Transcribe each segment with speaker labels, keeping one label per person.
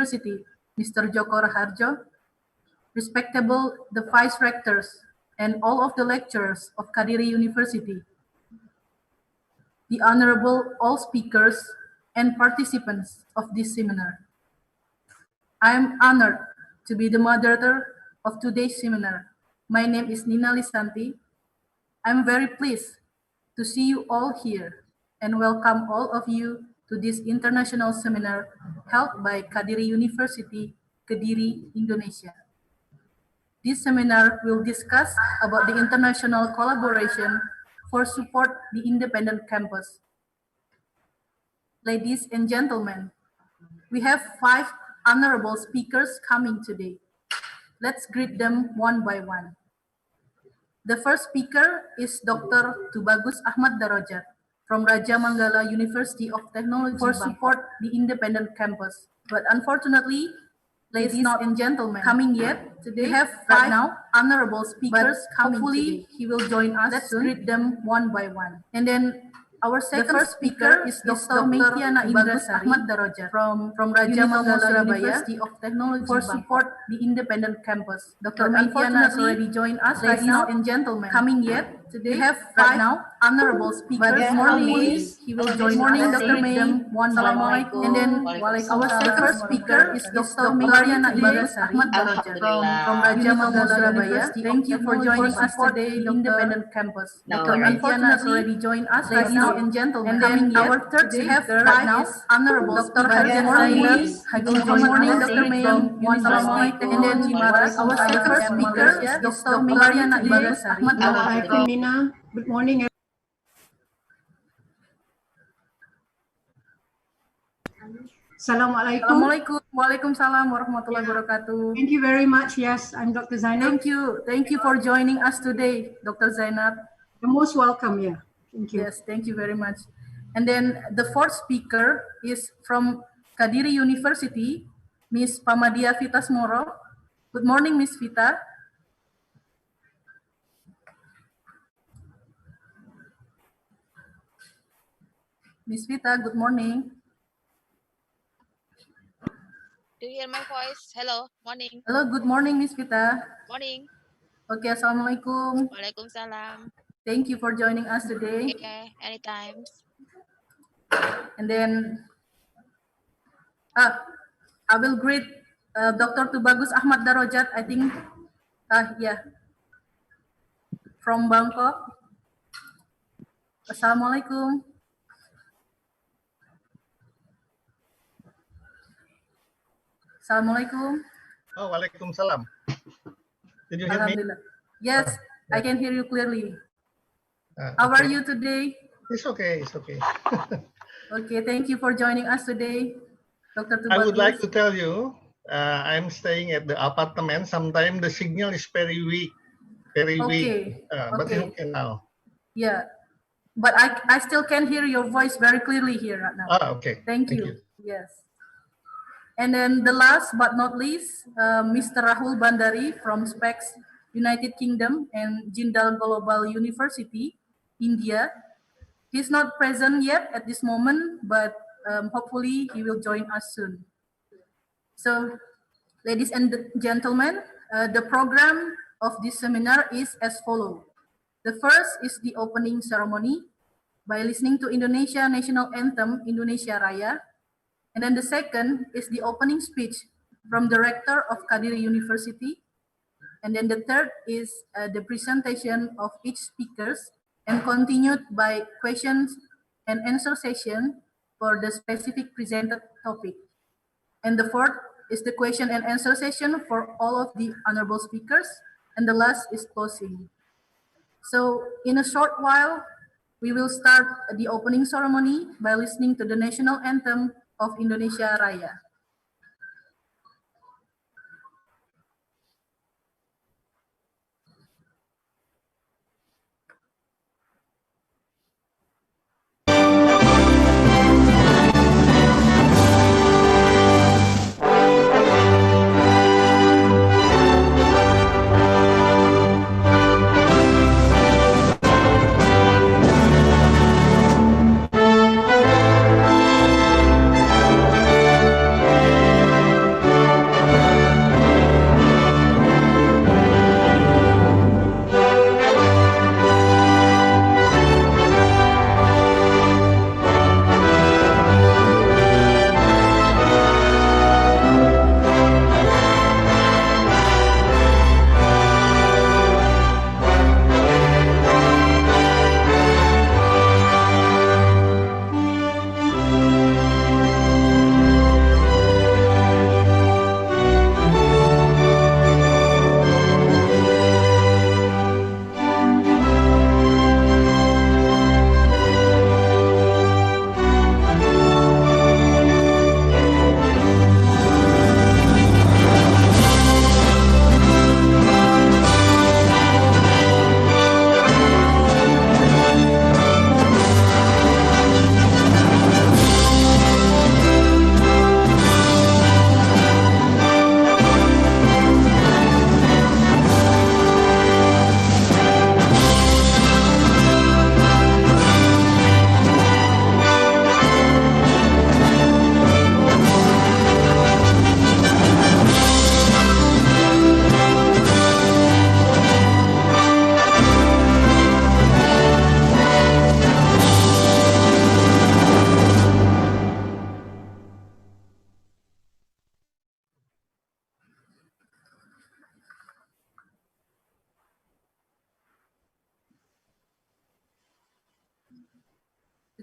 Speaker 1: University, Mr. Joko Raharjo, respectable the Vice Rectors, and all of the lecturers of Kadiri University, the Honorable all speakers and participants of this seminar. I am honored to be the moderator of today's seminar. My name is Nina Lisanti. I'm very pleased to see you all here and welcome all of you to this international seminar held by Kadiri University, Kediri, Indonesia. This seminar will discuss about the international collaboration for support the independent campus. Ladies and gentlemen, we have 5 honorable speakers coming today. Let's greet them one by one. The first speaker is Dr. Tubagus Ahmad Darajat from Raja Manggala University of Technology for support the independent campus. But unfortunately, ladies and gentlemen, coming yet today. We have 5 now honorable speakers coming today. He will join us. Let's greet them one by one. And then our second speaker is Dr. Mekhiana Indrasari Ahmad Darajat from Raja Manggala University of Technology for support the independent campus. Dr. Mekhiana has already joined us right now, and gentlemen, coming yet today. We have 5 now honorable speakers. Good morning. He will join us. Dr. May, one by one. And then our second speaker is Dr. Mekhiana Indrasari Ahmad Darajat from Raja Manggala University. Thank you for joining us today, the independent campus. Dr. Mekhiana has already joined us right now, and gentlemen, and then our third speaker right now, honorable Dr. Haji Morning. Good morning, Dr. May, one by one. And then our second speaker is Dr. Mekhiana Indrasari Ahmad Darajat.
Speaker 2: Good morning. Assalamualaikum.
Speaker 1: Assalamualaikum. Waalaikumsalam warahmatullahi wabarakatuh.
Speaker 2: Thank you very much. Yes, I'm Dr. Zainab.
Speaker 1: Thank you for joining us today, Dr. Zainab.
Speaker 2: You're most welcome. Yeah. Thank you.
Speaker 1: Yes, thank you very much. And then the fourth speaker is from Kadiri University, Miss Pamadia Vitas Moro. Good morning, Miss Vita. Miss Vita, good morning.
Speaker 3: Do you hear my voice? Hello, morning.
Speaker 1: Hello, good morning, Miss Vita.
Speaker 3: Morning.
Speaker 1: Okay, Assalamualaikum.
Speaker 3: Waalaikumsalam.
Speaker 1: Thank you for joining us today.
Speaker 3: Okay, anytime.
Speaker 1: And then I will greet Dr. Tubagus Ahmad Darajat, I think, yeah, from Bangkok. Assalamualaikum. Assalamualaikum.
Speaker 4: Oh, Waalaikumsalam. Did you hear me?
Speaker 1: Yes, I can hear you clearly. How are you today?
Speaker 4: It's okay. It's okay.
Speaker 1: Okay, thank you for joining us today, Dr. Tubagus.
Speaker 4: I would like to tell you, I'm staying at the apartment. Sometimes the signal is very weak, very weak. But it's okay now.
Speaker 1: Yeah, but I still can hear your voice very clearly here right now.
Speaker 4: Okay.
Speaker 1: Thank you. Yes. And then the last but not least, Mr. Rahul Bandari from SPEX, United Kingdom, and Jindal Global University, India. He's not present yet at this moment, but hopefully he will join us soon. So, ladies and gentlemen, the program of this seminar is as follows. The first is the opening ceremony by listening to Indonesia National Anthem, Indonesia Raya. And then the second is the opening speech from the rector of Kadiri University. And then the third is the presentation of each speakers and continued by questions and answer session for the specific presented topic. And the fourth is the question and answer session for all of the honorable speakers. And the last is closing. So in a short while, we will start the opening ceremony by listening to the national anthem of Indonesia Raya.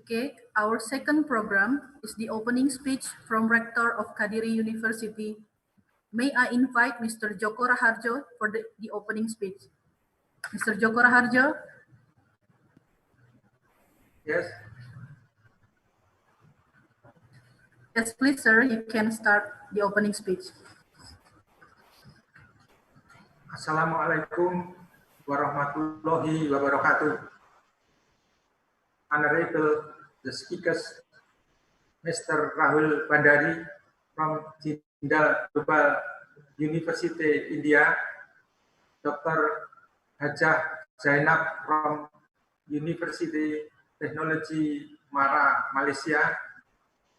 Speaker 1: Okay, our second program is the opening speech from Rector of Kadiri University. May I invite Mr. Joko Raharjo for the opening speech. Mr. Joko Raharjo.
Speaker 5: Yes.
Speaker 1: Yes, please, sir. You can start the opening speech.
Speaker 5: Assalamualaikum warahmatullahi wabarakatuh. Honorable the speakers, Mr. Rahul Bandari from Jindal Global University, India, Dr. Hajah Zainab from University Technology Mara, Malaysia,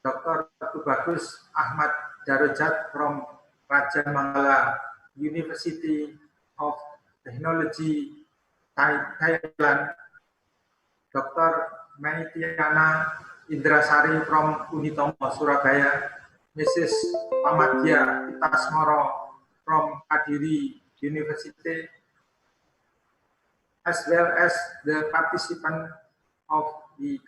Speaker 5: Dr. Tubagus Ahmad Darajat from Raja Mangala University of Technology, Thailand, Dr. Maitiana Indrasari from Unitomo, Surabaya, Mrs. Pamadya Itasmoro from Kadiri University, as well as the participant of the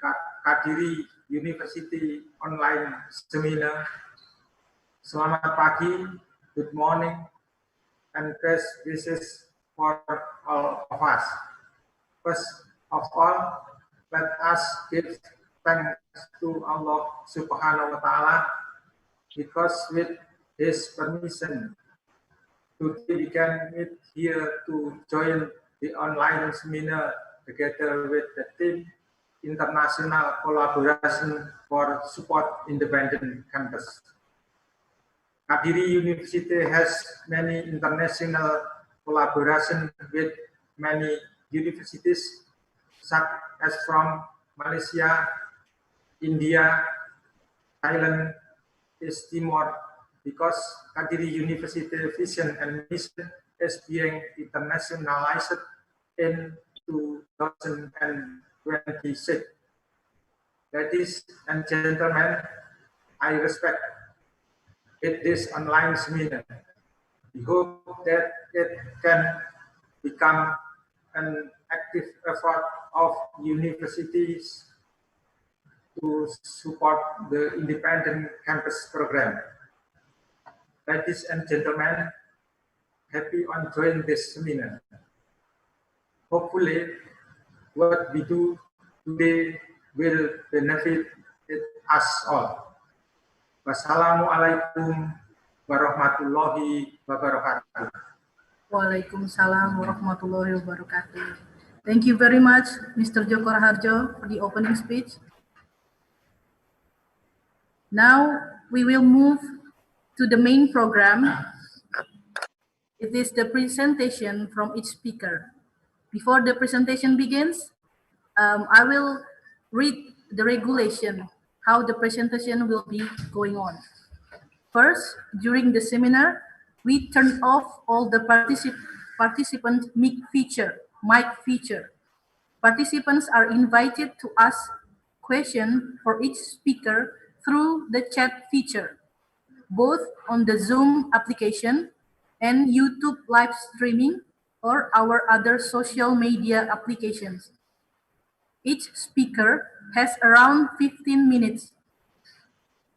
Speaker 5: Kadiri University online seminar. Selamat pagi, good morning, and best wishes for all of us. First of all, let us give thanks to Allah Subhanahu wa Ta'ala, because with His permission, today we can meet here to join the online seminar together with the team International Collaboration for Support Independent Campus. Kadiri University has many international collaboration with many universities, such as from Malaysia, India, Thailand, East Timor, because Kadiri University vision and mission is being internationalized in 2026. Ladies and gentlemen, I respect with this online seminar. We hope that it can become an active effort of universities to support the independent campus program. Ladies and gentlemen, happy on joining this seminar. Hopefully, what we do today will benefit us all. Wassalamualaikum warahmatullahi wabarakatuh.
Speaker 1: Waalaikumsalam warahmatullahi wabarakatuh. Thank you very much, Mr. Joko Raharjo, for the opening speech. Now we will move to the main program. It is the presentation from each speaker. Before the presentation begins, I will read the regulation, how the presentation will be going on. First, during the seminar, we turn off all the participant mic feature. Participants are invited to ask questions for each speaker through the chat feature, both on the Zoom application and YouTube live streaming or our other social media applications. Each speaker has around 15 minutes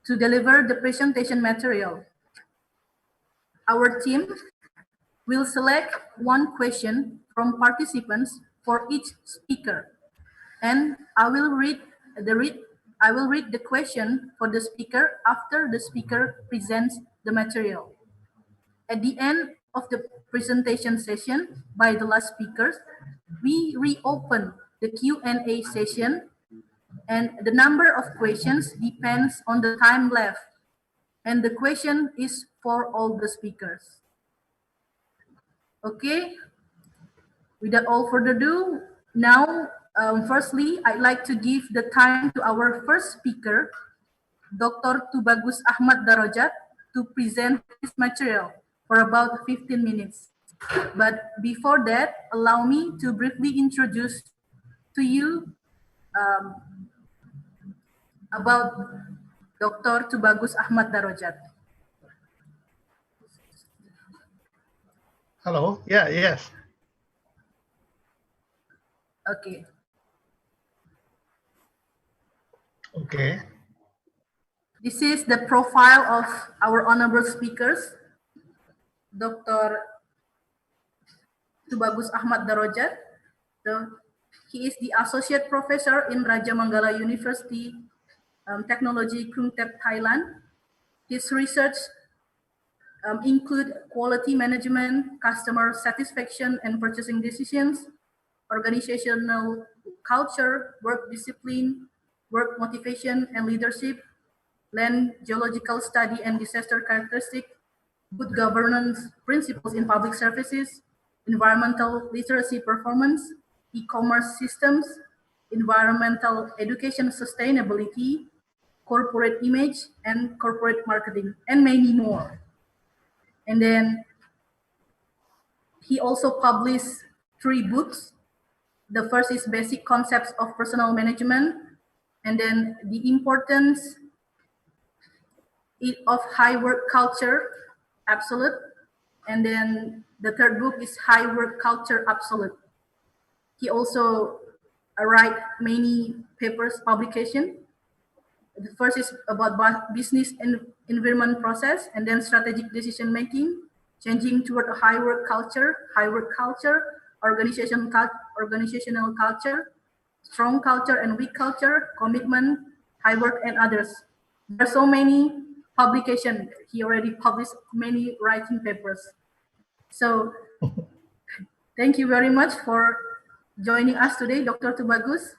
Speaker 1: to deliver the presentation material. Our team will select one question from participants for each speaker, and I will read the question for the speaker after the speaker presents the material. At the end of the presentation session by the last speakers, we reopen the Q&A session, and the number of questions depends on the time left, and the question is for all the speakers. Okay, without all further ado, now, firstly, I'd like to give the time to our first speaker, Dr. Tubagus Ahmad Darajat, to present his material for about 15 minutes. But before that, allow me to briefly introduce to you about Dr. Tubagus Ahmad Darajat.
Speaker 4: Hello. Yeah, yes.
Speaker 1: Okay.
Speaker 4: Okay.
Speaker 1: This is the profile of our honorable speakers. Dr. Tubagus Ahmad Darajat. He is the Associate Professor in Raja Mangala University, Technology, Krungthep, Thailand. His research include quality management, customer satisfaction and purchasing decisions, organizational culture, work discipline, work motivation and leadership, land geological study and disaster characteristic, good governance principles in public services, environmental literacy performance, e-commerce systems, environmental education sustainability, corporate image and corporate marketing, and many more. And then he also published 3 books. The first is Basic Concepts of Personal Management, and then The Importance of High Work Culture, Absolute, and then the third book is High Work Culture, Absolute. He also write many papers publication. The first is about business and environment process, and then strategic decision making, changing toward a high work culture, organizational culture, strong culture and weak culture, commitment, high work, and others. There are so many publications. He already published many writing papers. So thank you very much for joining us today, Dr. Tubagus.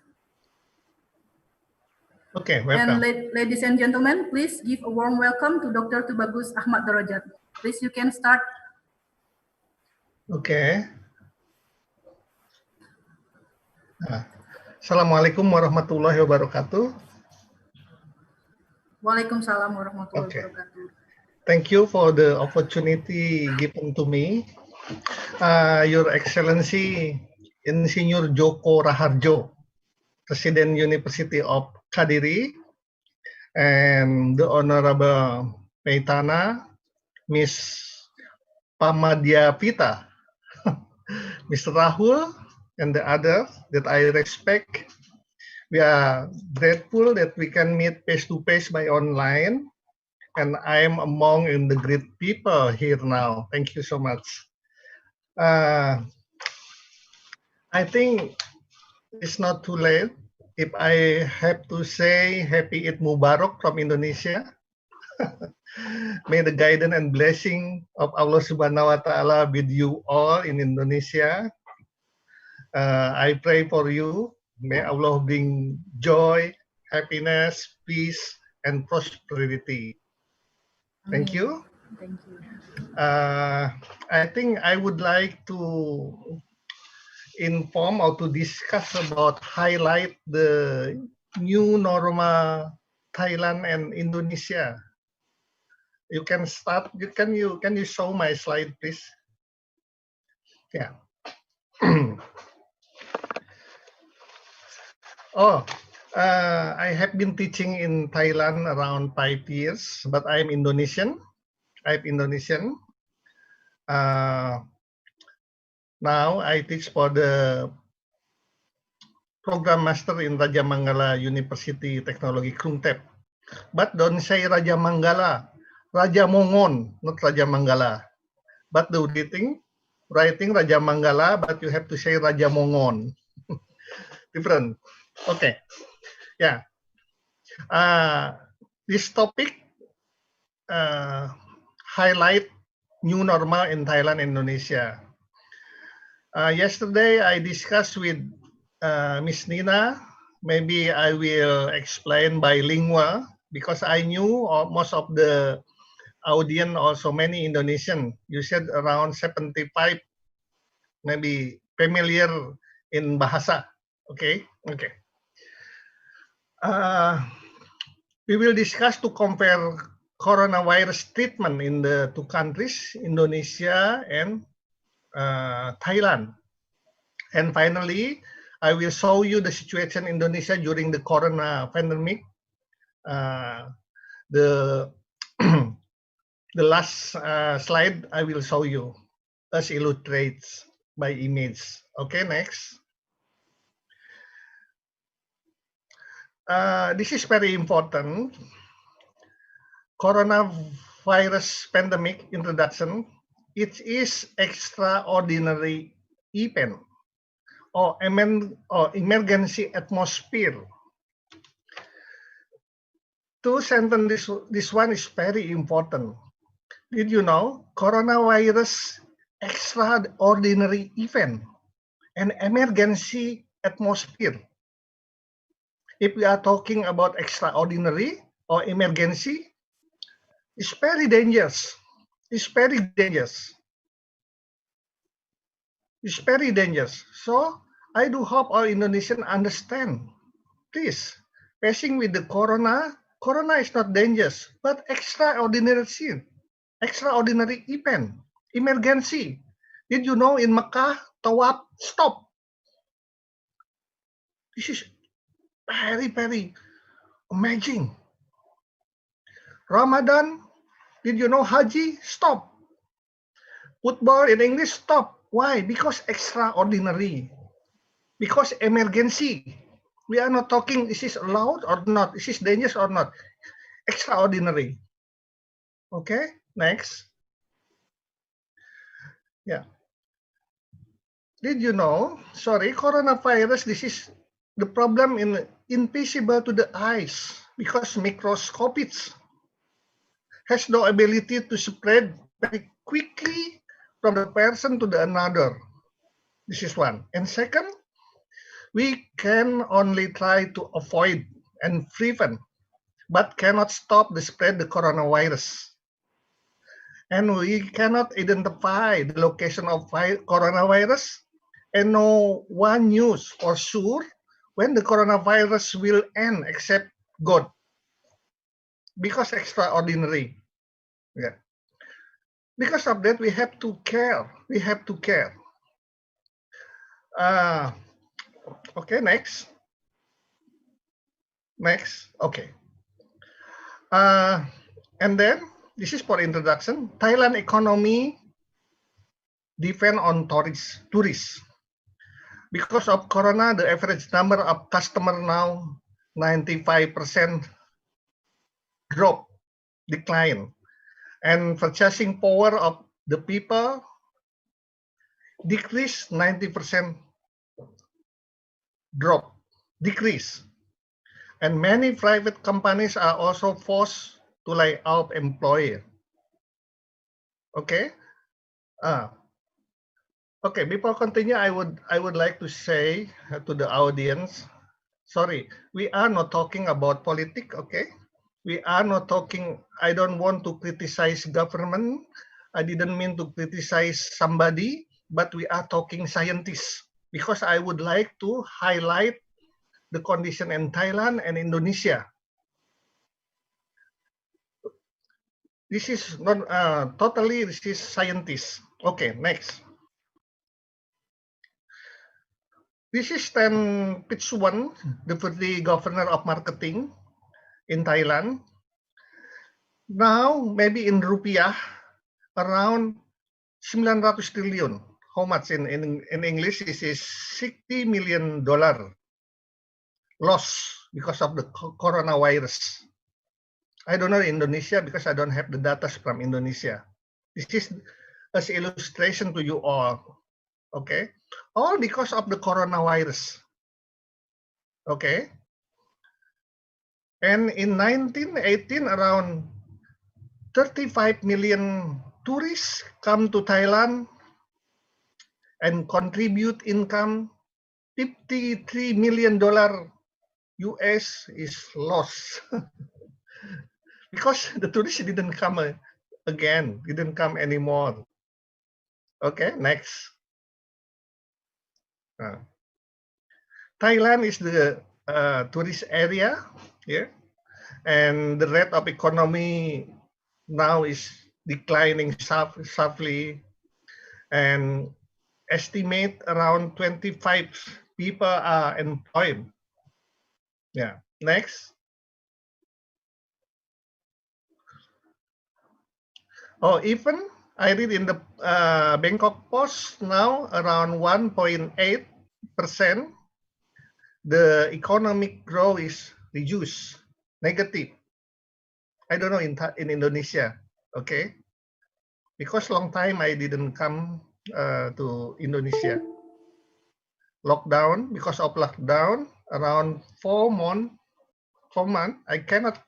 Speaker 4: Okay, welcome.
Speaker 1: And ladies and gentlemen, please give a warm welcome to Dr. Tubagus Ahmad Darajat. Please, you can start.
Speaker 4: Okay. Assalamualaikum warahmatullahi wabarakatuh.
Speaker 1: Waalaikumsalam warahmatullahi wabarakatuh.
Speaker 4: Thank you for the opportunity given to me. Your Excellency Insinyur Joko Raharjo, President University of Kadiri, and the Honorable Peitana, Miss Pamadya Pita, Mr. Rahul, and the others that I respect. We are grateful that we can meet face-to-face by online, and I am among in the great people here now. Thank you so much. I think it's not too late if I have to say Happy Eid Mubarak from Indonesia. May the guidance and blessing of Allah Subhanahu wa Ta'ala with you all in Indonesia. I pray for you. May Allah bring joy, happiness, peace, and prosperity. Thank you.
Speaker 1: Thank you.
Speaker 4: I think I would like to inform or to discuss about highlight the new normal Thailand and Indonesia. You can start. Can you show my slide, please? Yeah. I have been teaching in Thailand around 5 years, but I'm Indonesian. I'm Indonesian. Now I teach for the program master in Raja Mangala University Technology Krungthep. But don't say Raja Mangala, Raja Mongon, not Raja Mangala. But the writing Raja Mangala, but you have to say Raja Mongon. Different. Okay. Yeah. This topic highlight new normal in Thailand and Indonesia. Yesterday, I discussed with Miss Nina. Maybe I will explain bilingual because I knew most of the audience, also many Indonesian. You said around 75, maybe familiar in bahasa. Okay, okay. We will discuss to compare coronavirus treatment in the 2 countries, Indonesia and Thailand. And finally, I will show you the situation in Indonesia during the corona pandemic. The last slide I will show you as illustrates by image. Okay, next. This is very important. Coronavirus pandemic introduction. It is extraordinary event or emergency atmosphere. To sentence this one is very important. Did you know coronavirus extraordinary event and emergency atmosphere? If we are talking about extraordinary or emergency, it's very dangerous. It's very dangerous. It's very dangerous. So I do hope all Indonesians understand. Please, facing with the corona is not dangerous, but extraordinary scene, extraordinary event, emergency. Did you know in Mecca, Tawaf stop? This is very, very amazing. Ramadan, did you know Haji stop? Football in English stop. Why? Because extraordinary. Because emergency. We are not talking, is this allowed or not? Is this dangerous or not? Extraordinary. Okay, next. Yeah. Did you know, sorry, coronavirus, this is the problem in invisible to the eyes because microscopics has no ability to spread very quickly from the person to the another. This is one. And second, we can only try to avoid and prevent, but cannot stop the spread the coronavirus. And we cannot identify the location of coronavirus and no one knows for sure when the coronavirus will end except God. Because extraordinary. Yeah. Because of that, we have to care. We have to care. Okay, next. Next, okay. And then, this is for introduction. Thailand economy depend on tourists. Because of Corona, the average number of customer now 95% drop, decline. And purchasing power of the people decrease 90% drop, decrease. And many private companies are also forced to lay off employees. Okay. Okay, before continue, I would like to say to the audience, sorry, we are not talking about politics, okay? We are not talking, I don't want to criticize government. I didn't mean to criticize somebody, but we are talking scientists because I would like to highlight the condition in Thailand and Indonesia. This is not totally, this is scientists. Okay, next. This is Stan Pitsuwan, Deputy Governor of Marketing in Thailand. Now, maybe in rupiah, around 900 triliun. How much in English? This is $60 million loss because of the coronavirus. I don't know in Indonesia because I don't have the data from Indonesia. This is as illustration to you all. Okay, all because of the coronavirus. Okay, and in 1918, around 35 million tourists come to Thailand and contribute income. $53 million US is lost because the tourists didn't come again, didn't come anymore. Okay, next. Thailand is the tourist area here, and the rate of economy now is declining sharply, and estimate around 25 people are employed. Yeah, next. Oh, even I read in the Bangkok Post now around 1.8%. The economic growth is reduce, negative. I don't know in Indonesia, okay? Because long time I didn't come to Indonesia. Lockdown, because of lockdown, around 4 months, I cannot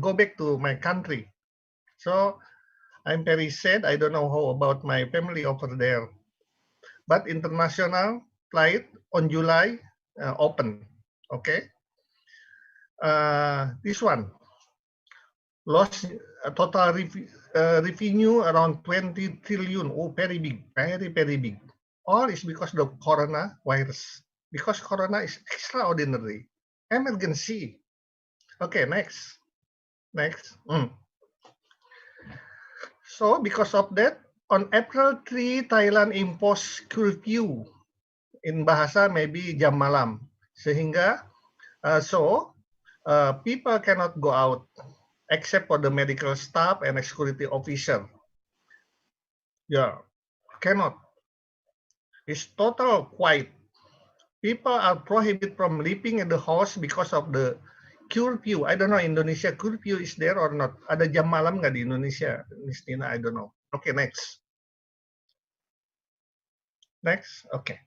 Speaker 4: go back to my country. So I'm very sad. I don't know how about my family over there. But international flight on July open, okay? This one, lost total revenue around 20 trillion. Oh, very big, very, very big. All is because of the coronavirus. Because corona is extraordinary, emergency. Okay, next. So because of that, on April 3, Thailand imposed curfew. In bahasa maybe jam malam. Sehingga people cannot go out except for the medical staff and security officer. Yeah, cannot. It's total quiet. People are prohibited from living in the house because of the curfew. I don't know Indonesia curfew is there or not. Ada jam malam nggak di Indonesia, Miss Tina? I don't know. Okay, next. Okay.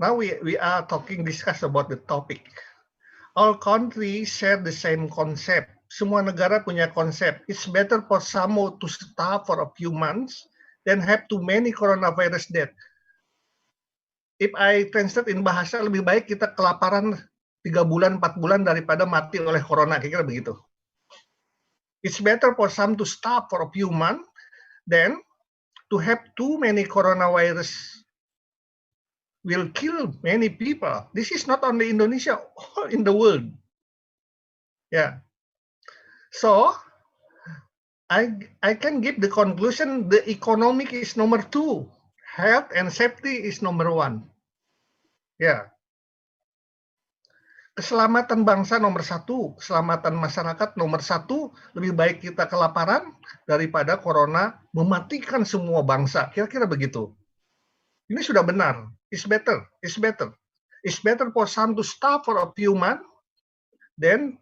Speaker 4: Now we are discuss about the topic. All countries share the same concept. Semua negara punya konsep. It's better for some to starve for a few months than have too many coronavirus death. If I translate in bahasa, lebih baik kita kelaparan 3 bulan, 4 bulan daripada mati oleh corona, kira-kira begitu. It's better for some to starve for a few months than to have too many coronavirus will kill many people. This is not only Indonesia, all in the world. Yeah. So I can give the conclusion the economic is number 2, health and safety is number 1. Yeah. Keselamatan bangsa nomor 1, keselamatan masyarakat nomor 1, lebih baik kita kelaparan daripada corona mematikan semua bangsa. Kira-kira begitu. Ini sudah benar. It's better. It's better for some to starve for a few months than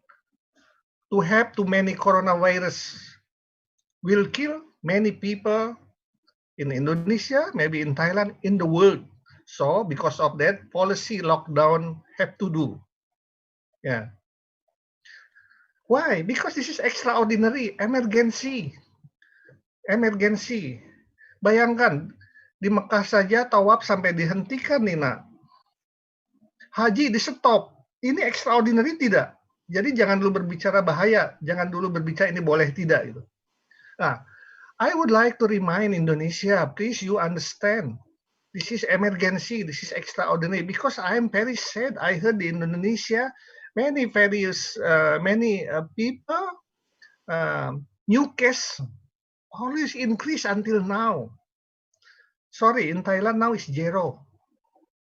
Speaker 4: to have too many coronavirus will kill many people in Indonesia, maybe in Thailand, in the world. So because of that, policy lockdown have to do. Yeah. Why? Because this is extraordinary, emergency. Bayangkan, di Mekah saja tawaf sampai dihentikan, Nina. Haji di stop. Ini extraordinary tidak? Jadi jangan dulu berbicara bahaya, jangan dulu berbicara ini boleh tidak gitu. Nah, I would like to remind Indonesia, please you understand. This is emergency, this is extraordinary, because I am very sad. I heard in Indonesia, many people, new case always increase until now. Sorry, in Thailand now is 0.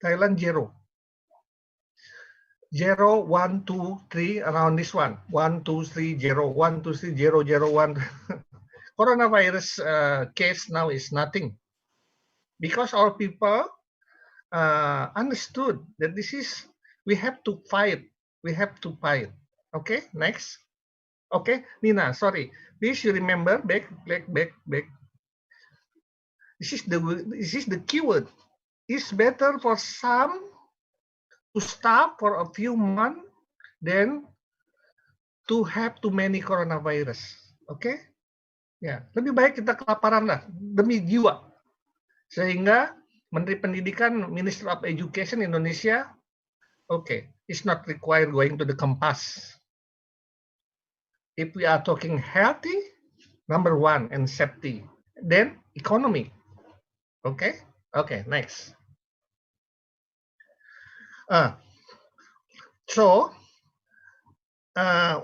Speaker 4: Thailand 0. 0, 1, 2, 3, around this one. 1, 2, 3, 0, 1, 2, 3, 0, 0, 1. Coronavirus case now is nothing. Because all people understood that this is, we have to fight. Okay, next. Okay, Nina, sorry. Please you remember back. This is the keyword. It's better for some to stop for a few months than to have too many coronavirus. Okay? Ya, lebih baik kita kelaparan lah demi jiwa. Sehingga Menteri Pendidikan, Minister of Education Indonesia, okay, it's not required going to the campus. If we are talking healthy, number 1, and safety, then economy. Okay, next.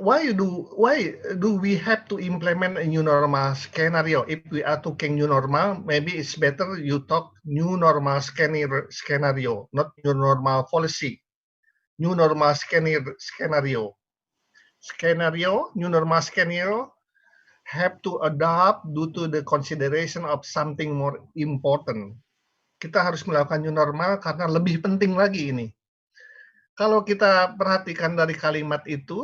Speaker 4: Why do we have to implement a new normal scenario? If we are talking new normal, maybe it's better you talk new normal scenario, not new normal policy. New normal scenario. New normal scenario have to adapt due to the consideration of something more important. Kita harus melakukan new normal karena lebih penting lagi ini. Kalau kita perhatikan dari kalimat itu,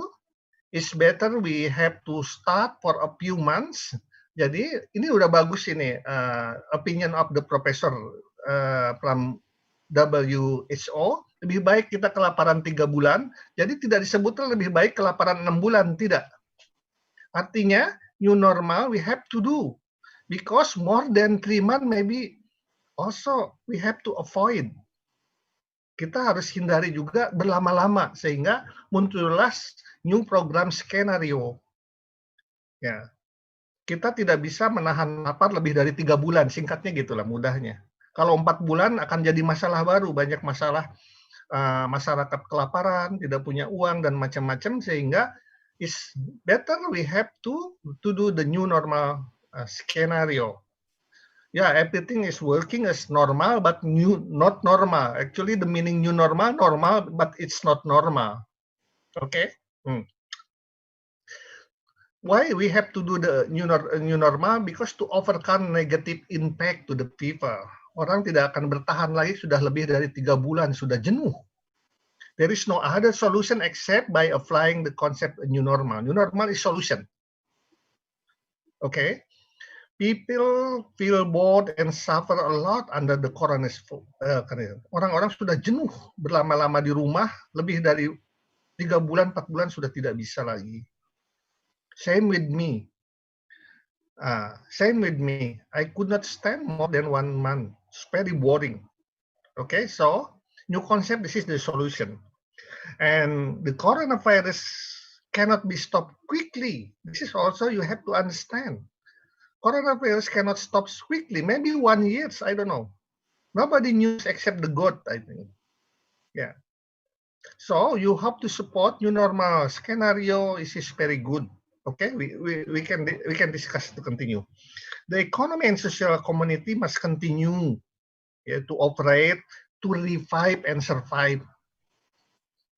Speaker 4: it's better we have to start for a few months. Jadi ini udah bagus ini opinion of the professor from WHO. Lebih baik kita kelaparan 3 bulan. Jadi tidak disebutkan lebih baik kelaparan 6 bulan, tidak. Artinya new normal we have to do because more than 3 months maybe also we have to avoid. Kita harus hindari juga berlama-lama sehingga muncullah new program skenario. Ya, kita tidak bisa menahan lapar lebih dari 3 bulan, singkatnya gitulah mudahnya. Kalau 4 bulan akan jadi masalah baru, banyak masalah masyarakat kelaparan, tidak punya uang dan macam-macam sehingga is better we have to do the new normal scenario. Yeah, everything is working as normal, but not normal. Actually, the meaning new normal, but it's not normal. Okay. Why we have to do the new normal? Because to overcome negative impact to the people. Orang tidak akan bertahan lagi sudah lebih dari 3 bulan, sudah jenuh. There is no other solution except by applying the concept new normal. New normal is solution. Okay. People feel bored and suffer a lot under the coronavirus. Orang-orang sudah jenuh berlama-lama di rumah, lebih dari 3 bulan, 4 bulan sudah tidak bisa lagi. Same with me. I could not stand more than 1 month. It's very boring. Okay, so new concept, this is the solution. And the coronavirus cannot be stopped quickly. This is also you have to understand. Coronavirus cannot stop quickly. Maybe 1 year, I don't know. Nobody knows except the God, I think. Yeah. So you have to support new normal scenario. This is very good. Okay, we can discuss to continue. The economy and social community must continue to operate, to revive and survive.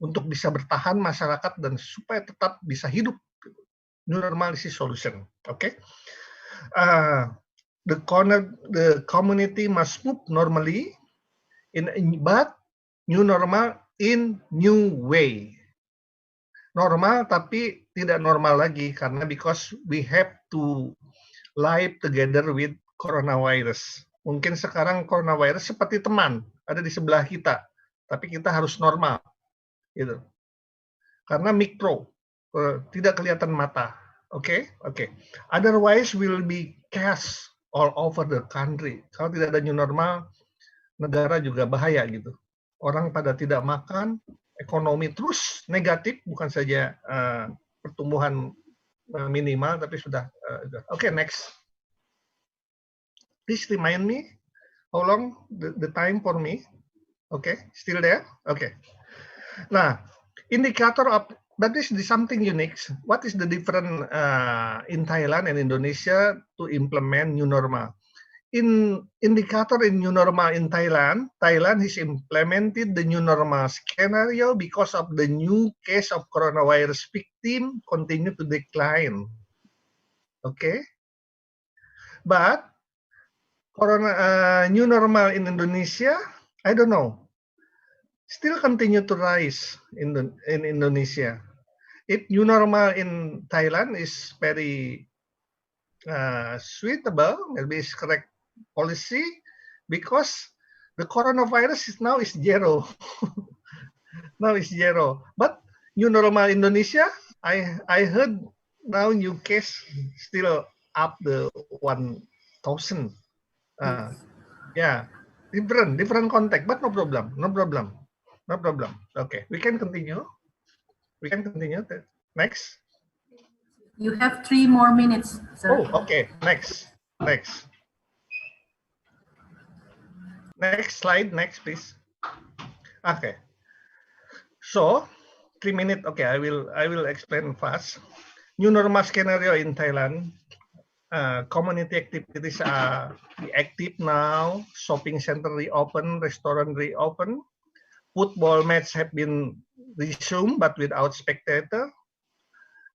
Speaker 4: Untuk bisa bertahan masyarakat dan supaya tetap bisa hidup. New normal is solution. Okay. The community must move normally, but new normal in new way. Normal tapi tidak normal lagi karena because we have to live together with coronavirus. Mungkin sekarang coronavirus seperti teman, ada di sebelah kita, tapi kita harus normal, gitu. Karena mikro, tidak kelihatan mata. Oke. Otherwise will be chaos all over the country. Kalau tidak ada new normal, negara juga bahaya gitu. Orang pada tidak makan, ekonomi terus negatif, bukan saja pertumbuhan minimal, tapi sudah. Oke, next. Please remind me how long the time for me. Okay, still there? Okay. Nah, indicator of that is something unique. What is the difference in Thailand and Indonesia to implement new normal? In indicator in new normal in Thailand has implemented the new normal scenario because of the new case of coronavirus victim continue to decline. Okay, but new normal in Indonesia, I don't know, still continue to rise in Indonesia. If new normal in Thailand is very suitable, maybe it's correct policy, because the coronavirus is now zero. Now is zero. But new normal Indonesia, I heard now new case still up the 1,000. Yeah, different context, but no problem. Okay, we can continue. Next.
Speaker 1: You have 3 more minutes, sir.
Speaker 4: Oh, okay. Next. Next slide. Next, please. Okay. So, 3 minutes. Okay, I will explain fast. New normal scenario in Thailand. Community activities are active now. Shopping center reopen, restaurant reopen. Football match have been resumed, but without spectator.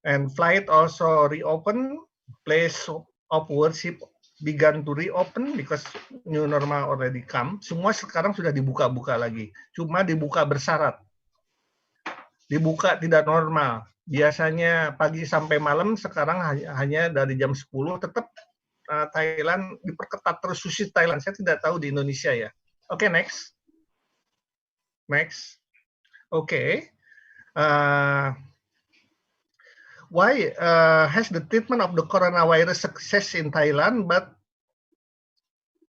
Speaker 4: And flight also reopen. Place of worship began to reopen because new normal already come. Semua sekarang sudah dibuka-buka lagi. Cuma dibuka bersyarat. dibuka tidak normal. Biasanya pagi sampai malam, sekarang hanya dari jam 10, tetap Thailand diperketat terus, sushi Thailand. Saya tidak tahu di Indonesia ya. Oke, next. Next. Oke. Why has the treatment of the coronavirus success in Thailand, but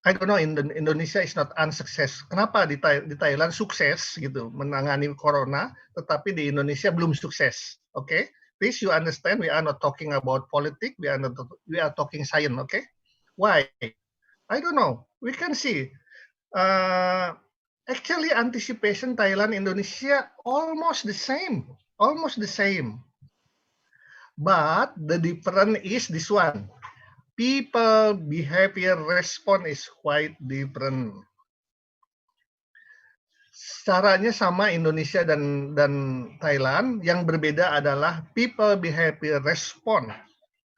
Speaker 4: I don't know, in Indonesia is not unsuccess. Kenapa di Thailand sukses gitu menangani corona, tetapi di Indonesia belum sukses? Okay, please you understand. We are not talking about politics. We are talking science. Okay, why? I don't know. We can see. Actually, anticipation Thailand Indonesia almost the same. Almost the same. But the difference is this one. People behavior response is quite different. Caranya sama Indonesia dan Thailand. Yang berbeda adalah people behavior response.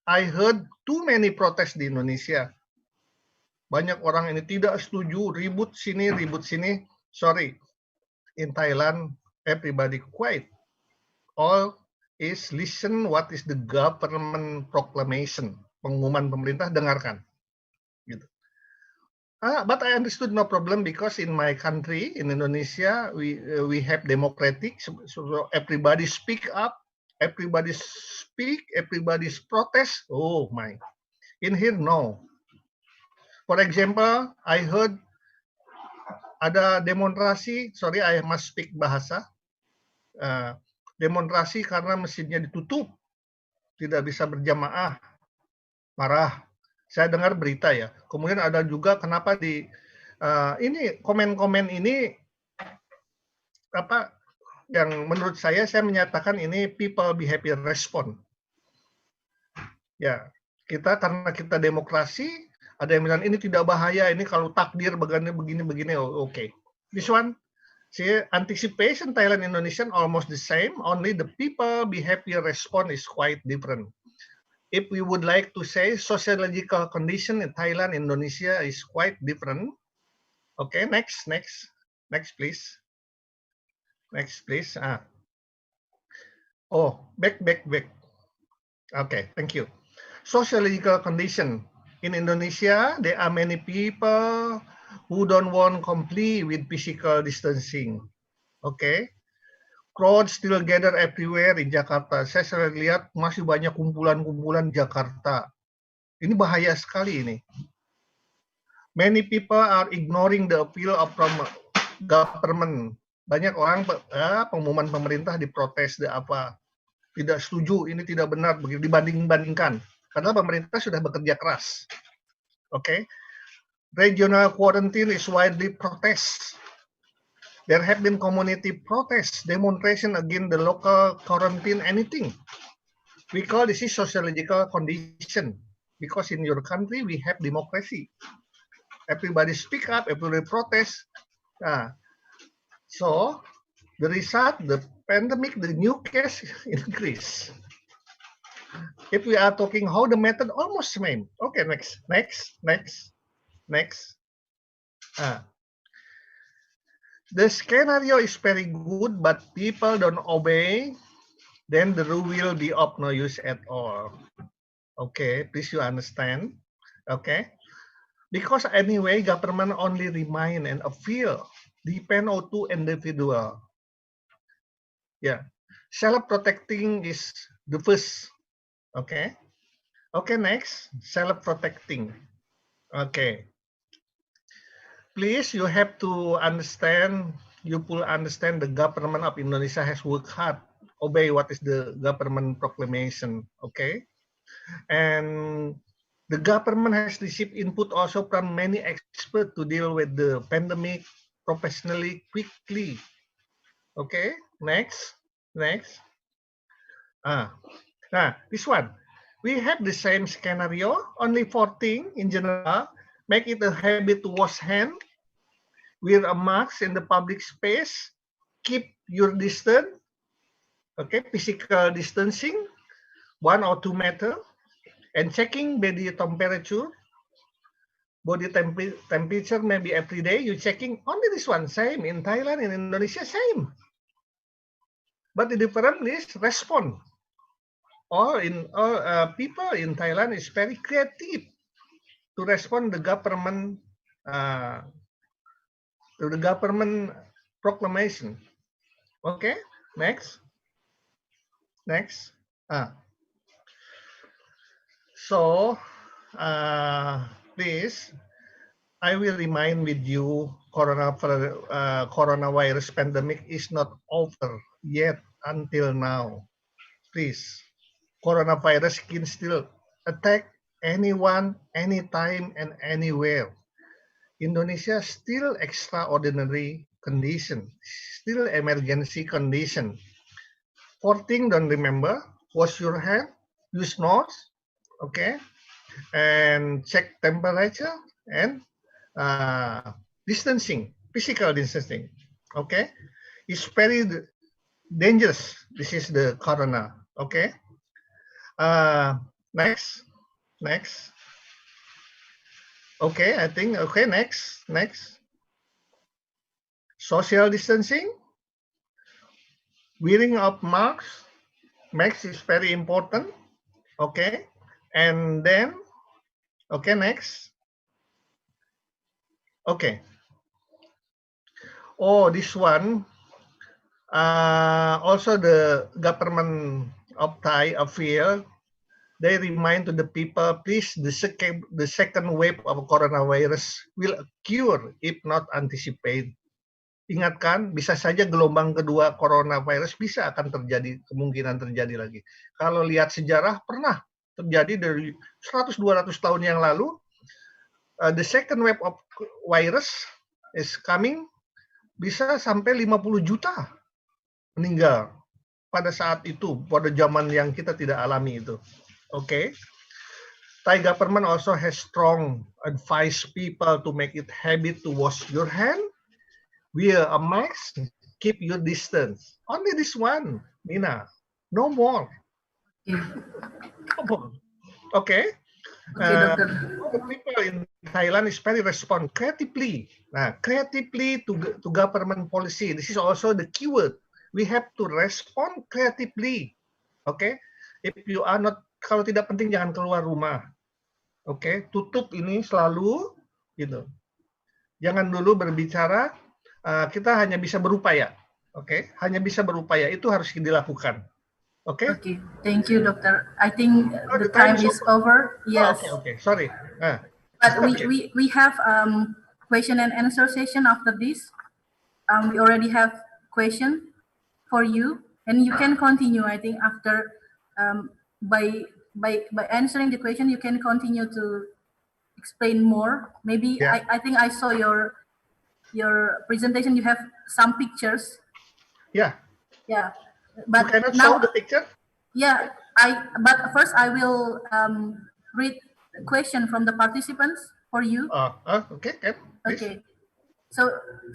Speaker 4: I heard too many protests di Indonesia. Banyak orang ini tidak setuju, ribut sini, ribut sini. Sorry, in Thailand everybody quiet. All is listen what is the government proclamation. Pengumuman pemerintah, dengarkan. Gitu. But I understood no problem because in my country, in Indonesia, we have democratic, so everybody speak up, everybody speak, everybody's protest. Oh my! In here, no. For example, I heard ada demonstrasi. Sorry, I must speak bahasa. Demonstrasi karena mesinnya ditutup, tidak bisa berjamaah, marah. Saya dengar berita ya. Kemudian ada juga kenapa di ini komen-komen ini apa yang menurut saya menyatakan ini people behavior response. Ya, karena kita demokrasi, ada yang bilang ini tidak bahaya, ini kalau takdir begini. Oh, okay. This one, see, anticipation Thailand Indonesian almost the same, only the people behavior response is quite different. If we would like to say sociological condition in Thailand, Indonesia is quite different. Okay, next, please. Next, please. Oh, back. Okay, thank you. Sociological condition in Indonesia, there are many people who don't want comply with physical distancing. Okay, crowd still gather everywhere in Jakarta. Saya sering lihat masih banyak kumpulan-kumpulan Jakarta. Ini bahaya sekali ini. Many people are ignoring the appeal of government. Banyak orang pengumuman pemerintah diprotes, tidak setuju, ini tidak benar, dibanding-bandingkan. Padahal pemerintah sudah bekerja keras. Okay. Regional quarantine is widely protest. There have been community protests, demonstration against the local quarantine, anything. We call this is sociological condition because in your country we have democracy. Everybody speak up, everybody protest. So the result, the pandemic, the new case increase. If we are talking how the method almost same. Okay, next. The scenario is very good, but people don't obey, then the rule will be of no use at all. Okay, please you understand. Okay, because anyway, government only remind and appeal depend on two individual. Yeah, self-protecting is the first. Okay, next, self-protecting. Okay. Please, you have to understand, the government of Indonesia has worked hard, obey what is the government proclamation, okay? And the government has received input also from many experts to deal with the pandemic professionally, quickly. Okay, next. This one. We have the same scenario, only 4 things in general. Make it a habit to wash hands, wear a mask in the public space, keep your distance, okay, physical distancing, 1 or 2 meters, and checking body temperature. Body temperature maybe every day, you checking only this one, same in Thailand, in Indonesia, same. but the difference is respond. People in Thailand is very creative to respond to the government proclamation. Okay, next. So, please, I will remind with you, coronavirus pandemic is not over yet until now. Please, coronavirus can still attack anyone, anytime, and anywhere. Indonesia still extraordinary condition, still emergency condition. Fourth thing, don't remember, wash your hand, use nose, okay, and check temperature and distancing, physical distancing, okay. It's very dangerous. This is the corona, okay. Next. Okay, I think, okay, next. Social distancing, wearing of masks. Mask is very important, okay. And then, okay, next. Okay. Oh, this one, also the government of Thai affairs, they remind to the people, please, the second wave of coronavirus will occur if not anticipate. Ingatkan, bisa saja gelombang kedua coronavirus bisa akan terjadi, kemungkinan terjadi lagi. Kalau lihat sejarah, pernah terjadi dari 100-200 tahun yang lalu, the second wave of virus is coming, bisa sampai 50 juta meninggal pada saat itu, pada zaman yang kita tidak alami itu. Okay. Thai government also has strong advice people to make it habit to wash your hand, wear a mask, keep your distance. Only this one, Nina. No more. Okay.
Speaker 1: Doctor.
Speaker 4: The people in Thailand is very respond creatively. Creatively to government policy. This is also the keyword. We have to respond creatively. Okay. If you are not, kalau tidak penting jangan keluar rumah. Oke, tutup ini selalu, gitu. Jangan dulu berbicara. Kita hanya bisa berupaya. Oke, hanya bisa berupaya. Itu harus dilakukan. Oke.
Speaker 1: Okay, thank you, Doctor. I think the time is over. Yes.
Speaker 4: Okay. Sorry.
Speaker 1: But we have question and answer session after this. We already have question for you, and you can continue. I think after by answering the question, you can continue to explain more. Maybe
Speaker 4: Yeah.
Speaker 1: I think I saw your presentation. You have some pictures.
Speaker 4: Yeah.
Speaker 1: Yeah. But
Speaker 4: you cannot
Speaker 1: now,
Speaker 4: show the picture?
Speaker 1: Yeah, but first I will read a question from the participants for you.
Speaker 4: Okay.
Speaker 1: Okay. So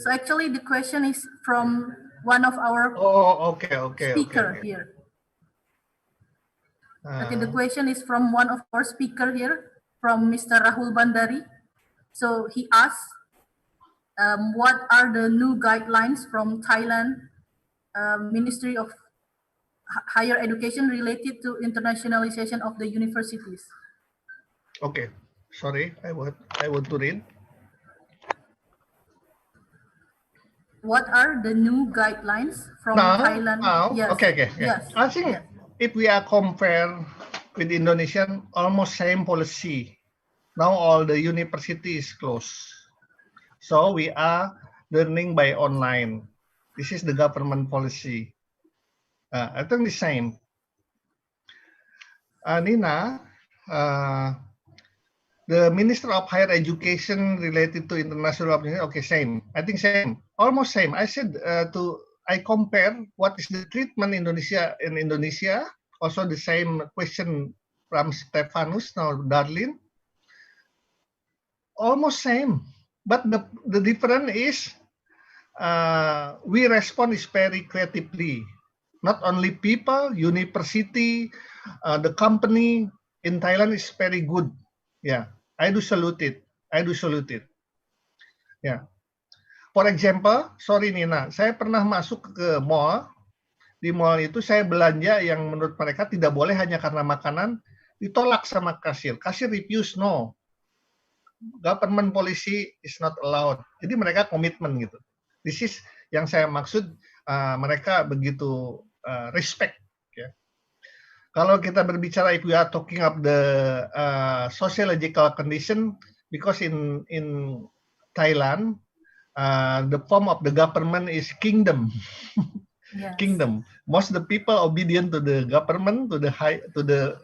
Speaker 1: actually the question is from one of our speaker here. Okay, the question is from one of our speaker here, from Mr. Rahul Bandari. So he asks, what are the new guidelines from Thailand Ministry of Higher Education related to internationalization of the universities?
Speaker 4: Okay, sorry, I want to read.
Speaker 1: What are the new guidelines from Thailand? Yes.
Speaker 4: Okay.
Speaker 1: Yes.
Speaker 4: I think if we are compared with Indonesian, almost same policy. Now all the university is closed, so we are learning by online. This is the government policy. I think the same. Nina, the Minister of Higher Education related to international, okay, same. I think same, almost same. I said I compare what is the treatment in Indonesia. Also the same question from Stefanus, now Darlene. Almost same, but the difference is we respond is very creatively. Not only people, university, the company in Thailand is very good. Yeah, I do salute it. Yeah. For example, sorry Nina, saya pernah masuk ke mall, Di mall itu saya belanja yang menurut mereka tidak boleh hanya karena makanan, ditolak sama kasir. Kasir refuse, no. Government policy is not allowed. Jadi mereka komitmen gitu. This is yang saya maksud, mereka begitu respect. Ya. Kalau kita berbicara, if we are talking of the sociological condition, because in Thailand, the form of the government is kingdom.
Speaker 1: Yes.
Speaker 4: Kingdom. Most of the people obedient to the government, to the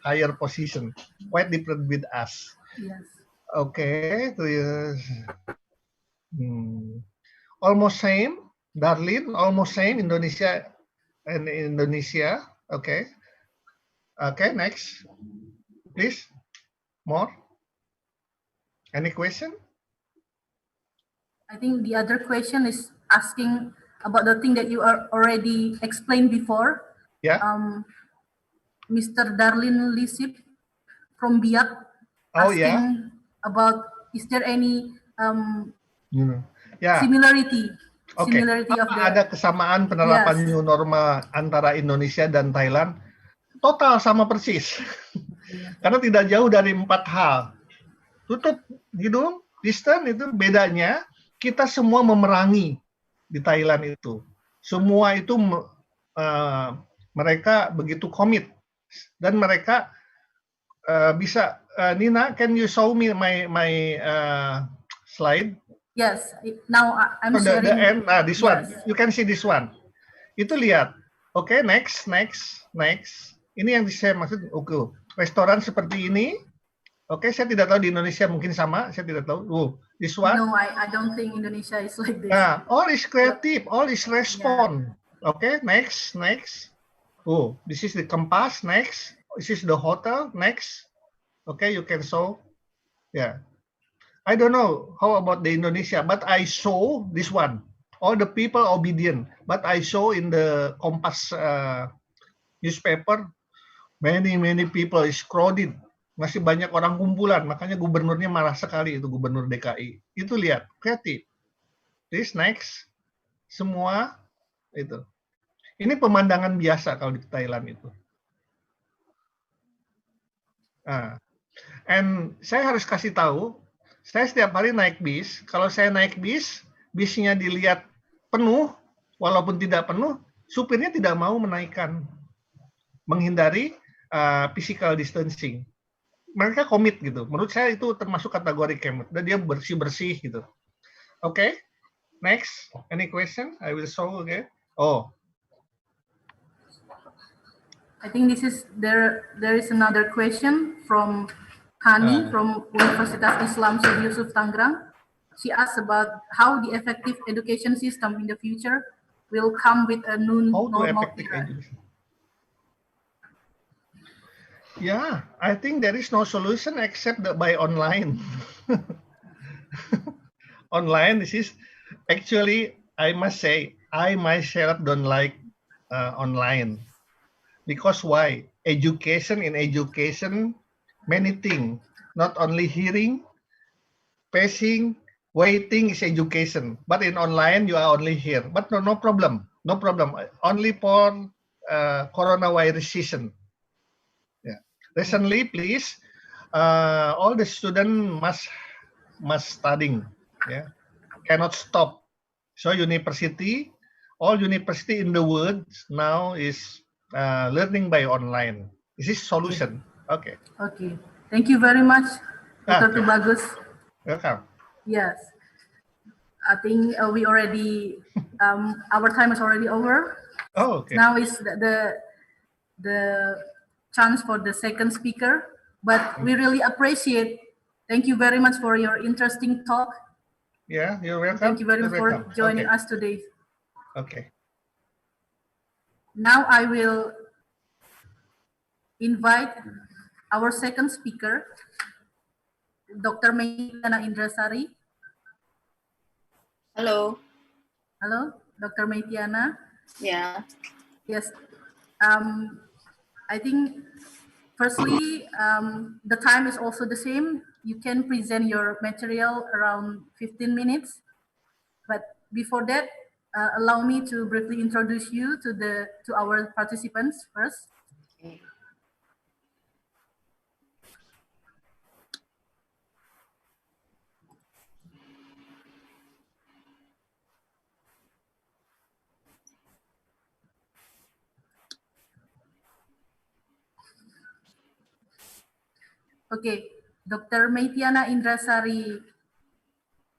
Speaker 4: higher position. Quite different with us.
Speaker 1: Yes.
Speaker 4: Okay. Almost same. Darlene, almost same. Indonesia and Indonesia. Okay. Okay, next. Please. More. Any question?
Speaker 1: I think the other question is asking about the thing that you are already explained before.
Speaker 4: Yeah.
Speaker 1: Mr. Darlin Lisip from Biak asking about, is there any similarity?
Speaker 4: Okay.
Speaker 1: Similarity of the,
Speaker 4: ada kesamaan penerapan new normal antara Indonesia dan Thailand? Total sama persis. Karena tidak jauh dari 4 hal. Tutup hidung, distance itu bedanya. Kita semua memerangi di Thailand itu. Semua itu mereka begitu komit. Dan mereka bisa, Nina, can you show me my slide?
Speaker 1: Yes, now I'm sharing.
Speaker 4: The end, this one, you can see this one. Itu lihat. Oke, next. Ini yang saya maksud. Oke, restoran seperti ini. Oke, saya tidak tahu di Indonesia mungkin sama. Saya tidak tahu. This one.
Speaker 1: No, I don't think Indonesia is like this.
Speaker 4: All is creative, all is respond. Okay, next. Oh, this is the compass. Next, this is the hotel. Next. Okay, you can show. Yeah. I don't know how about the Indonesia, but I saw this one. All the people obedient, but I saw in the Kompas newspaper, many people is crowded. Masih banyak orang kumpulan, makanya gubernurnya marah sekali itu, gubernur DKI. Itu lihat, kreatif. This next, semua itu. Ini pemandangan biasa kalau di Thailand itu. And saya harus kasih tahu, saya setiap hari naik bis. Kalau saya naik bis, bisnya dilihat penuh, walaupun tidak penuh, supirnya tidak mau menaikkan, menghindari physical distancing. Mereka komit gitu. Menurut saya itu termasuk kategori komit. Dan dia bersih-bersih gitu. Okay, next. Any question? I will show again. Oh.
Speaker 1: I think this is there is another question from Hani from Universitas Islam Syed Yusuf Tangerang. She asked about how the effective education system in the future will come with a new normal era.
Speaker 4: Yeah, I think there is no solution except by online. Online, this is actually, I must say, I myself don't like online. Because why? In education, many things, not only hearing, pacing, waiting is education. But in online, you are only here. But no problem. Only for coronavirus season. Yeah. Recently, please, all the students must studying. Yeah, cannot stop. So all university in the world now is learning by online. This is solution. Okay.
Speaker 1: Thank you very much, Dr. Tubagus.
Speaker 4: Welcome.
Speaker 1: Yes, I think we already our time is already over.
Speaker 4: Oh, okay.
Speaker 1: Now is the chance for the second speaker, but we really appreciate. Thank you very much for your interesting talk.
Speaker 4: Yeah, you're welcome.
Speaker 1: Thank you very much for joining us today.
Speaker 4: Okay.
Speaker 1: Now I will invite our second speaker, Dr. Maitiana Indrasari.
Speaker 6: Hello.
Speaker 1: Hello, Dr. Maitiana.
Speaker 6: Yeah.
Speaker 1: Yes. I think firstly, the time is also the same. You can present your material around 15 minutes. But before that, allow me to briefly introduce you to our participants first.
Speaker 6: Okay.
Speaker 1: Okay, Dr. Maitiana Indrasari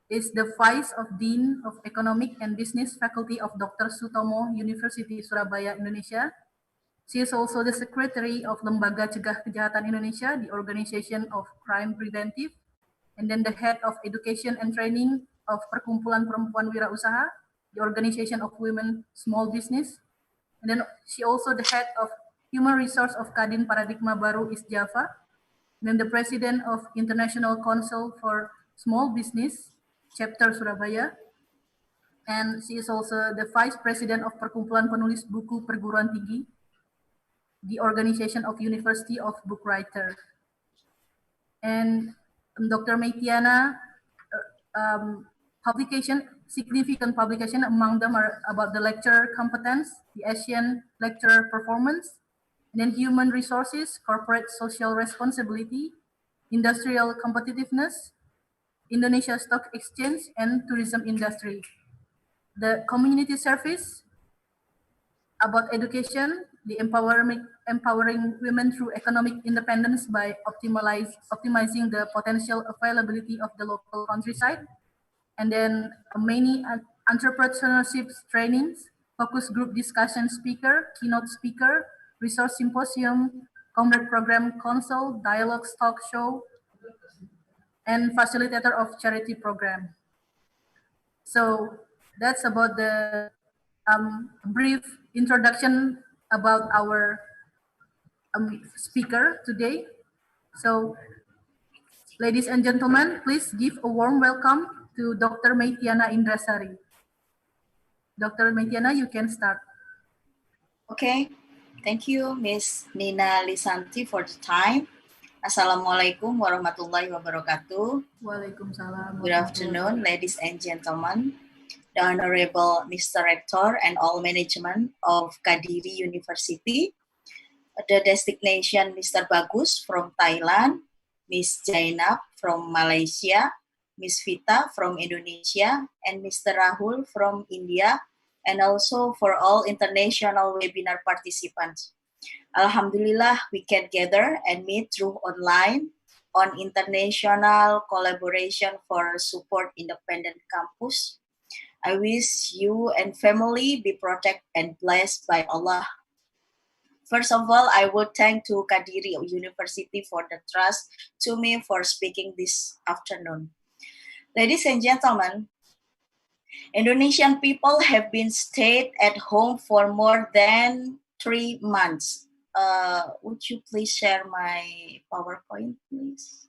Speaker 1: is the Vice of Dean of Economic and Business Faculty of Dr. Sutomo University, Surabaya, Indonesia. She is also the Secretary of Lembaga Cegah Kejahatan Indonesia, the Organization of Crime Preventive, and then the Head of Education and Training of Perkumpulan Perempuan Wirausaha, the Organization of Women Small Business, and then she also the Head of Human Resource of Kadin Paradigma Baru East Java, and then the President of International Council for Small Business, Chapter Surabaya, and she is also the Vice President of Perkumpulan Penulis Buku Perguruan Tinggi, the Organization of University of Book Writer. And Dr. Maitiana, significant publication among them are about the lecture competence, the Asian lecture performance, and then human resources, corporate social responsibility, industrial competitiveness, Indonesia Stock Exchange, and tourism industry. The community service, about education, the empowering women through economic independence by optimizing the potential availability of the local countryside, and then many entrepreneurship trainings, focus group discussion speaker, keynote speaker, resource symposium, comrade program council, dialogue talk show, and facilitator of charity program. So that's about the brief introduction about our speaker today. So, ladies and gentlemen, please give a warm welcome to Dr. Maitiana Indrasari. Dr. Maitiana, you can start.
Speaker 6: Okay, thank you, Miss Nina Lisanti, for the time. Assalamualaikum warahmatullahi wabarakatuh.
Speaker 1: Waalaikumsalam.
Speaker 6: Good afternoon, ladies and gentlemen, the Honorable Mr. Rector and all management of Kadiri University, the designation Mr. Bagus from Thailand, Miss Jainab from Malaysia, Miss Vita from Indonesia, and Mr. Rahul from India, and also for all international webinar participants. Alhamdulillah, we can gather and meet through online on international collaboration for support independent campus. I wish you and family be protected and blessed by Allah. First of all, I would thank to Kadiri University for the trust to me for speaking this afternoon. Ladies and gentlemen, Indonesian people have been stayed at home for more than 3 months. Would you please share my PowerPoint, please?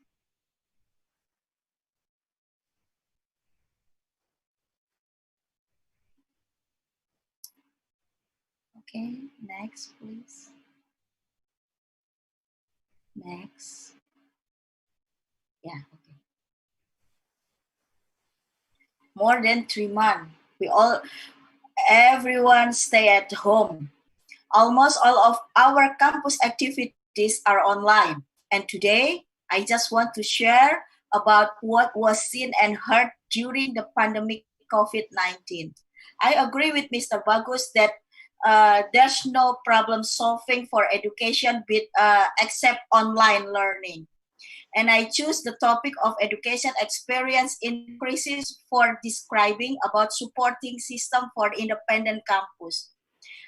Speaker 6: Okay, next, please. Next. Yeah, okay. More than 3 months. Everyone stay at home. Almost all of our campus activities are online. And today, I just want to share about what was seen and heard during the pandemic COVID-19. I agree with Mr. Bagus that there's no problem solving for education except online learning. And I choose the topic of education experience in crisis for describing about supporting system for independent campus.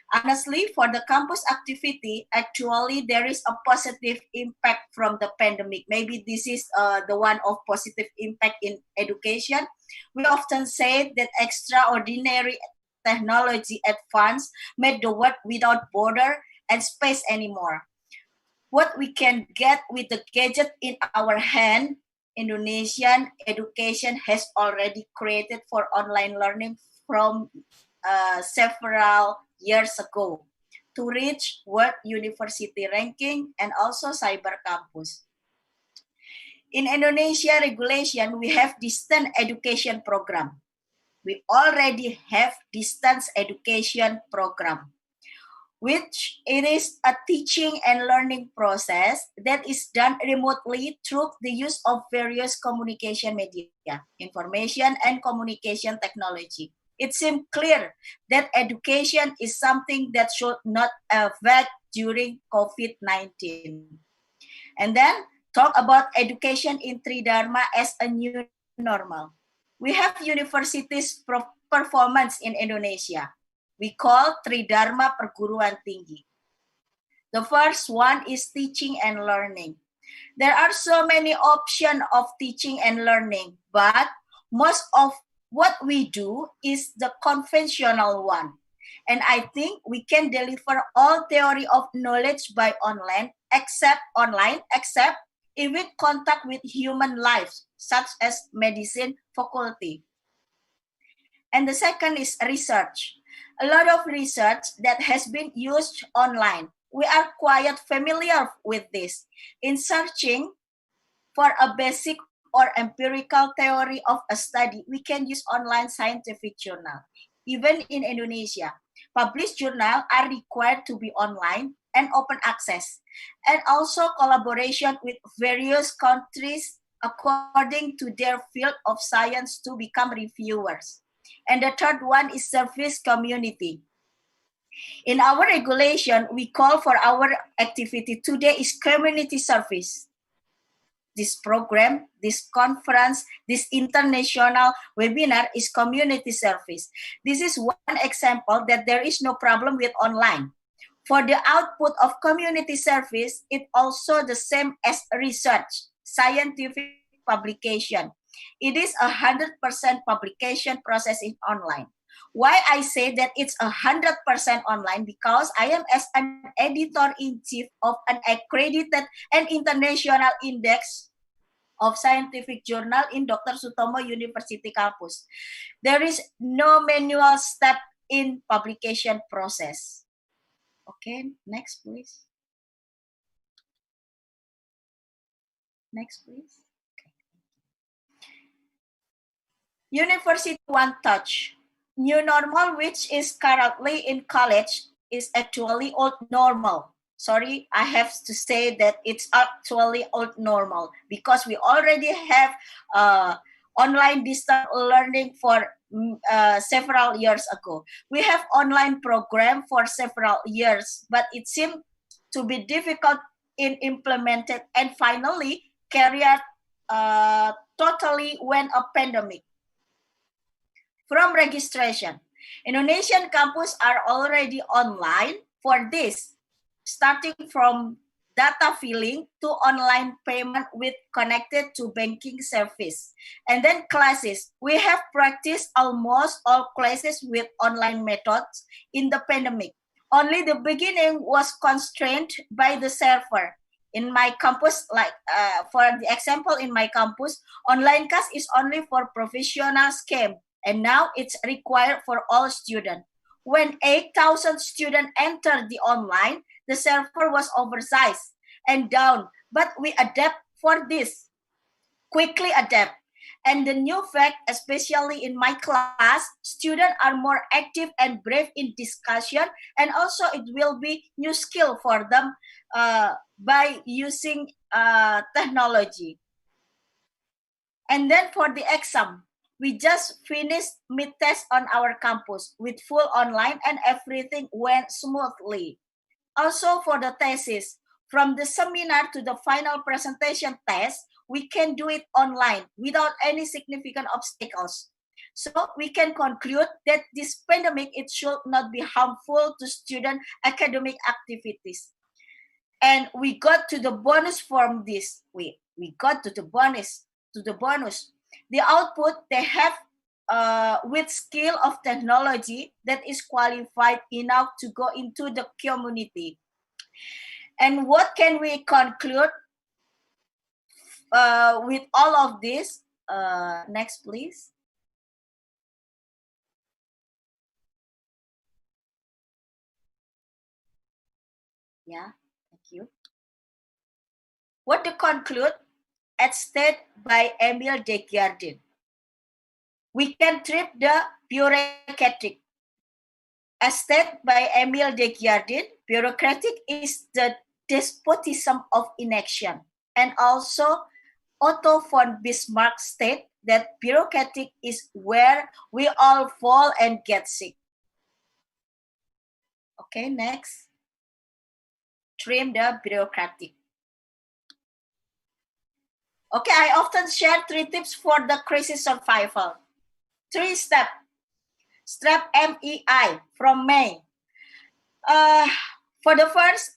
Speaker 6: Honestly, for the campus activity, actually there is a positive impact from the pandemic. Maybe this is the one of positive impact in education. We often say that extraordinary technology advance made the world without border and space anymore. What we can get with the gadget in our hand, Indonesian education has already created for online learning from several years ago to reach World University ranking and also cyber campus. In Indonesia regulation, we have distant education program. we already have distance education program, which it is a teaching and learning process that is done remotely through the use of various communication media, information and communication technology. It seems clear that education is something that should not affect during COVID-19. And then talk about education in Tridharma as a new normal. We have universities performance in Indonesia. We call Tridharma Perguruan Tinggi. The first one is teaching and learning. There are so many options of teaching and learning, but most of what we do is the conventional one. And I think we can deliver all theory of knowledge by online, except if we contact with human lives, such as medicine faculty. And the second is research. A lot of research that has been used online. We are quite familiar with this. In searching for a basic or empirical theory of a study, we can use online scientific journal. Even in Indonesia, published journals are required to be online and open access, and also collaboration with various countries according to their field of science to become reviewers. And the third one is service community. In our regulation, we call for our activity today is community service. This program, this conference, this international webinar is community service. This is one example that there is no problem with online. For the output of community service, it also the same as research, scientific publication. It is 100% publication process in online. Why I say that it's 100% online? Because I am as an editor-in-chief of an accredited and international index of scientific journal in Dr. Sutomo University campus. There is no manual step in publication process. Okay, next please. Next please. Okay. University One Touch. New normal, which is currently in college, is actually old normal. Sorry, I have to say that it's actually old normal because we already have online distance learning for several years ago. We have online program for several years, but it seemed to be difficult in implemented and finally carried totally when a pandemic. From registration, Indonesian campus are already online for this, starting from data filling to online payment with connected to banking service. And then classes. We have practiced almost all classes with online methods in the pandemic. Only the beginning was constrained by the server. In my campus, like for the example, in my campus, online class is only for professional scheme. And now it's required for all students. When 8,000 students entered the online, the server was oversized and down, but we adapt for this, quickly adapt. And the new fact, especially in my class, students are more active and brave in discussion, and also it will be new skill for them by using technology. And then for the exam, we just finished mid-test on our campus with full online and everything went smoothly. Also for the thesis, from the seminar to the final presentation test, we can do it online without any significant obstacles. So we can conclude that this pandemic, it should not be harmful to student academic activities. And we got to the bonus from this. We got to the bonus. The output they have with skill of technology that is qualified enough to go into the community. And what can we conclude with all of this? Next, please. Yeah, thank you. What to conclude? As stated by Emile Desjardins. we can treat the bureaucratic. As stated by Emile de Guiardin, bureaucratic is the despotism of inaction. And also, Otto von Bismarck stated that bureaucratic is where we all fall and get sick. Okay, next. Trim the bureaucratic. Okay, I often share 3 tips for the crisis survival. 3 steps. Step MEI from May. For the first,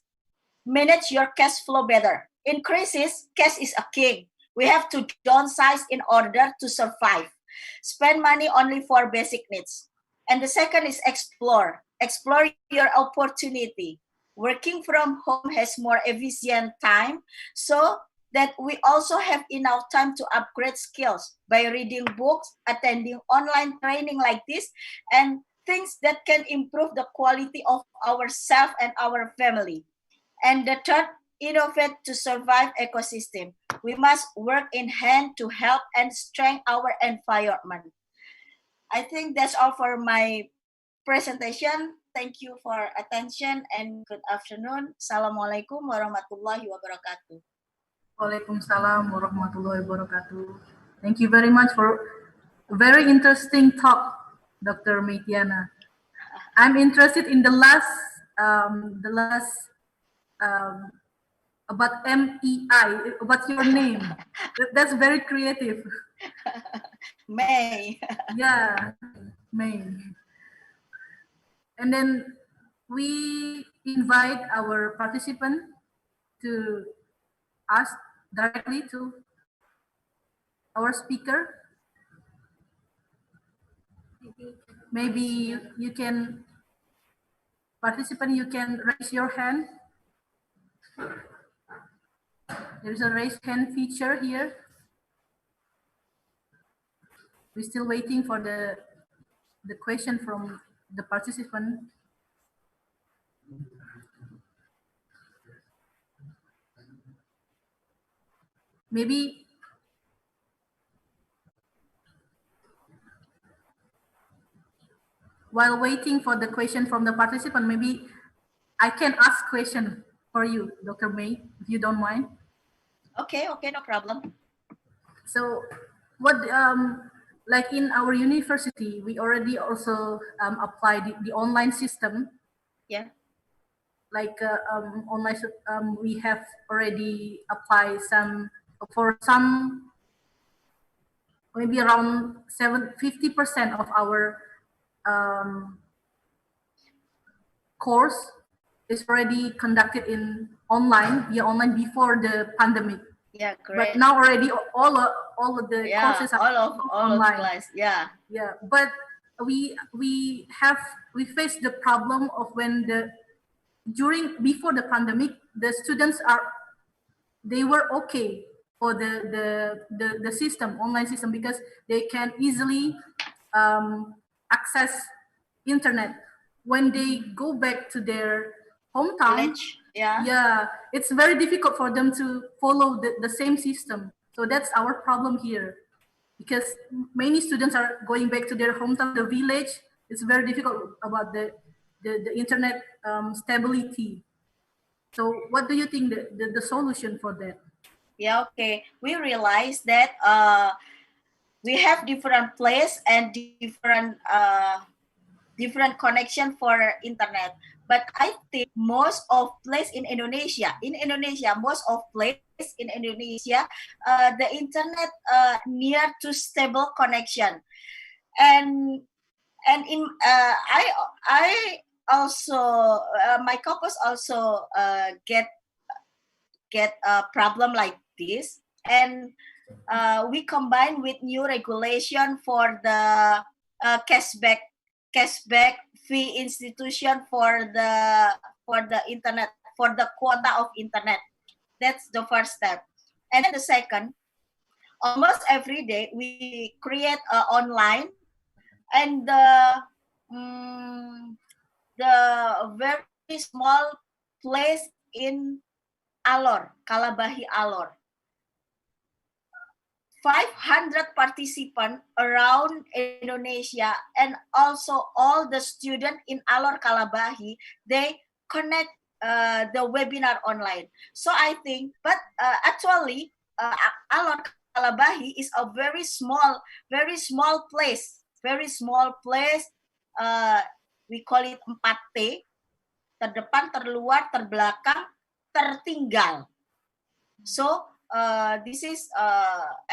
Speaker 6: manage your cash flow better. In crisis, cash is a king. We have to downsize in order to survive. Spend money only for basic needs. And the second is explore. Explore your opportunity. Working from home has more efficient time, so that we also have enough time to upgrade skills by reading books, attending online training like this, and things that can improve the quality of ourselves and our family. And the third, innovate to survive ecosystem. We must work in hand to help and strengthen our environment. I think that's all for my presentation. Thank you for attention and good afternoon. Assalamualaikum warahmatullahi wabarakatuh.
Speaker 1: Waalaikumsalam warahmatullahi wabarakatuh. Thank you very much for a very interesting talk, Dr. Meitiana. I'm interested in the last about MEI. What's your name? That's very creative.
Speaker 6: May.
Speaker 1: Yeah, May. And then we invite our participant to ask directly to our speaker. Maybe you can, participant, you can raise your hand. There is a raise hand feature here. We're still waiting for the question from the participant. Maybe while waiting for the question from the participant, maybe I can ask question for you, Dr. May, if you don't mind.
Speaker 6: Okay, no problem.
Speaker 1: So what, like in our university, we already also apply the online system.
Speaker 6: Yeah.
Speaker 1: Like online, we have already applied for some, maybe around 50% of our course is already conducted in online, via online before the pandemic.
Speaker 6: Yeah, great.
Speaker 1: But now already all of the courses are
Speaker 6: all
Speaker 1: online.
Speaker 6: of class. Yeah.
Speaker 1: Yeah, but we face the problem of when before the pandemic, the students they were okay for the system, online system, because they can easily access internet. When they go back to their hometown,
Speaker 6: Village. Yeah.
Speaker 1: yeah, it's very difficult for them to follow the same system. So that's our problem here, because many students are going back to their hometown, the village. It's very difficult about the internet stability. So what do you think the solution for that?
Speaker 6: Yeah, okay. We realize that we have different place and different connection for internet. But I think most of place in Indonesia, the internet near to stable connection, and in I also my couples also get a problem like this, and we combine with new regulation for the cashback fee institution for the internet, for the quota of internet. That's the first step. And then the second, almost every day we create online, and the very small place in Alor, Kalabahi Alor. 500 participants around Indonesia, and also all the students in Alor Kalabahi, they connect the webinar online. So I think, but actually, Alor Kalabahi is a very small place, we call it 4T, terdepan, terluar, terbelakang, tertinggal. So this is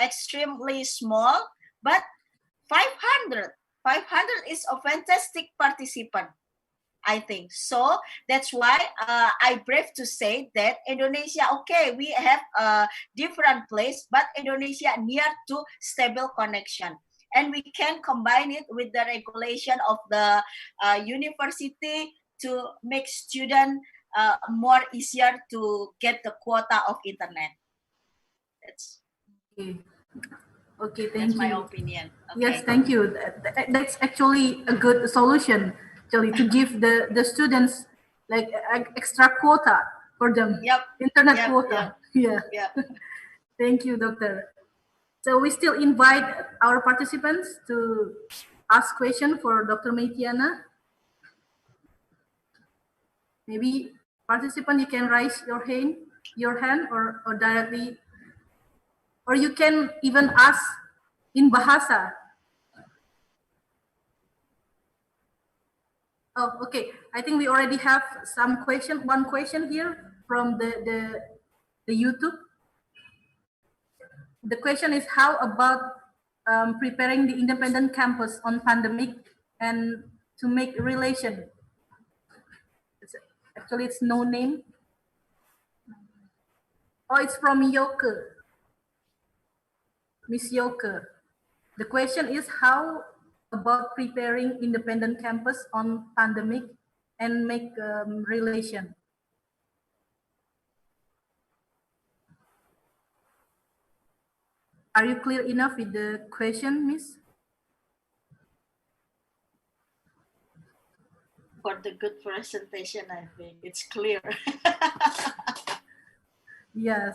Speaker 6: extremely small, but 500 is a fantastic participant, I think. So that's why I brave to say that Indonesia, okay, we have a different place, but Indonesia near to stable connection. And we can combine it with the regulation of the university to make students more easier to get the quota of internet. That's
Speaker 1: Okay, thank
Speaker 6: that's my
Speaker 1: you.
Speaker 6: opinion. Okay.
Speaker 1: Yes, thank you. That's actually a good solution, actually, to give the students like extra quota for them.
Speaker 6: Yep.
Speaker 1: Internet quota. Yeah. Thank you, Doctor. So we still invite our participants to ask question for Dr. Maitiana. Maybe participant, you can raise your hand or directly, or you can even ask in Bahasa. Oh, okay. I think we already have some question. One question here from the YouTube. The question is, how about preparing the independent campus on pandemic and to make relation? Actually, it's no name. Oh, it's from Yoke. Miss Yoke. The question is, how about preparing independent campus on pandemic and make relation? Are you clear enough with the question, Miss?
Speaker 6: For the good presentation, I think it's clear.
Speaker 1: Yes.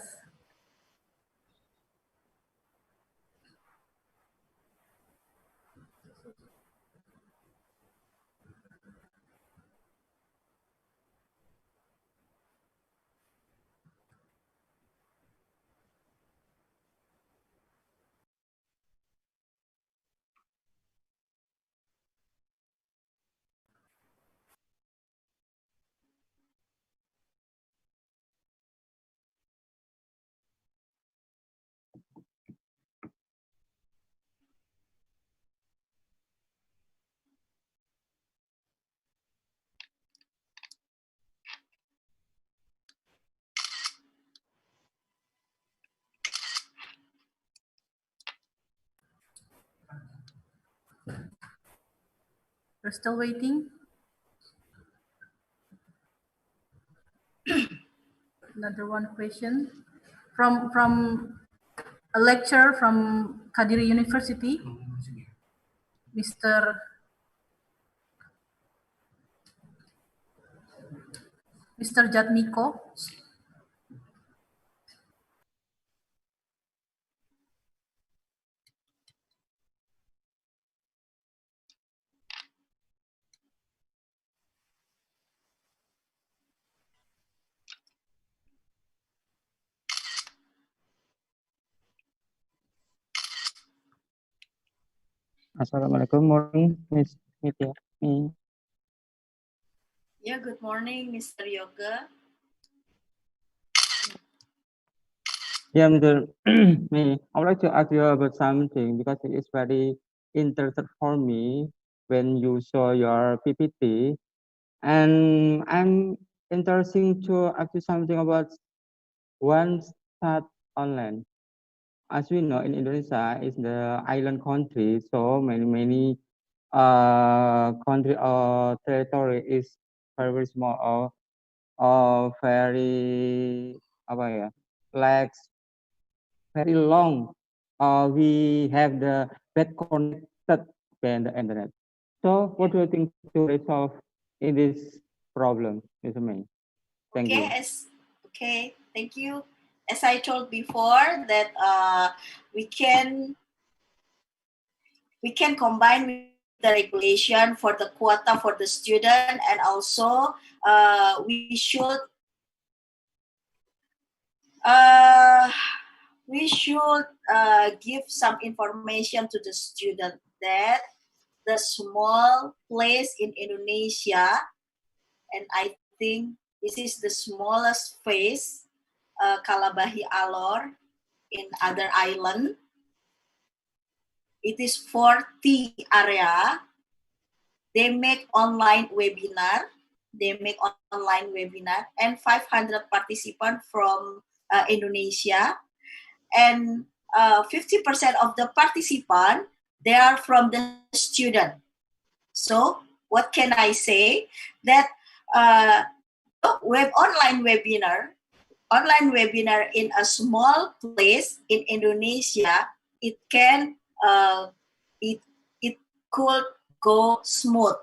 Speaker 1: We're still waiting. Another one question from a lecturer from Kadiri University, Mr. Jatmiko.
Speaker 7: Assalamualaikum, morning, Miss Nitya.
Speaker 6: Yeah, good morning, Mr. Yoga.
Speaker 7: Yeah, Mr. Me, I would like to ask you about something because it is very interesting for me when you show your PPT, and I'm interested to ask you something about one start online. As we know, in Indonesia is the island country, so many country or territory is very small or very apa ya, like very long. We have the bad connected by the internet. So what do you think to resolve in this problem, Mr. May? Thank you.
Speaker 6: Okay, thank you. as I told before, that we can combine with the regulation for the quota for the student, and also uh, we should give some information to the student that the small place in Indonesia, and I think this is the smallest place, Kalabahi Alor, in other island. It is 40 area. They make online webinar. And 500 participants from Indonesia, and 50% of the participant, they are from the student. So what can I say? That online webinar in a small place in Indonesia, it can it could go smooth.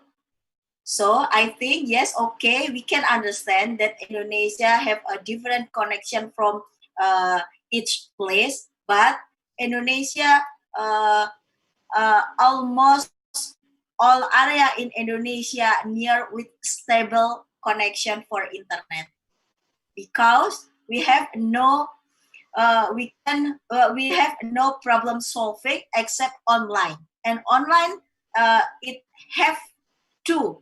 Speaker 6: So I think, yes, okay, we can understand that Indonesia have a different connection from each place, but Indonesia almost all area in Indonesia near with stable connection for internet, because we have no we have no problem solving except online, and online it have to,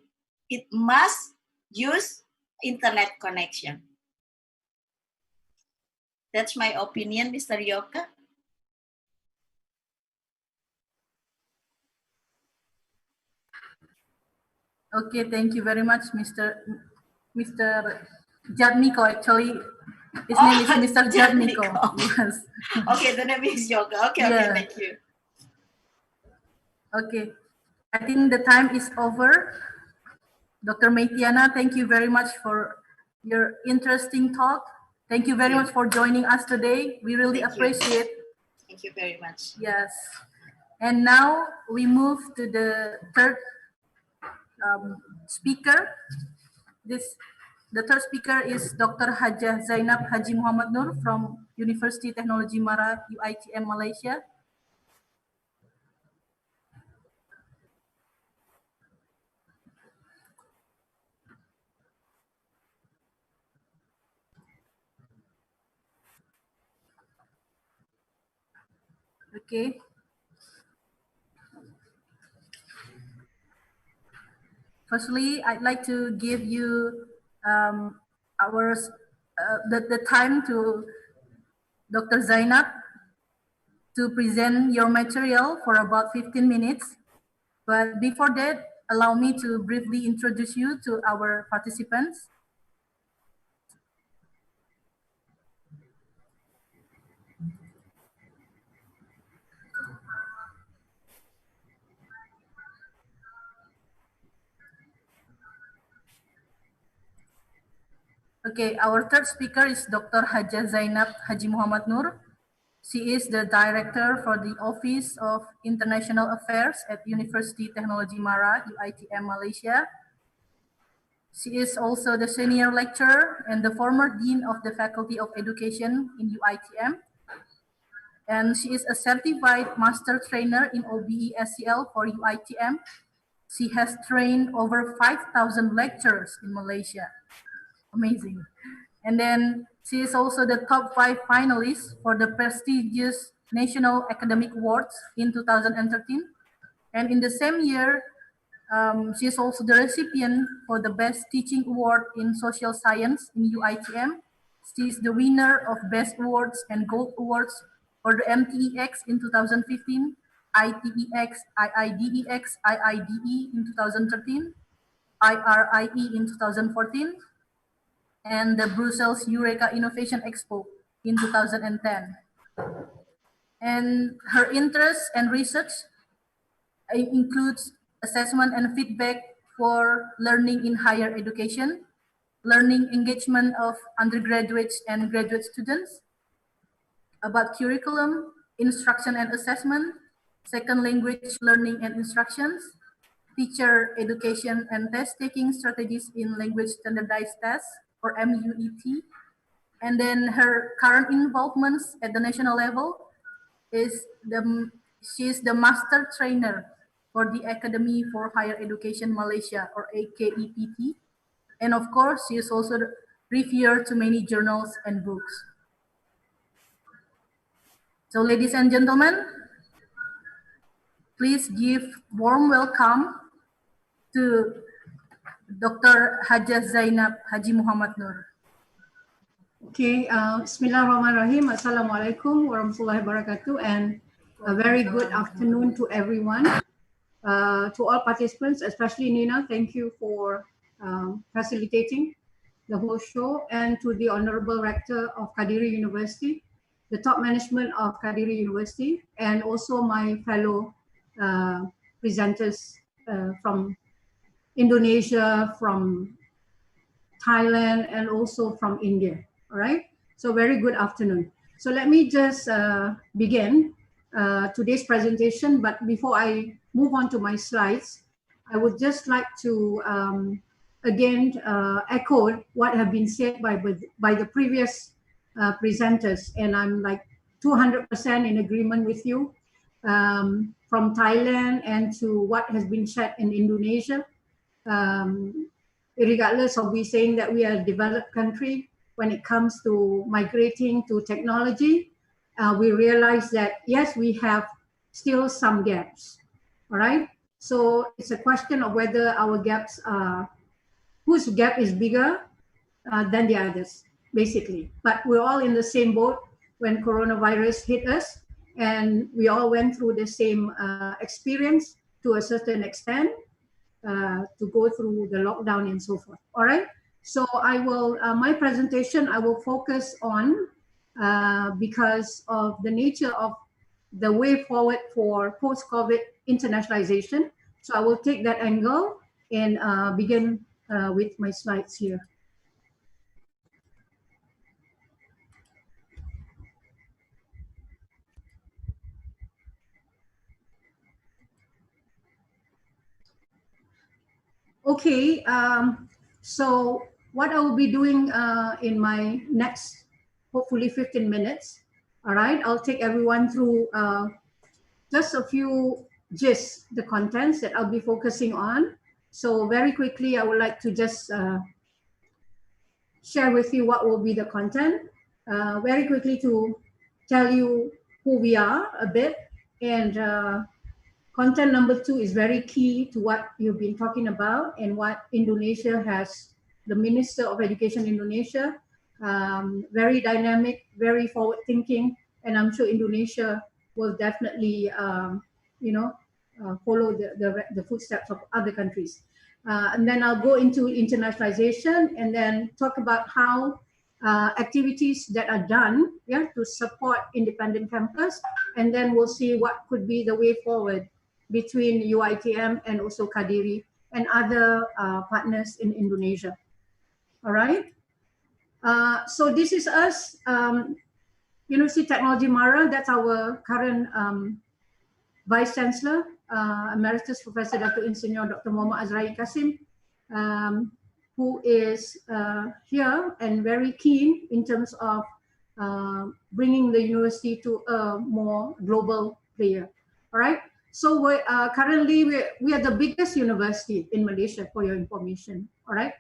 Speaker 6: it must use internet connection. That's my opinion, Mr. Yoka.
Speaker 1: Okay, thank you very much, Mr. Jadmiko. Actually, his name is Mr. Jadmiko. Yes.
Speaker 6: Okay, the name is Yoga. Okay,
Speaker 1: Yeah.
Speaker 6: thank you.
Speaker 1: Okay, I think the time is over. Dr. Maitiana, thank you very much for your interesting talk. Thank you very much for joining us today. We really appreciate.
Speaker 6: Thank you very much.
Speaker 1: Yes. And now we move to the third speaker. The third speaker is Dr. Hajah Zainab Haji Muhammad Nur from University Technology Mara, UITM, Malaysia. Okay. Firstly, I'd like to give you the time to Dr. Zainab to present your material for about 15 minutes. But before that, allow me to briefly introduce you to our participants. Okay, our third speaker is Dr. Hajah Zainab Haji Muhammad Nur. She is the director for the Office of International Affairs at University Technology Mara, UITM, Malaysia. She is also the senior lecturer and the former dean of the Faculty of Education in UITM. And she is a certified master trainer in OBE-SCL for UITM. She has trained over 5,000 lecturers in Malaysia. Amazing. And then she is also the top 5 finalists for the prestigious National Academic Awards in 2013. And in the same year, she is also the recipient for the Best Teaching Award in Social Science in UITM. She is the winner of Best Awards and Gold Awards for the MTEX in 2015, ITEX, IIDEX, IIDE in 2013, IRIE in 2014, and the Brussels Eureka Innovation Expo in 2010. And her interests and research includes assessment and feedback for learning in higher education, learning engagement of undergraduates and graduate students, about curriculum, instruction and assessment, second language learning and instructions, teacher education and test taking strategies in language standardized tests or MUET, And then her current involvements at the national level is she's the master trainer for the Academy for Higher Education Malaysia, or AKEPT. And of course, she is also the reviewer to many journals and books. So ladies and gentlemen, please give warm welcome to Dr. Hajah Zainab Haji Muhammad Nur.
Speaker 2: Okay, Bismillahirrahmanirrahim. Assalamualaikum warahmatullahi wabarakatuh, and a very good afternoon to everyone. To all participants, especially Nina, thank you for facilitating the whole show, and to the Honorable Rector of Kadiri University, the top management of Kadiri University, and also my fellow presenters from Indonesia, from Thailand, and also from India. All right. So very good afternoon. So let me just begin today's presentation. But before I move on to my slides, I would just like to again echo what have been said by the previous presenters, and I'm like 200% in agreement with you. From Thailand and to what has been said in Indonesia. Regardless of we saying that we are a developed country, when it comes to migrating to technology, we realize that yes, we have still some gaps. All right. So it's a question of whether our gaps are, whose gap is bigger than the others, basically. But we're all in the same boat when coronavirus hit us, and we all went through the same experience to a certain extent. To go through the lockdown and so forth. All right. So I will, my presentation, I will focus on because of the nature of the way forward for post-COVID internationalization. So I will take that angle and begin with my slides here. Okay, so what I will be doing in my next, hopefully 15 minutes, all right, I'll take everyone through just a few gists, the contents that I'll be focusing on. So very quickly, I would like to just share with you what will be the content. Very quickly to tell you who we are a bit, and content number 2 is very key to what you've been talking about and what Indonesia has, the Minister of Education Indonesia, very dynamic, very forward thinking, and I'm sure Indonesia will definitely, follow the footsteps of other countries. And then I'll go into internationalization and then talk about how activities that are done to support independent campus, and then we'll see what could be the way forward between UITM and also Kadiri and other partners in Indonesia. All right. So this is us, University Technology Mara. That's our current Vice Chancellor, Emeritus Professor Dr. Insinyur Dr. Muhammad Azrai Kasim, who is here and very keen in terms of bringing the university to a more global player. All right. So currently we are the biggest university in Malaysia, for your information. All right.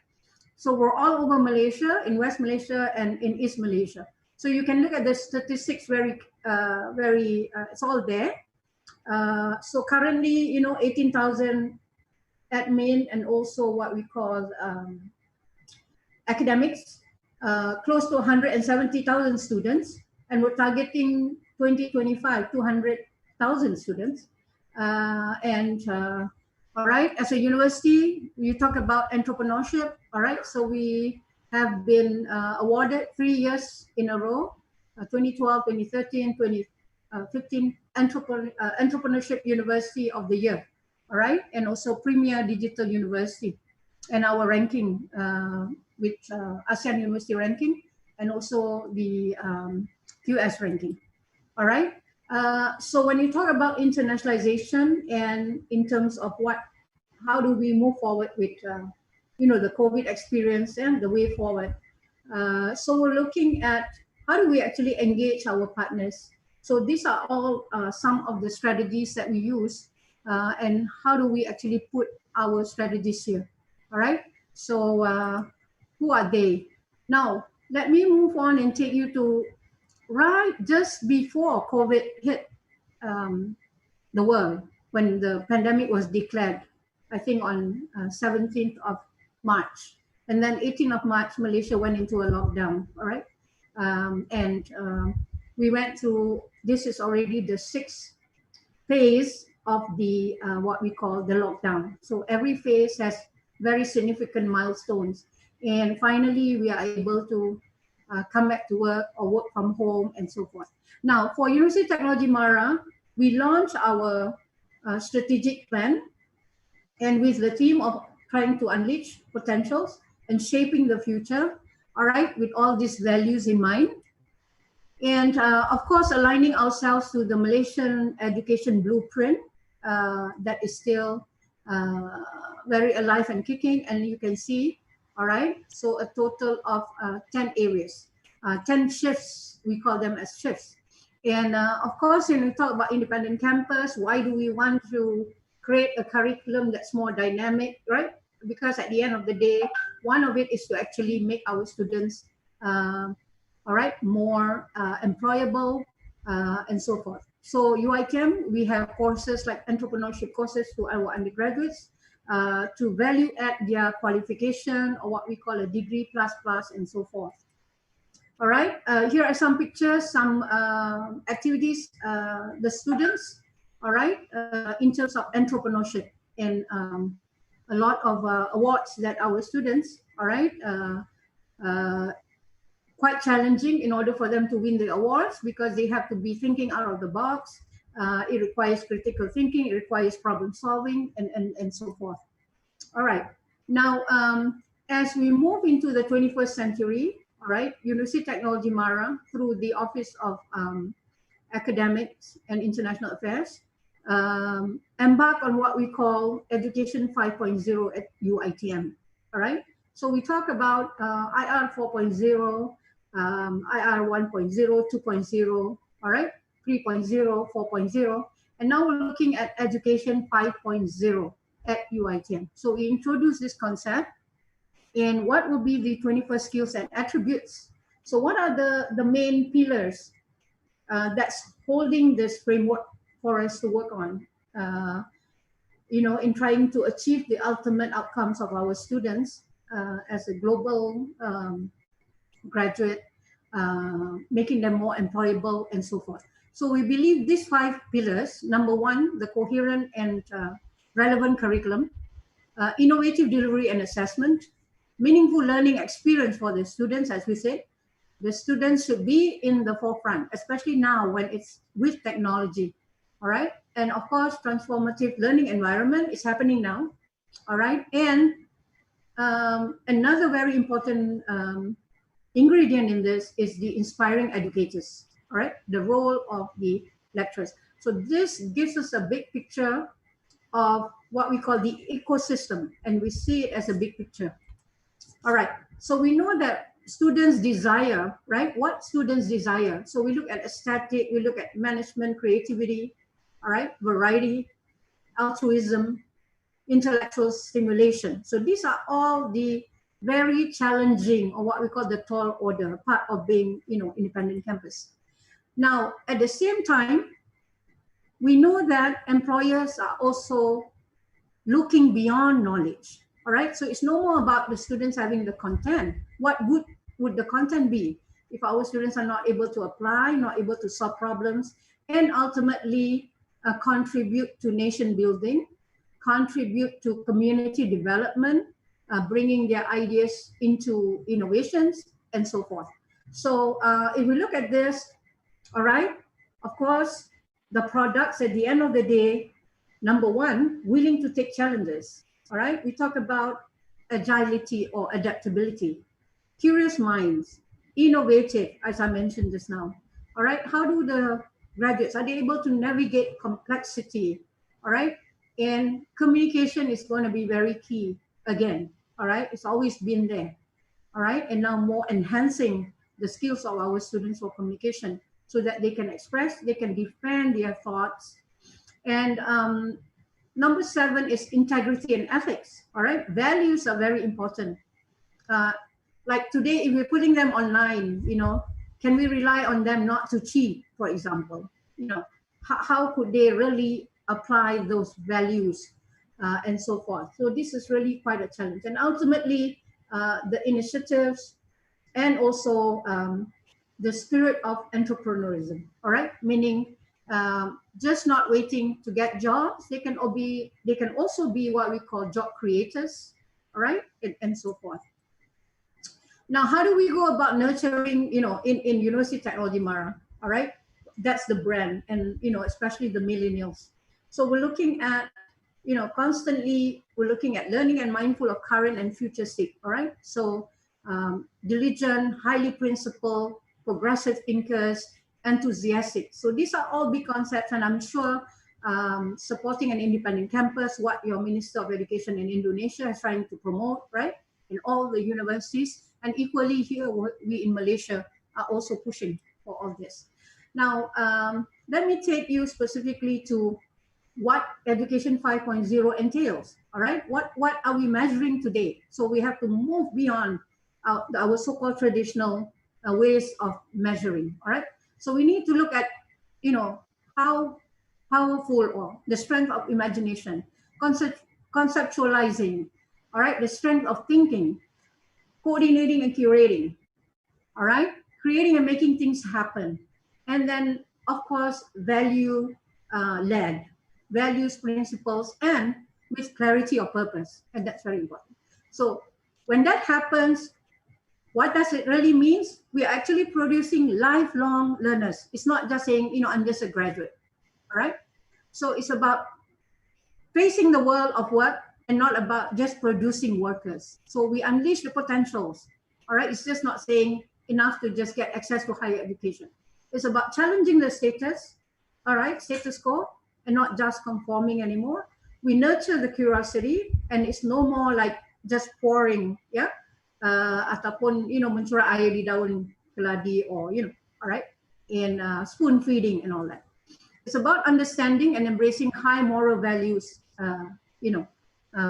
Speaker 2: So we're all over Malaysia, in West Malaysia and in East Malaysia. So you can look at the statistics very, it's all there. So currently, 18,000 admin and also what we call academics, close to 170,000 students, and we're targeting 2025, 200,000 students. All right, as a university, you talk about entrepreneurship. All right, so we have been awarded 3 years in a row, 2012, 2013, 2015 Entrepreneurship University of the Year. All right, and also Premier Digital University, and our ranking with ASEAN University ranking, and also the QS ranking. All right. So when you talk about internationalization and in terms of how do we move forward with, the COVID experience and the way forward, So we're looking at how do we actually engage our partners. So these are all some of the strategies that we use, and how do we actually put our strategies here. All right. So who are they? Now let me move on and take you to right just before COVID hit the world, when the pandemic was declared, I think on 17th of March. And then 18th of March, Malaysia went into a lockdown, all right? And we went through, this is already the sixth phase of the what we call the lockdown. So every phase has very significant milestones. And finally, we are able to come back to work or work from home and so forth. Now, for University Technology Mara, we launched our strategic plan, and with the theme of trying to unleash potentials and shaping the future, all right, with all these values in mind. And of course, aligning ourselves to the Malaysian education blueprint that is still very alive and kicking. And you can see, all right, so a total of 10 areas, 10 shifts, we call them as shifts. And of course, when we talk about independent campus, why do we want to create a curriculum that's more dynamic, right? Because at the end of the day, one of it is to actually make our students all right, more employable and so forth. So UITM, we have courses like entrepreneurship courses to our undergraduates to value add their qualification, or what we call a degree plus plus and so forth. All right, here are some pictures, some activities, the students, all right, in terms of entrepreneurship, and a lot of awards that our students, all right, quite challenging in order for them to win the awards, because they have to be thinking out of the box. It requires critical thinking, it requires problem solving, and so forth. All right. Now, as we move into the 21st century, all right, University Technology Mara, through the Office of Academics and International Affairs, embark on what we call Education 5.0 at UITM. All right. So we talk about IR 4.0, IR 1.0, 2.0, all right, 3.0, 4.0, and now we're looking at Education 5.0 at UITM. So we introduce this concept, and what will be the 21st skills and attributes. So what are the main pillars that's holding this framework for us to work on, you know, in trying to achieve the ultimate outcomes of our students as a global graduate, making them more employable and so forth. So we believe these 5 pillars: number 1, the coherent and relevant curriculum, innovative delivery and assessment, meaningful learning experience for the students. As we said, the students should be in the forefront, especially now when it's with technology, all right? And of course, transformative learning environment is happening now, all right? And another very important ingredient in this is the inspiring educators, all right? The role of the lecturers. So this gives us a big picture of what we call the ecosystem, and we see it as a big picture. All right, so we know that students desire, right? What students desire. So we look at aesthetic, we look at management, creativity, all right, variety, altruism, intellectual stimulation. So these are all the very challenging, or what we call the tall order, part of being, you know, independent campus. Now, at the same time, we know that employers are also looking beyond knowledge, all right? So it's no more about the students having the content. What good would the content be if our students are not able to apply, not able to solve problems, and ultimately contribute to nation building, contribute to community development, bringing their ideas into innovations, and so forth. So if we look at this, all right, of course, the products at the end of the day, number 1, willing to take challenges, all right? We talk about agility or adaptability, curious minds, innovative, as I mentioned just now, all right? How do the graduates, are they able to navigate complexity, all right? And communication is going to be very key again, all right? It's always been there. all right, and now more enhancing the skills of our students for communication so that they can express, they can defend their thoughts. And number 7 is integrity and ethics, all right? Values are very important. Like today, if we're putting them online, can we rely on them not to cheat, for example? How could they really apply those values and so forth? So this is really quite a challenge. And ultimately, the initiatives and also the spirit of entrepreneurism, all right? Meaning just not waiting to get jobs. They can also be what we call job creators, all right? And so forth. Now, how do we go about nurturing, in University Technology Mara, all right? That's the brand, and, especially the millennials. So we're looking at, constantly, we're looking at learning and mindful of current and future state, all right? So diligent, highly principled, progressive thinkers, enthusiastic. So these are all big concepts, and I'm sure supporting an independent campus, what your Minister of Education in Indonesia is trying to promote, right? In all the universities, and equally here, we in Malaysia are also pushing for all this. Now, let me take you specifically to what Education 5.0 entails, all right? What are we measuring today? So we have to move beyond our so-called traditional ways of measuring, all right? So we need to look at, how powerful or the strength of imagination, conceptualizing, all right? The strength of thinking, coordinating and curating, all right? Creating and making things happen. And then, of course, value led, values, principles, and with clarity of purpose. And that's very important. So when that happens, what does it really mean? We are actually producing lifelong learners. It's not just saying, I'm just a graduate, all right? So it's about facing the world of work and not about just producing workers. So we unleash the potentials, all right? It's just not saying enough to just get access to higher education. It's about challenging the status, all right, status quo, and not just conforming anymore. We nurture the curiosity, and it's no more like just pouring, yeah, ataupun mencurah air di daun keladi, or all right, in spoon feeding and all that. It's about understanding and embracing high moral values,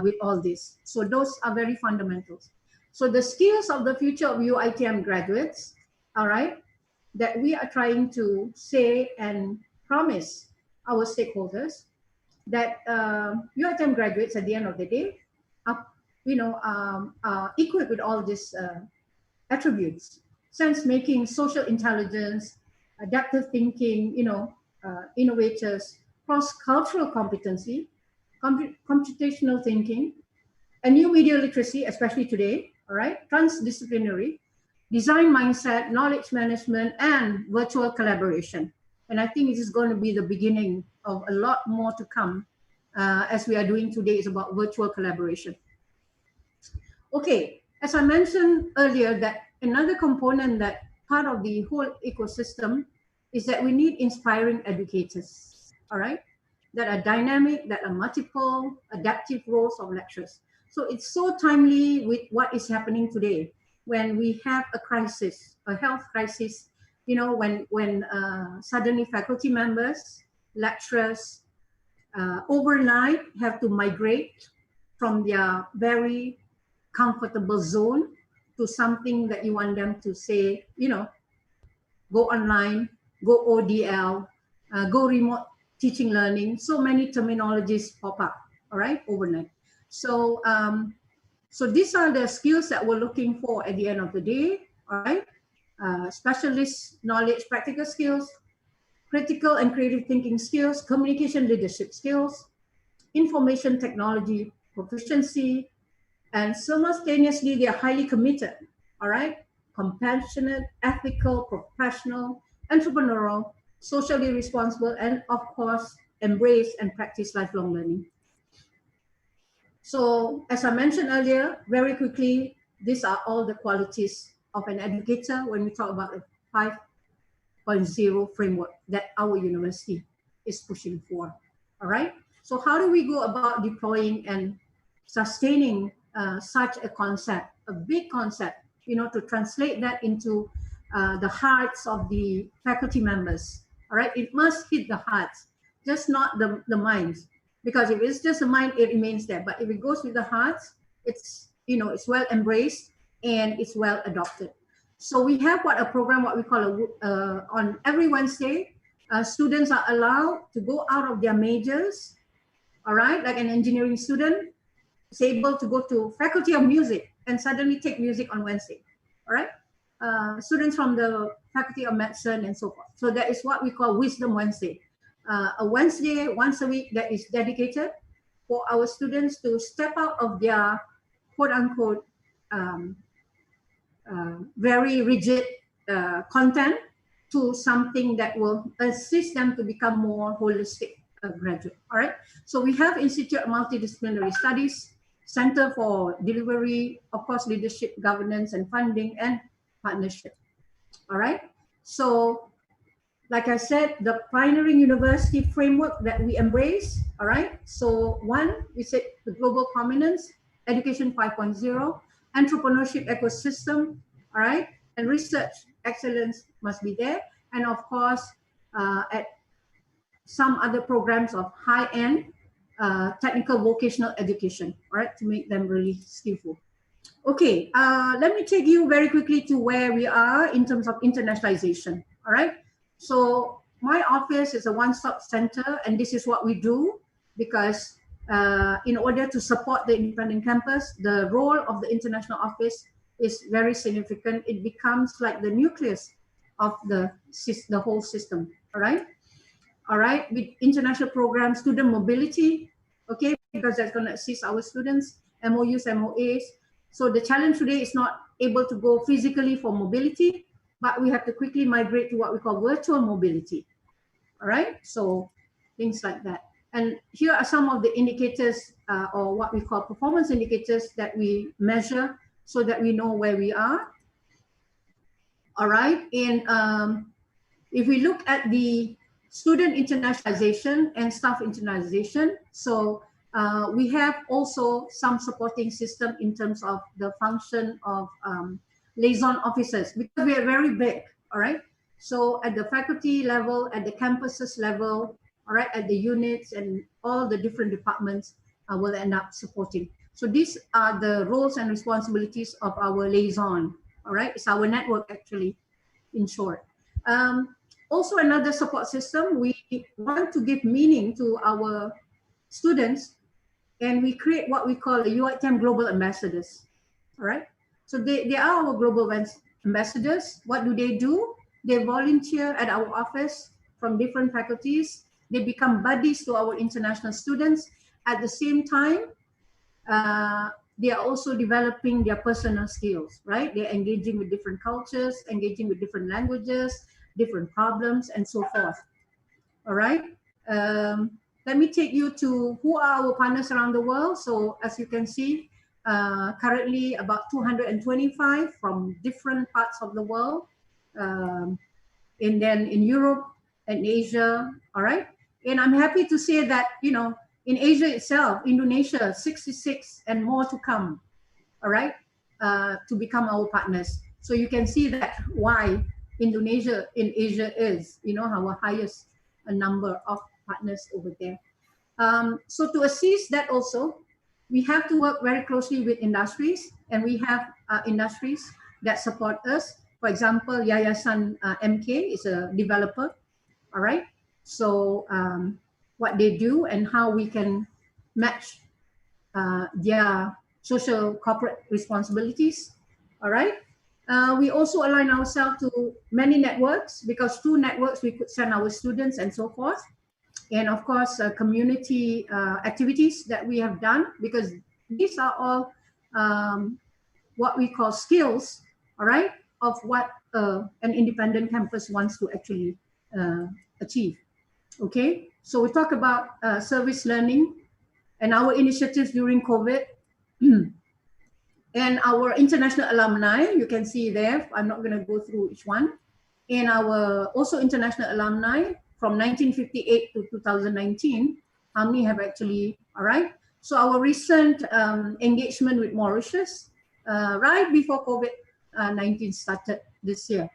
Speaker 2: with all this. So those are very fundamentals. So the skills of the future of UITM graduates, all right, that we are trying to say and promise our stakeholders that UITM graduates at the end of the day are, equipped with all these attributes: sense making, social intelligence, adaptive thinking, innovators, cross-cultural competency, computational thinking, and new media literacy, especially today, all right, transdisciplinary, design mindset, knowledge management, and virtual collaboration. And I think this is going to be the beginning of a lot more to come, as we are doing today is about virtual collaboration. Okay, as I mentioned earlier, that another component that part of the whole ecosystem is that we need inspiring educators, all right, that are dynamic, that are multiple, adaptive roles of lecturers. So it's so timely with what is happening today when we have a crisis, a health crisis, when suddenly faculty members, lecturers, overnight have to migrate from their very comfortable zone to something that you want them to say, go online, go ODL, go remote teaching learning. So many terminologies pop up, all right, overnight. So, so these are the skills that we're looking for at the end of the day, all right? Specialist knowledge, practical skills, critical and creative thinking skills, communication leadership skills, information technology proficiency, and simultaneously they are highly committed, all right? Compassionate, ethical, professional, entrepreneurial, socially responsible, and of course, embrace and practice lifelong learning. So as I mentioned earlier, very quickly, these are all the qualities of an educator when we talk about the 5.0 framework that our university is pushing for, all right? So how do we go about deploying and sustaining such a concept, a big concept to translate that into the hearts of the faculty members. All right, it must hit the hearts, just not the minds. Because if it's just the mind, it remains there. But if it goes with the hearts, it's it's well embraced and it's well adopted. So we have a program, what we call on every Wednesday, students are allowed to go out of their majors. All right, like an engineering student is able to go to Faculty of Music and suddenly take music on Wednesday. All right, students from the Faculty of Medicine and so forth. So that is what we call Wisdom Wednesday. A Wednesday once a week that is dedicated for our students to step out of their quote unquote very rigid content to something that will assist them to become more holistic graduate. All right. So we have Institute of Multidisciplinary Studies, Center for Delivery, of course, Leadership, Governance, and Funding, and Partnership. All right. So, like I said, the pioneering university framework that we embrace. All right. So one, we said the global prominence, education 5.0, entrepreneurship ecosystem. All right. And research excellence must be there. And of course, at some other programs of high-end technical vocational education, all right, to make them really skillful. Okay, let me take you very quickly to where we are in terms of internationalization, all right? So my office is a one-stop center, and this is what we do because in order to support the independent campus, the role of the international office is very significant. It becomes like the nucleus of the whole system, all right? All right, with international programs, student mobility, okay, because that's going to assist our students, MOUs, MOAs. So the challenge today is not able to go physically for mobility, but we have to quickly migrate to what we call virtual mobility. All right, so things like that. And here are some of the indicators or what we call performance indicators that we measure so that we know where we are. All right, and if we look at the student internationalization and staff internationalization, so we have also some supporting system in terms of the function of liaison officers because we are very big, all right? So at the faculty level, at the campuses level, all right, at the units and all the different departments will end up supporting. So these are the roles and responsibilities of our liaison, all right? It's our network actually, in short. Also another support system, we want to give meaning to our students and we create what we call a UITM Global Ambassadors, all right? So they are our global ambassadors. What do? They volunteer at our office from different faculties. They become buddies to our international students. At the same time, they are also developing their personal skills, right? They're engaging with different cultures, engaging with different languages, different problems, and so forth. All right. Let me take you to who are our partners around the world. So as you can see, currently about 225 from different parts of the world, and then in Europe and Asia. All right. And I'm happy to say that, in Asia itself, Indonesia, 66 and more to come. All right. To become our partners. So you can see that why Indonesia in Asia is, our highest number of partners over there. So to assist that also, we have to work very closely with industries, and we have industries that support us. For example, Yayasan MK is a developer, all right? So what they do and how we can match their social corporate responsibilities, all right? We also align ourselves to many networks because through networks we could send our students and so forth. And of course, community activities that we have done because these are all what we call skills, all right, of what an independent campus wants to actually achieve. Okay, so we talk about service learning and our initiatives during COVID. And our international alumni, you can see there, I'm not going to go through each one. And our also international alumni from 1958 to 2019, how many have actually, all right? So our recent engagement with Mauritius, right before COVID COVID-19 started this year.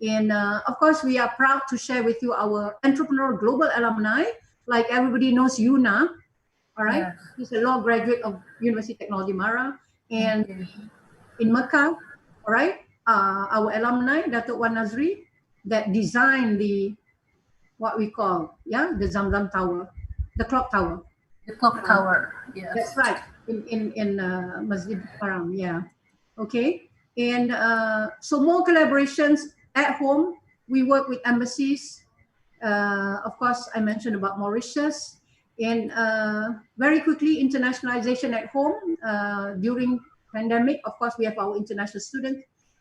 Speaker 2: And of course, we are proud to share with you our entrepreneur global alumni. Like everybody knows Yuna, all right?
Speaker 1: Yes.
Speaker 2: She's a law graduate of University of Technology Mara. And
Speaker 1: Okay.
Speaker 2: in Mecca, all right, our alumni, Datuk Wan Nazri, that designed the, what we call, the Zamzam Tower, the clock tower.
Speaker 1: The clock tower. Yes.
Speaker 2: That's right, in Masjid Haram, yeah. Okay, and so more collaborations at home. We work with embassies. Of course, I mentioned about Mauritius. And very quickly, internationalization at home. During pandemic, of course, we have our international students.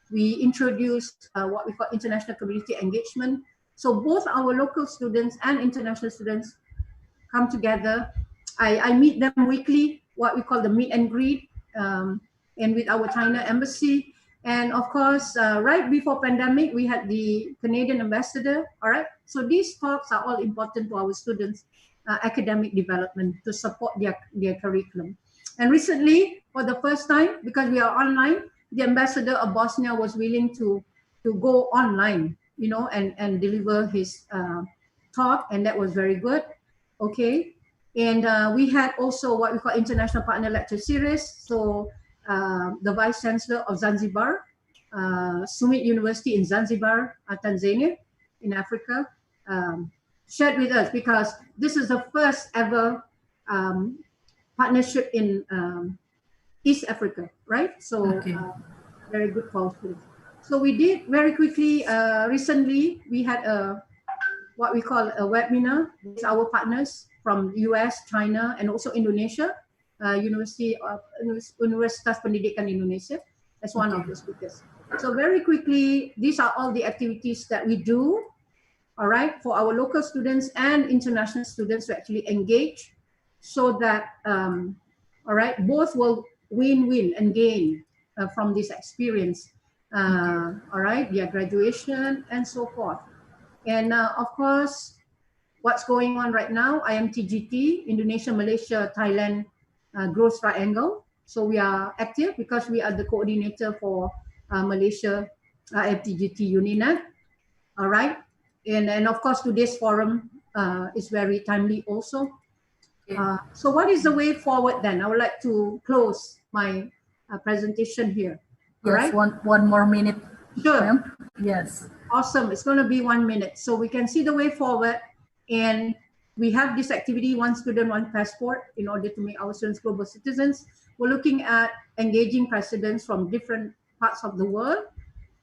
Speaker 2: We introduced what we call international community engagement. So both our local students and international students come together. I meet them weekly, what we call the meet and greet, and with our China embassy. And of course, right before pandemic, we had the Canadian ambassador, all right? So these talks are all important to our students' academic development to support their curriculum. And recently, for the first time, because we are online, the ambassador of Bosnia was willing to go online, you know, and deliver his talk, and that was very good. Okay, and we had also what we call International Partner Lecture Series. So the Vice Chancellor of Zanzibar, Sumit University in Zanzibar, Tanzania, in Africa, shared with us, because this is the first ever partnership in East Africa, right? So
Speaker 1: Okay.
Speaker 2: very good calls. So we did very quickly, recently we had what we call a webinar with our partners from US, China, and also Indonesia, Universitas Pendidikan Indonesia, as one of the speakers. So very quickly, these are all the activities that we do, all right, for our local students and international students to actually engage, so that, all right, both will win-win and gain from this experience, all right, their graduation and so forth. And of course, what's going on right now, IMTGT, Indonesia, Malaysia, Thailand Growth Triangle. So we are active because we are the coordinator for Malaysia IMTGT UNINET. All right. And of course, today's forum is very timely also. So what is the way forward then? I would like to close my presentation here. All
Speaker 1: Yes,
Speaker 2: right.
Speaker 1: one more minute.
Speaker 2: Sure.
Speaker 1: Ma'am. Yes.
Speaker 2: Awesome. It's going to be 1 minute. So we can see the way forward. And we have this activity, one student, one passport, in order to make our students global citizens. We're looking at engaging presidents from different parts of the world.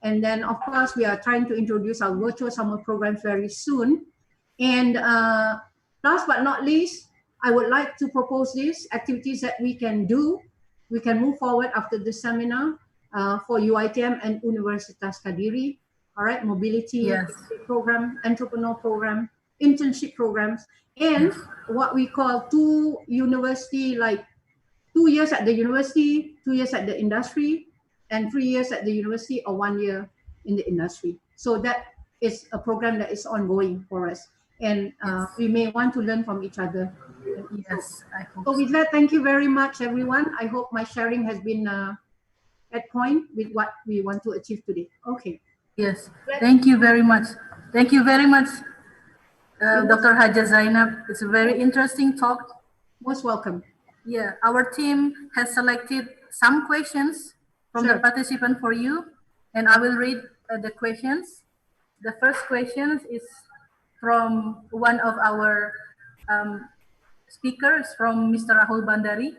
Speaker 2: And then, of course, we are trying to introduce our virtual summer programs very soon. And last but not least, I would like to propose these activities that we can do. We can move forward after the seminar for UiTM and Universitas Kadiri. All right, mobility program, entrepreneur program, internship programs, and what we call 2 university, like 2 years at the university, 2 years at the industry, and 3 years at the university, or 1 year in the industry. So that is a program that is ongoing for us. And we may want to learn from each other.
Speaker 1: Yes, I hope
Speaker 2: so. With that, thank you very much, everyone. I hope my sharing has been at point with what we want to achieve today. Okay.
Speaker 1: Yes, thank you very much. Thank you very much, Dr. Haja Zainab. It's a very interesting talk.
Speaker 2: Most welcome.
Speaker 1: Yeah, our team has selected some questions from the participant for you, and I will read the questions. The first question is from one of our speakers, from Mr. Rahul Bandari.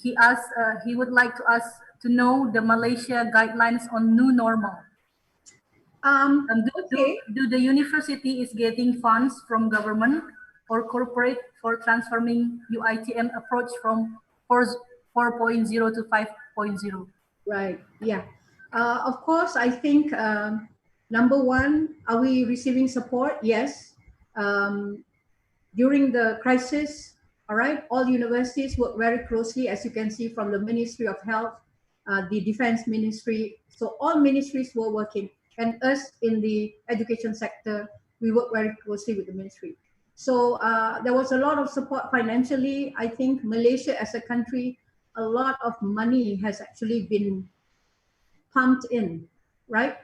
Speaker 1: He asked, he would like to ask to know the Malaysia guidelines on new normal. Do the university is getting funds from government or corporate for transforming UiTM approach from 4.0 to 5.0?
Speaker 2: Right. Yeah. Of course, I think number one, are we receiving support? Yes. During the crisis, all right, all universities work very closely, as you can see from the Ministry of Health, the Defense Ministry. So all ministries were working, and us in the education sector, we work very closely with the ministry. So there was a lot of support financially. I think Malaysia as a country, a lot of money has actually been pumped in, right,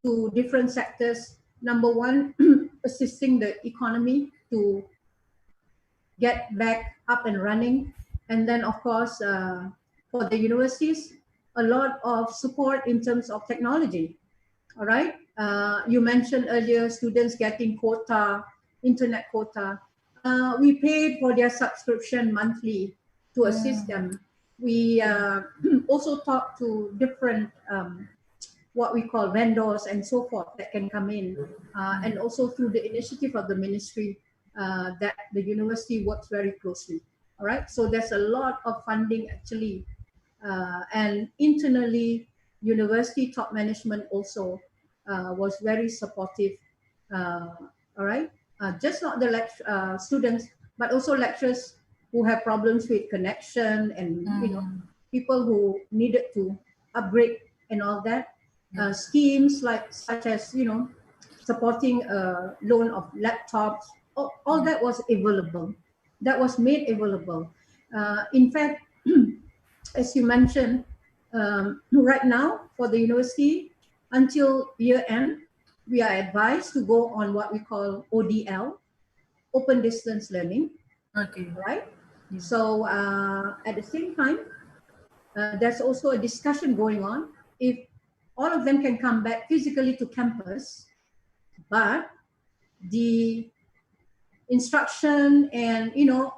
Speaker 2: to different sectors. Number one, assisting the economy to get back up and running. And then, of course, for the universities, a lot of support in terms of technology. All right. You mentioned earlier students getting quota, internet quota. We paid for their subscription monthly to assist them. We also talked to different what we call vendors and so forth that can come in, and also through the initiative of the ministry that the university works very closely. All right, so there's a lot of funding actually, and internally, university top management also was very supportive. All right, just not the students, but also lecturers who have problems with connection and people who needed to upgrade and all that. Schemes like such as supporting a loan of laptops, all that was available, that was made available. In fact, as you mentioned, right now for the university until year end, we are advised to go on what we call ODL, open distance learning.
Speaker 1: Okay.
Speaker 2: Right. So at the same time, there's also a discussion going on if all of them can come back physically to campus, but the instruction and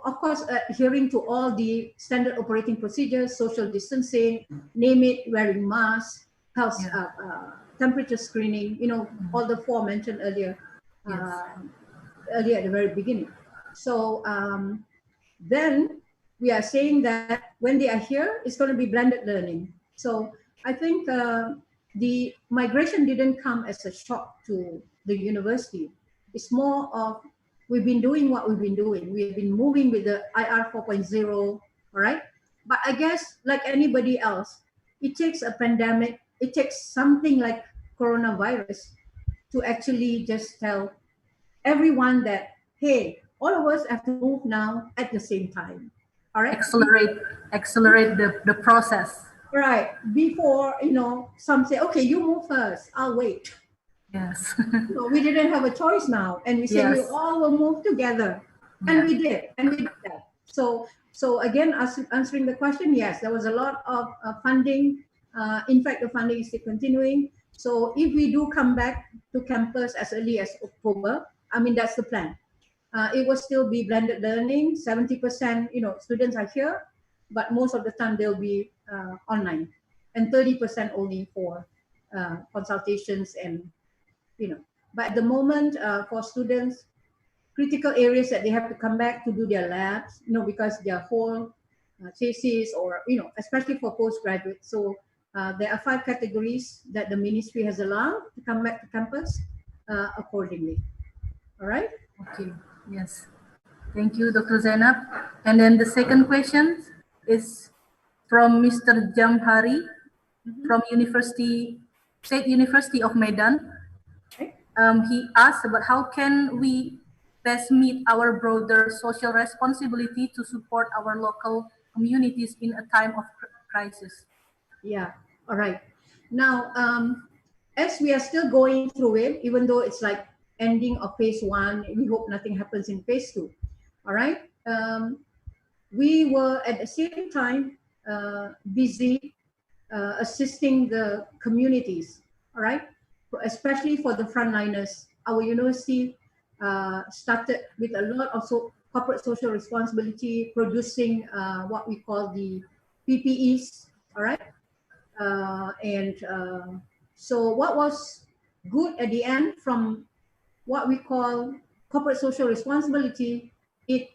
Speaker 2: of course adhering to all the standard operating procedures, social distancing, name it, wearing masks, health, temperature screening, all the four mentioned earlier, earlier at the very beginning. So then we are saying that when they are here, it's going to be blended learning. So I think the migration didn't come as a shock to the university. It's more of we've been doing what we've been doing. We've been moving with the IR 4.0, all right? But I guess like anybody else, it takes a pandemic, it takes something like coronavirus to actually just tell everyone that, hey, all of us have to move now at the same time. All right.
Speaker 1: Accelerate the process.
Speaker 2: Right. Before, some say, okay, you move first, I'll wait.
Speaker 1: Yes.
Speaker 2: So we didn't have a choice now. And we say we all will move together. And we did. And we did that. So again, answering the question, yes, there was a lot of funding. In fact, the funding is still continuing. So if we do come back to campus as early as October, I mean, that's the plan. It will still be blended learning. 70%, students are here, but most of the time they'll be online, and 30% only for consultations and, But at the moment, for students, critical areas that they have to come back to do their labs, because their whole thesis or, especially for postgraduates. So there are 5 categories that the ministry has allowed to come back to campus accordingly. All right?
Speaker 1: Okay, yes. Thank you, Dr. Zainab. And then the second question is from Mr. Jamhari from State University of Medan. He asked about how can we best meet our broader social responsibility to support our local communities in a time of crisis.
Speaker 2: Yeah, all right. Now, as we are still going through it, even though it's like ending of phase 1, we hope nothing happens in phase 2. All right. We were at the same time busy assisting the communities. All right. Especially for the frontliners. Our university started with a lot of corporate social responsibility, producing what we call the PPEs. All right. So what was good at the end from what we call corporate social responsibility, it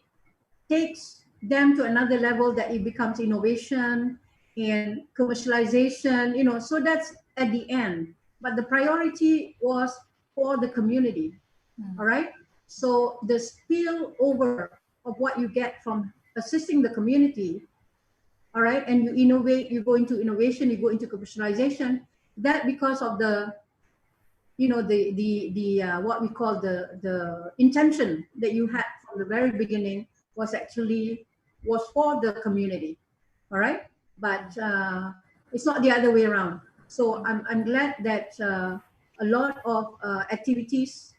Speaker 2: takes them to another level that it becomes innovation and commercialization, so that's at the end. But the priority was for the community, all right? So the spillover of what you get from assisting the community, all right, and you innovate, you go into innovation, you go into commercialization, that because of the what we call the intention that you had from the very beginning was for the community, all right? But it's not the other way around. So I'm glad that a lot of activities,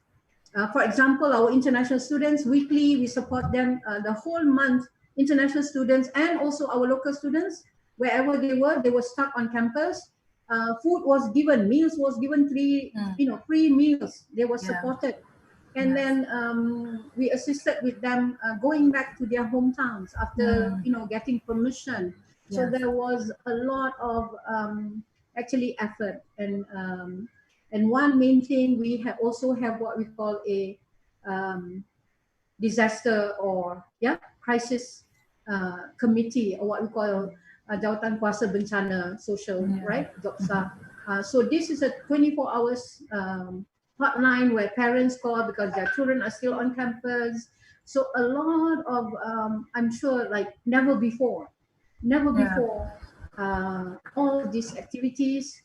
Speaker 2: for example, our international students, weekly, we support them the whole month, international students and also our local students, wherever they were stuck on campus. Food was given, meals was given, free meals, they were
Speaker 1: Yeah.
Speaker 2: supported. And then we assisted with them going back to their hometowns after getting permission. So
Speaker 1: Yes.
Speaker 2: there was a lot of actually effort, and one main thing, we also have what we call a disaster or crisis committee, or what we call Jawatan Kuasa Bencana Social, right? JOPSA. So this is a 24 hours hotline where parents call because their children are still on campus. So a lot of, I'm sure, like never before, all of these activities,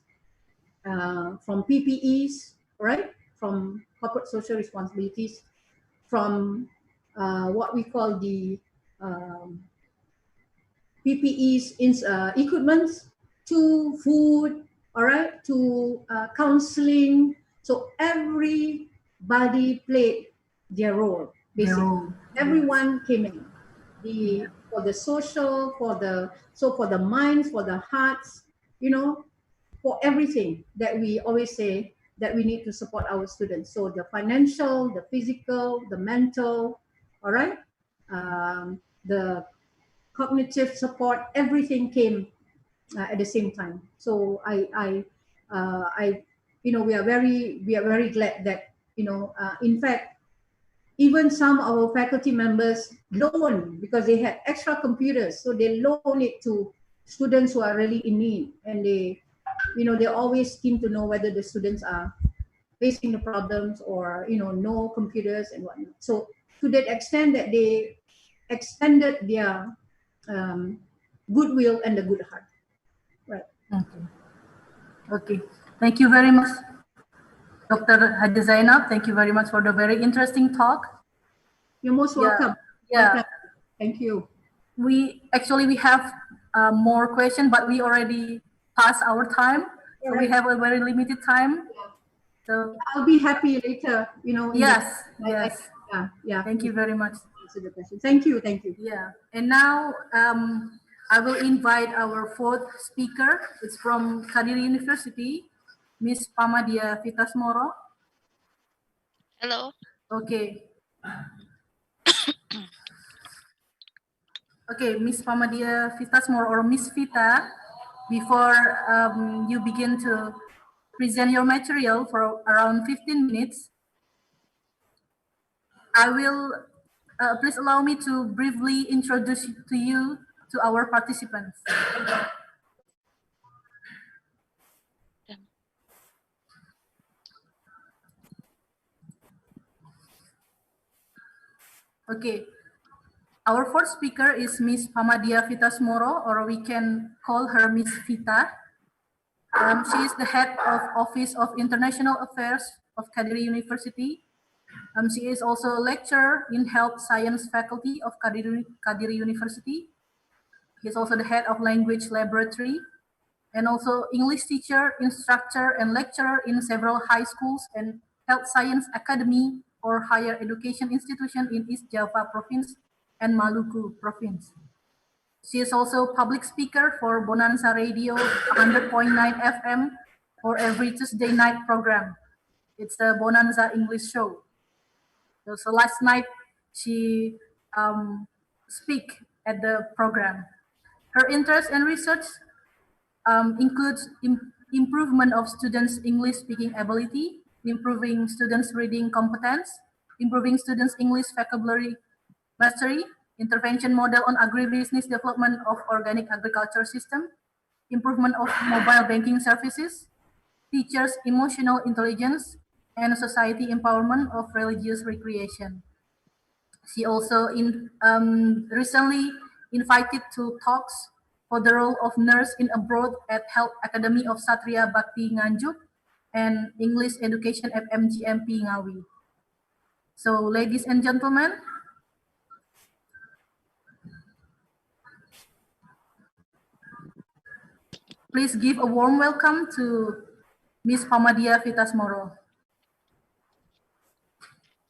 Speaker 2: from PPEs, right? From corporate social responsibilities, from what we call the PPEs, equipments, to food, all right, to counseling. So everybody played their role, basically.
Speaker 1: role,
Speaker 2: Everyone came in.
Speaker 1: Yeah.
Speaker 2: For the social, for the minds, for the hearts, for everything that we always say that we need to support our students. So the financial, the physical, the mental, all right, the cognitive support, everything came at the same time. So we are very glad that in fact, even some of our faculty members loan, because they had extra computers, so they loan it to students who are really in need, and they're always keen to know whether the students are facing the problems or no computers and whatnot. So to that extent that they extended their goodwill and the good heart, right?
Speaker 1: Okay. Thank you very much, Dr. Haji Zainab. Thank you very much for the very interesting talk.
Speaker 2: You're most welcome.
Speaker 1: Yeah.
Speaker 2: Welcome. Thank you.
Speaker 1: We have more questions, but we already passed our time. So we have a very limited time. So
Speaker 2: I'll be happy later,
Speaker 1: yes.
Speaker 2: Yeah.
Speaker 1: Thank you very much.
Speaker 2: Answer the question. Thank you.
Speaker 1: Yeah. And now I will invite our fourth speaker. It's from Kadiri University, Miss Pamadia Vitasmoro.
Speaker 3: Hello.
Speaker 1: Okay. Okay, Miss Pamadia Vitasmoro, or Miss Vita, before you begin to present your material for around 15 minutes, I will, please allow me to briefly introduce to you to our participants. Okay, our fourth speaker is Miss Pamadia Vitasmoro, or we can call her Miss Vita. She is the head of Office of International Affairs of Kadiri University. She is also a lecturer in Health Science Faculty of Kadiri University. He's also the head of Language Laboratory, and also English teacher, instructor, and lecturer in several high schools and Health Science Academy or higher education institution in East Java Province and Maluku Province. She is also public speaker for Bonanza Radio 100.9 FM for every Tuesday night program. It's the Bonanza English show. So last night she speak at the program. Her interest and research includes improvement of students' English speaking ability, improving students' reading competence, improving students' English vocabulary mastery, intervention model on agribusiness development of organic agriculture system, improvement of mobile banking services, teachers' emotional intelligence, and society empowerment of religious recreation. She also recently invited to talks for the role of nurse in abroad at Health Academy of Satria Bhakti Nganjuk and English Education at MGMP Ngawi. So, ladies and gentlemen, Please give a warm welcome to Ms. Pamadia Vitas Moro.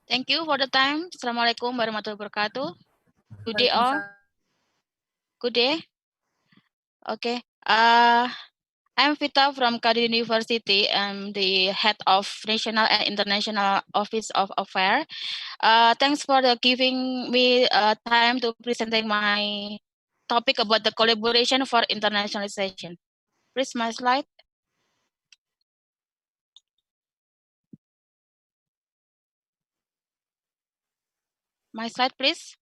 Speaker 3: Thank you for the time. Assalamualaikum warahmatullahi wabarakatuh. Good day all. Good day. Okay. I'm Vita from Kadir University. I'm the head of National and International Office of Affair. Thanks for giving me time to presenting my topic about the collaboration for internationalization. Please, my slide. My slide, please.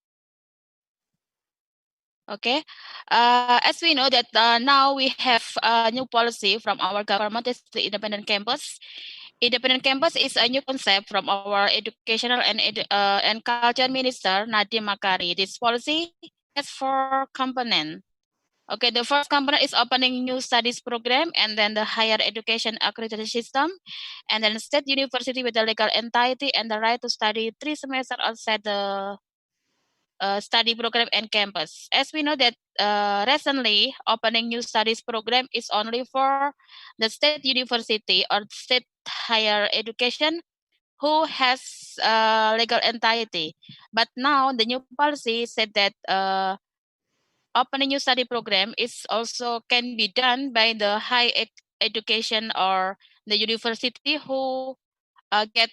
Speaker 3: Okay. As we know that now we have a new policy from our government, is the independent campus. Independent campus is a new concept from our educational and culture minister, Nadiem Makari. This policy has 4 components. Okay, the first component is opening new studies program, and then the higher education accreditation system, and then state university with the legal entity and the right to study 3 semesters outside the study program and campus. As we know that recently opening new studies program is only for the state university or state higher education who has legal entity. But now the new policy said that opening new study program is also can be done by the education or the university who get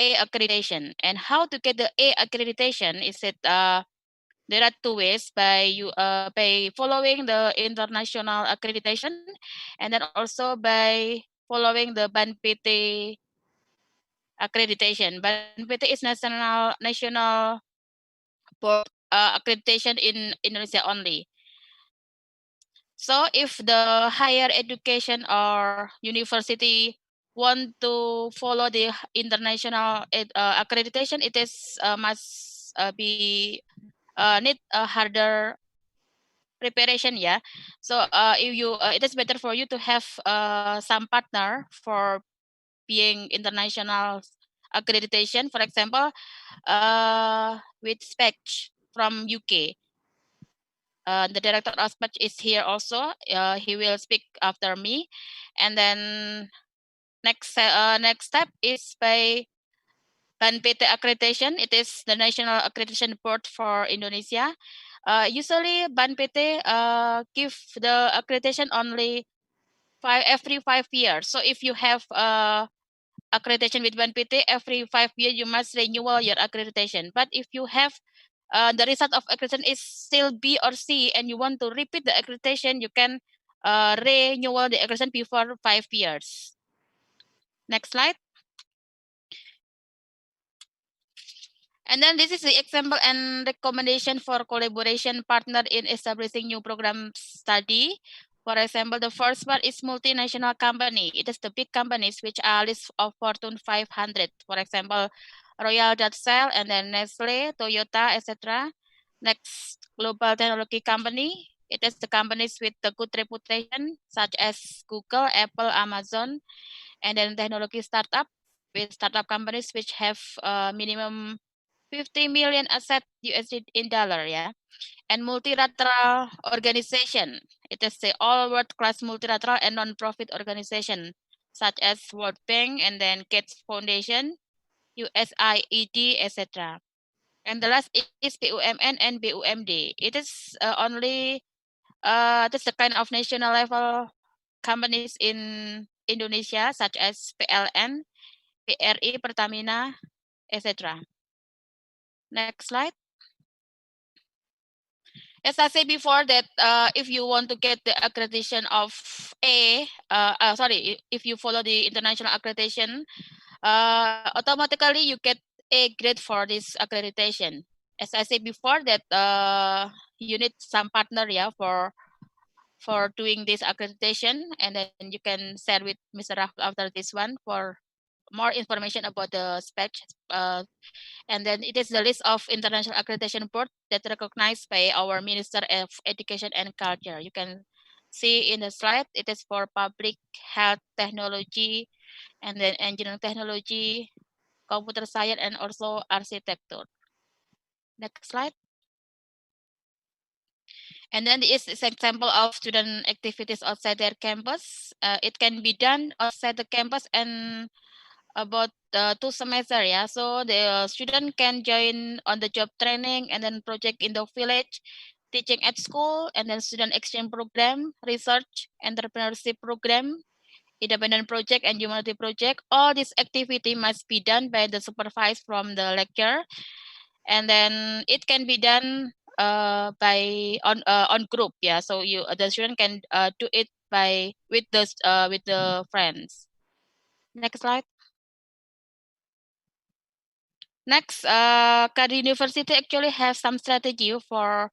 Speaker 3: A accreditation. And how to get the A accreditation is that there are 2 ways by following the international accreditation, and then also by following the BAN-PT accreditation. BAN-PT is national board accreditation in Indonesia only. So if the higher education or university want to follow the international accreditation, it is must be need a harder preparation, yeah. So if you it is better for you to have some partner for being international accreditation. For example, with Spec from UK. The director of Spec is here also. He will speak after me, and then next step is by BAN-PT accreditation. It is the national accreditation board for Indonesia. Usually BAN-PT give the accreditation only every 5 years. So if you have accreditation with BAN-PT every 5 years, you must renew your accreditation. But if you have the result of accreditation is still B or C and you want to repeat the accreditation, you can renew the accreditation before 5 years. Next slide. And then this is the example and recommendation for collaboration partner in establishing new program study. For example, the first one is multinational company. It is the big companies which are list of Fortune 500. For example, Royal Dutch Shell and then Nestle, Toyota, etc. Next, global technology company. It is the companies with the good reputation such as Google, Apple, Amazon, and then technology startup with startup companies which have minimum 50 million asset USD in dollar, yeah. And multilateral organization. It is the all world-class multilateral and non-profit organization such as World Bank and then Gates Foundation, USAID, etc. And the last is BUMN and BUMD. It is only this the kind of national level companies in Indonesia such as PLN, PRI, Pertamina, etc. Next slide. As I said before that if you want to get the accreditation of A, if you follow the international accreditation, automatically you get A grade for this accreditation. As I said before that you need some partner, yeah, for doing this accreditation, and then you can share with Mr. Rahul after this one for more information about the spec. And then it is the list of international accreditation board that recognized by our Minister of Education and Culture. You can see in the slide, it is for public health technology, and then engineering technology, computer science, and also architecture. Next slide. And then this is example of student activities outside their campus. It can be done outside the campus and about 2 semester, yeah. So the student can join on the job training and then project in the village, teaching at school, and then student exchange program, research, entrepreneurship program, independent project, and humanity project. All this activity must be done by the supervisor from the lecturer, and then it can be done on group, yeah. So the student can do it with the friends. Next slide. Next, Kadi University actually has some strategy for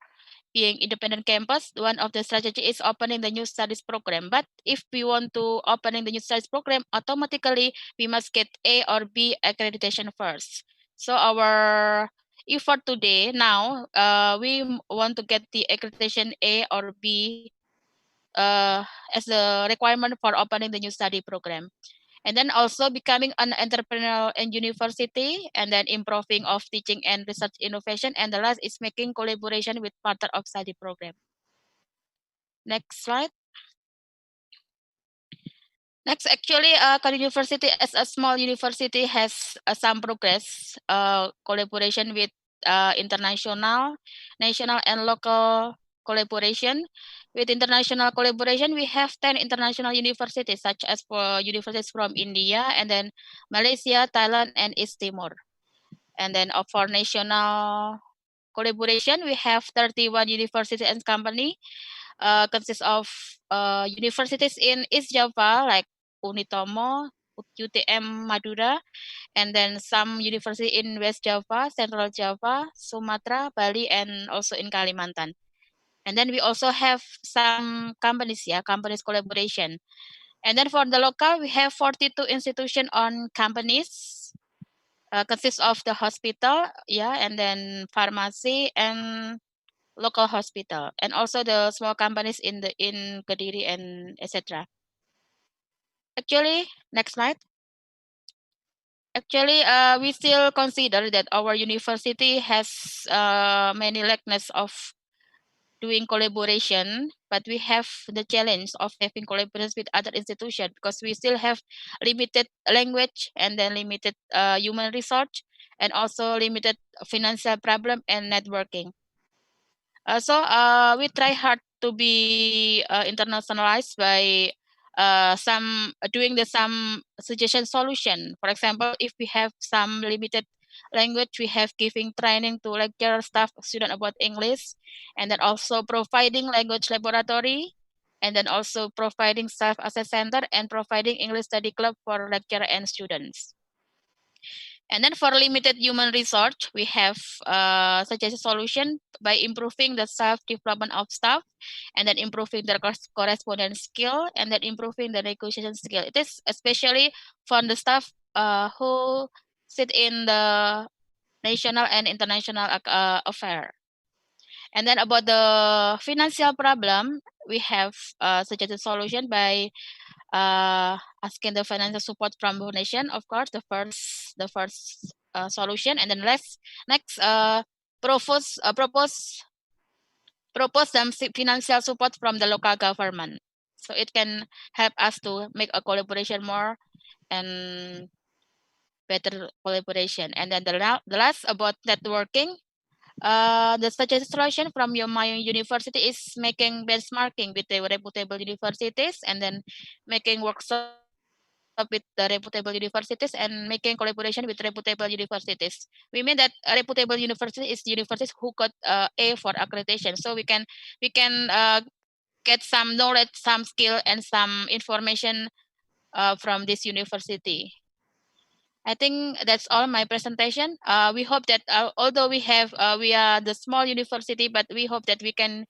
Speaker 3: being independent campus. One of the strategy is opening the new studies program. But if we want to opening the new studies program, automatically we must get A or B accreditation first. So our effort today now, we want to get the accreditation A or B as the requirement for opening the new study program. And then also becoming an entrepreneur in university, and then improving of teaching and research innovation. And the last is making collaboration with partner of study program. Next slide. Next, actually, Kadi University as a small university has some progress, collaboration with international, national, and local collaboration. With international collaboration, we have 10 international universities, such as for universities from India, and then Malaysia, Thailand, and East Timor. And then for national collaboration, we have 31 universities and company, consists of universities in East Java like Unitomo, UTM Madura, and then some university in West Java, Central Java, Sumatra, Bali, and also in Kalimantan. And then we also have some companies, yeah, companies collaboration. And then for the local, we have 42 institution on companies, consists of the hospital, yeah, and then pharmacy and local hospital, and also the small companies in Kediri and etc. Actually, next slide. Actually, we still consider that our university has many lackness of doing collaboration, but we have the challenge of having collaborations with other institutions because we still have limited language and then limited human resource, and also limited financial problem and networking. So we try hard to be internationalized by doing some suggestion solution. For example, if we have some limited language, we have giving training to lecturer, staff, student about English, and then also providing language laboratory, and then also providing staff access center and providing English study club for lecturer and students. And then for limited human resource, we have such as a solution by improving the self-development of staff, and then improving their correspondence skill, and then improving the negotiation skill. It is especially for the staff who sit in the national and international affair. And then about the financial problem, we have such as a solution by asking the financial support from donation, of course, the first solution, and then next propose some financial support from the local government, so it can help us to make a collaboration more and better collaboration. And then the last about networking. The suggestion from my university is making benchmarking with the reputable universities, and then making workshop with the reputable universities, and making collaboration with reputable universities. We mean that a reputable university is universities who got A for accreditation. So we can get some knowledge, some skill, and some information from this university. I think that's all my presentation. We hope that although we are the small university, but we hope that we can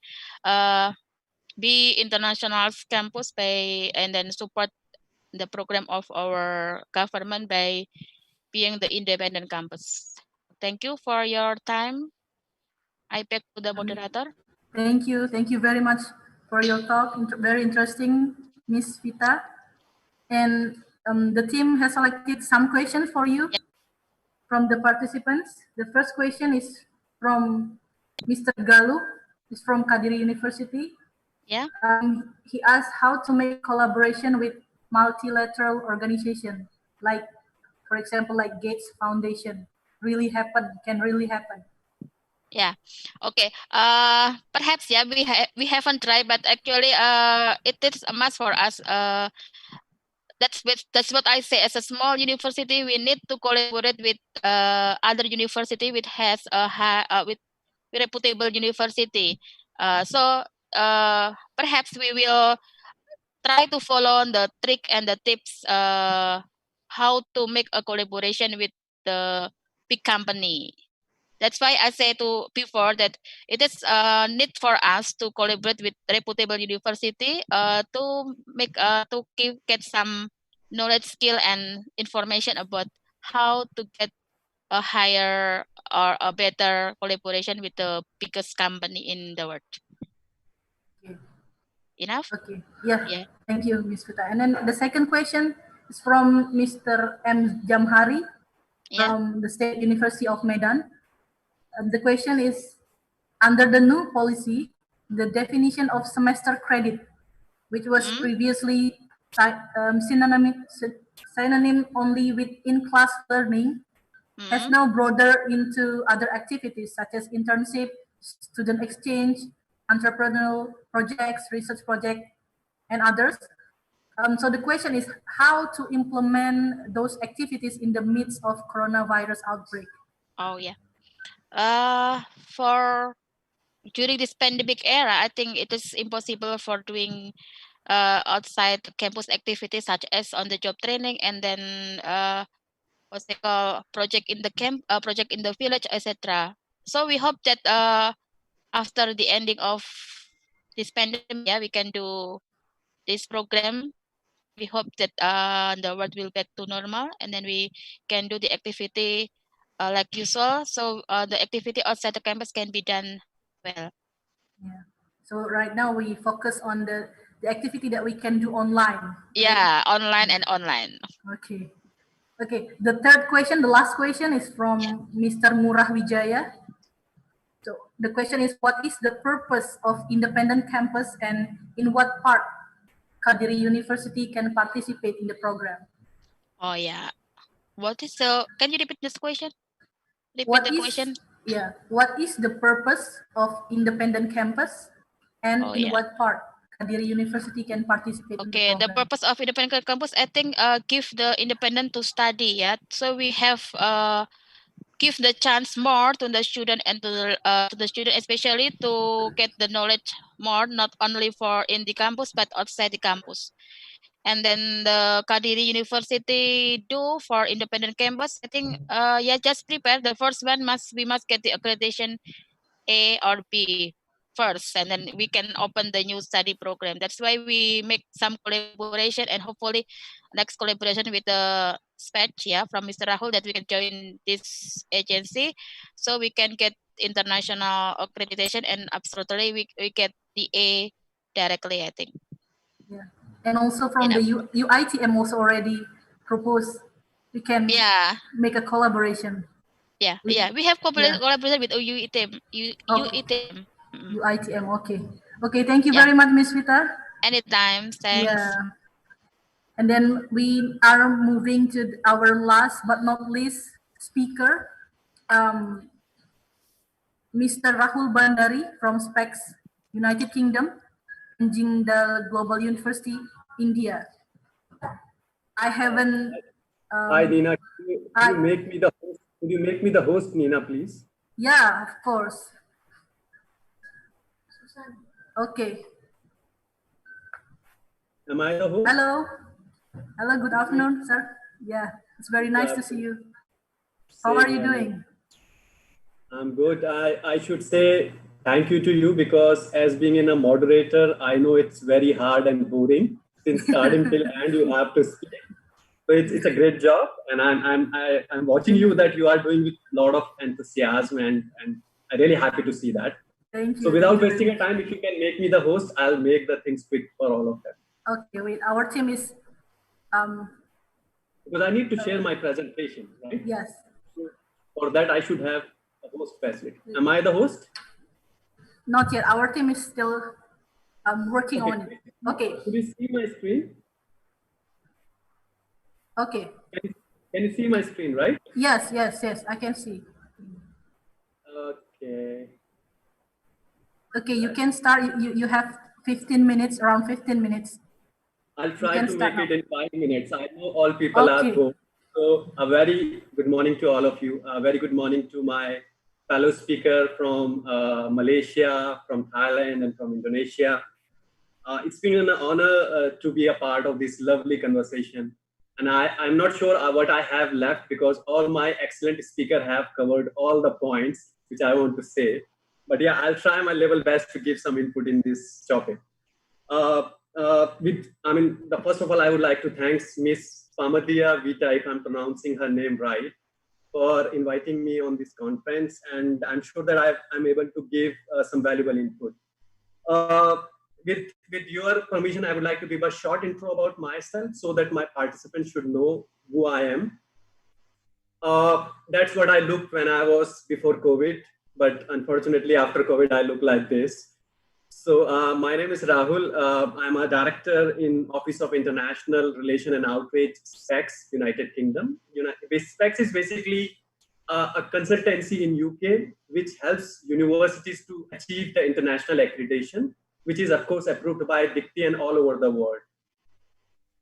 Speaker 3: be international campus and then support the program of our government by being the independent campus. Thank you for your time. I back to the moderator.
Speaker 1: Thank you very much for your talk. Very interesting, Miss Vita. And the team has selected some questions for you from the participants. The first question is from Mr. Galuh. It's from Kadiri University.
Speaker 3: Yeah.
Speaker 1: He asked how to make collaboration with multilateral organization, like, for example, like Gates Foundation, can really happen.
Speaker 3: Yeah. Okay. Perhaps yeah, we haven't tried, but actually, it is a must for us. That's what I say. As a small university, we need to collaborate with other university which has a high with reputable university. So perhaps we will try to follow the trick and the tips how to make a collaboration with the big company. That's why I say to before that it is need for us to collaborate with reputable university to make to get some knowledge, skill, and information about how to get a higher or a better collaboration with the biggest company in the world.
Speaker 1: Okay.
Speaker 3: Enough?
Speaker 1: Okay. Yeah.
Speaker 3: Yeah.
Speaker 1: Thank you, Ms. Vita. And then the second question is from Mr. M. Jamhari
Speaker 3: Yeah.
Speaker 1: from the State University of Medan. The question is, under the new policy, the definition of semester credit, which was previously synonym only with in-class learning, has now broadened into other activities such as internship, student exchange, entrepreneurial projects, research project, and others. So the question is how to implement those activities in the midst of coronavirus outbreak.
Speaker 3: Oh yeah. For during this pandemic era, I think it is impossible for doing outside campus activities such as on the job training and then what's it called project in the camp, project in the village, etc. So we hope that after the ending of this pandemic, yeah, we can do this program. We hope that the world will back to normal and then we can do the activity like usual. So the activity outside the campus can be done well.
Speaker 1: Yeah. So right now we focus on the activity that we can do online. Right?
Speaker 3: Yeah, online and online.
Speaker 1: Okay. Okay. The third question, the last question is from Mr. Murah Wijaya. So the question is, what is the purpose of independent campus and in what part Kadiri University can participate in the program?
Speaker 3: Oh yeah. What is can you repeat this question? Repeat
Speaker 1: What
Speaker 3: the
Speaker 1: is
Speaker 3: question.
Speaker 1: what is the purpose of independent campus and
Speaker 3: Oh
Speaker 1: in
Speaker 3: yeah.
Speaker 1: what part Kadiri University can participate in the
Speaker 3: Okay, the
Speaker 1: program?
Speaker 3: purpose of independent campus, I think, give the independent to study. Yeah, so we have give the chance more to the student and to the student, especially to get the knowledge more, not only for in the campus but outside the campus. And then the Kadiri University do for independent campus, I think, yeah, just prepare. The first one we must get the accreditation A or B first, and then we can open the new study program. That's why we make some collaboration and hopefully next collaboration with the SPETch, yeah, from Mr. Rahul, that we can join this agency so we can get international accreditation and absolutely we get the A directly, I think.
Speaker 1: Yeah. And also from the UITM also already proposed we can make a collaboration.
Speaker 3: Yeah, we have collaboration with UITM. UITM.
Speaker 1: UITM, okay. Okay, thank you very much, Ms. Vita.
Speaker 3: Anytime, thanks.
Speaker 1: Yeah. And then we are moving to our last but not least speaker, Mr. Rahul Bandari from SPECS, United Kingdom, and Jindal Global University, India. I haven't.
Speaker 8: Hi, Nina. Could you make me the host? Could you make me the host, Nina, please?
Speaker 1: Yeah, of course. Okay.
Speaker 8: Am I the host?
Speaker 1: Hello. Hello, good afternoon, sir. Yeah, it's very nice to see you. How are you doing?
Speaker 8: I'm good. I should say thank you to you because as being a moderator, I know it's very hard and boring. Since starting till end, you have to speak. So it's a great job, and I'm watching you that you are doing with a lot of enthusiasm, and I'm really happy to see that.
Speaker 1: Thank you.
Speaker 8: So without wasting your time, if you can make me the host, I'll make the things quick for all of them.
Speaker 1: Okay, wait. Our team is.
Speaker 8: Because I need to share my presentation, right?
Speaker 1: Yes.
Speaker 8: So for that, I should have a host facility. Am I the host?
Speaker 1: Not yet. Our team is still working on it. Okay.
Speaker 8: Could you see my screen?
Speaker 1: Okay.
Speaker 8: Can you see my screen, right?
Speaker 1: Yes, yes, yes. I can see.
Speaker 8: Okay.
Speaker 1: Okay, you can start. You have 15 minutes, around 15 minutes.
Speaker 8: I'll try to make
Speaker 1: now.
Speaker 8: it in 5 minutes. I know all people are home. So a very good morning to all of you. A very good morning to my fellow speaker from Malaysia, from Thailand, and from Indonesia. It's been an honor to be a part of this lovely conversation. And I'm not sure what I have left because all my excellent speakers have covered all the points which I want to say. But yeah, I'll try my level best to give some input in this topic. First of all, I would like to thank Miss Pamadia Vita, if I'm pronouncing her name right, for inviting me on this conference. And I'm sure that I'm able to give some valuable input. With your permission, I would like to give a short intro about myself so that my participants should know who I am. That's what I looked when I was before COVID, but unfortunately after COVID, I look like this. So my name is Rahul. I'm a director in Office of International Relation and Outreach, SPECS, United Kingdom. SPECS is basically a consultancy in UK, which helps universities to achieve the international accreditation, which is of course approved by DICTY and all over the world.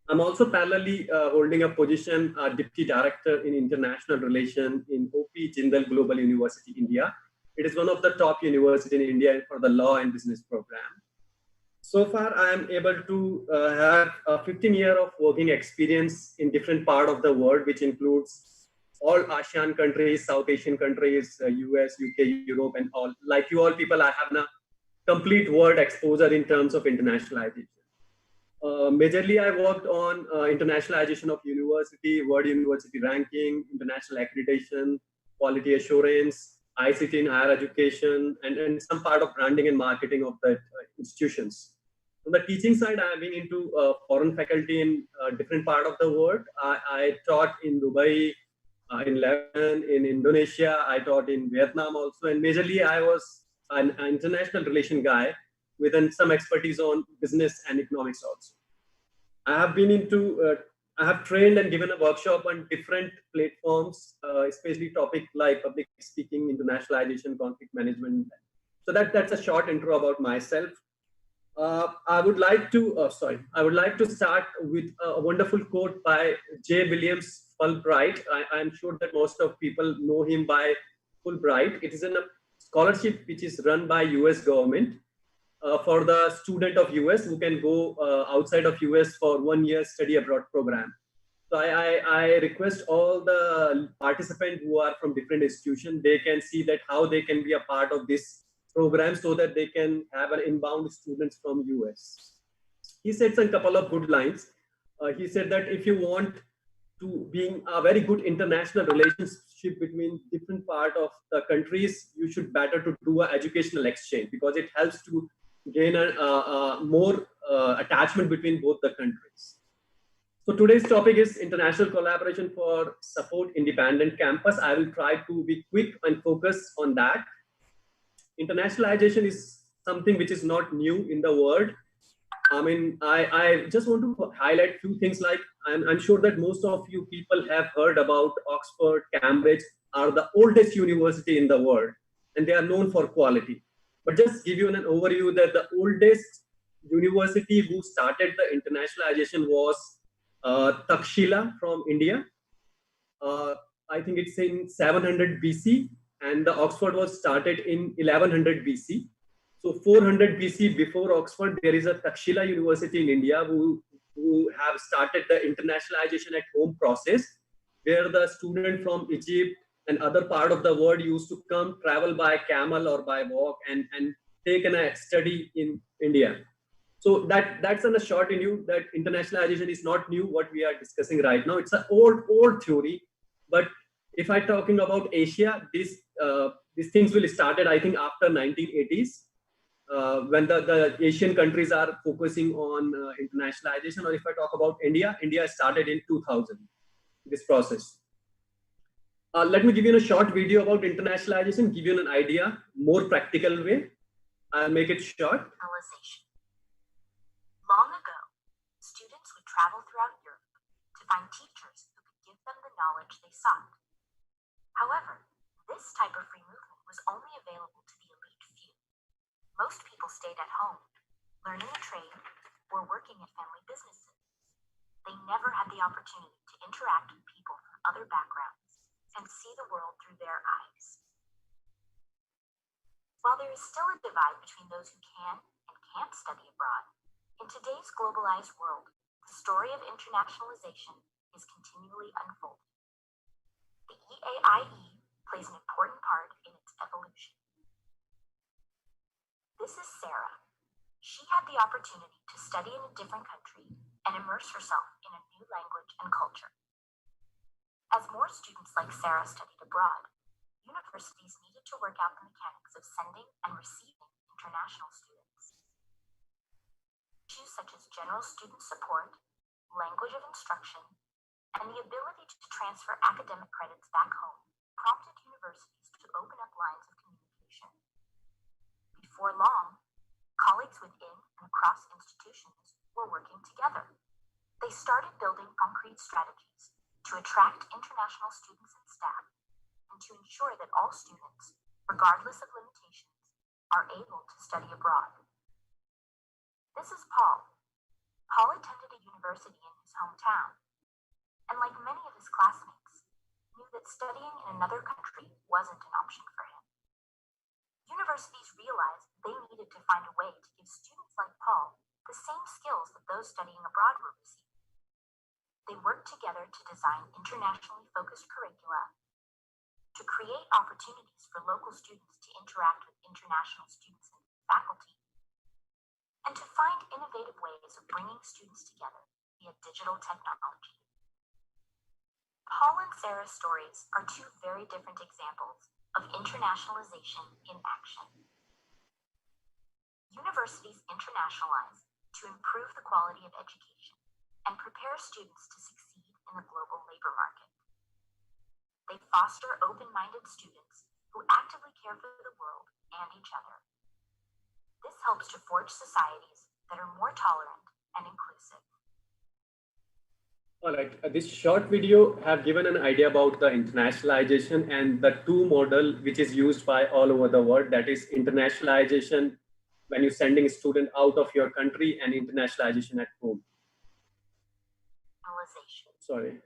Speaker 8: I'm also parallelly holding a position, Deputy Director in International Relation in OP Jindal Global University, India. It is one of the top universities in India for the law and business program. So far, I am able to have a 15 years of working experience in different parts of the world, which includes all ASEAN countries, South Asian countries, US, UK, Europe, and all. Like you all people, I have a complete world exposure in terms of internationalization. Majorly, I worked on internationalization of university, world university ranking, international accreditation, quality assurance, ICT in higher education, and some part of branding and marketing of the institutions. On the teaching side, I have been into foreign faculty in different part of the world. I taught in Dubai, in Lebanon, in Indonesia. I taught in Vietnam also, and majorly I was an international relation guy with some expertise on business and economics also. I have been into, I have trained and given a workshop on different platforms, especially topic like public speaking, internationalization, conflict management. So that's a short intro about myself. I would like to start with a wonderful quote by J. Williams Fulbright. I'm sure that most of people know him by Fulbright. It is a scholarship which is run by US government for the student of US who can go outside of US for 1 year study abroad program. So I request all the participants who are from different institutions, they can see that how they can be a part of this program so that they can have an inbound students from US. He said a couple of good lines. He said that if you want to being a very good international relationship between different part of the countries, you should better to do an educational exchange because it helps to gain a more attachment between both the countries. So today's topic is international collaboration for support independent campus. I will try to be quick and focus on that. Internationalization is something which is not new in the world. I mean, I just want to highlight a few things like I'm sure that most of you people have heard about Oxford, Cambridge are the oldest university in the world and they are known for quality. But just give you an overview that the oldest university who started the internationalization was Takshila from India. I think it's in 700 BC and the Oxford was started in 1100 BC. So 400 BC before Oxford, there is a Takshila University in India who have started the internationalization at home process, where the student from Egypt and other part of the world used to come, travel by camel or by walk and take a study in India. So that's in a short in you that internationalization is not new, what we are discussing right now. It's an old theory. But if I'm talking about Asia, these things will started, I think, after 1980s. When the Asian countries are focusing on internationalization, or if I talk about India started in 2000, this process. Let me give you a short video about internationalization, give you an idea, more practical way. I'll make it short.
Speaker 9: Long ago, students would travel throughout Europe to find teachers who could give them the knowledge they sought. However, this type of free movement was only available to the elite few. Most people stayed at home, learning a trade or working at family businesses. They never had the opportunity to interact with people from other backgrounds and see the world through their eyes. While there is still a divide between those who can and can't study abroad, in today's globalized world, the story of internationalization is continually unfolding. The EAIE plays an important part in its evolution. This is Sarah. She had the opportunity to study in a different country and immerse herself in a new language and culture. As more students like Sarah studied abroad, universities needed to work out the mechanics of sending and receiving international students. Issues such as general student support, language of instruction, and the ability to transfer academic credits back home prompted universities to open up lines of communication. Before long, colleagues within and across institutions were working together. They started building concrete strategies to attract international students and staff and to ensure that all students, regardless of limitations, are able to study abroad. This is Paul. Paul attended a university in his hometown, and like many of his classmates, knew that studying in another country wasn't an option for him. Universities realized they needed to find a way to give students like Paul the same skills that those studying abroad were receiving. They worked together to design internationally focused curricula, to create opportunities for local students to interact with international students and faculty, and to find innovative ways of bringing students together via digital technology. Paul and Sarah's stories are two very different examples of internationalization in action. Universities internationalize to improve the quality of education and prepare students to succeed in the global labor market. They foster open-minded students who actively care for the world and each other. This helps to forge societies that are more tolerant and inclusive.
Speaker 8: All right, this short video have given an idea about the internationalization and the two model which is used by all over the world, that is internationalization when you're sending a student out of your country and internationalization at home. Sorry.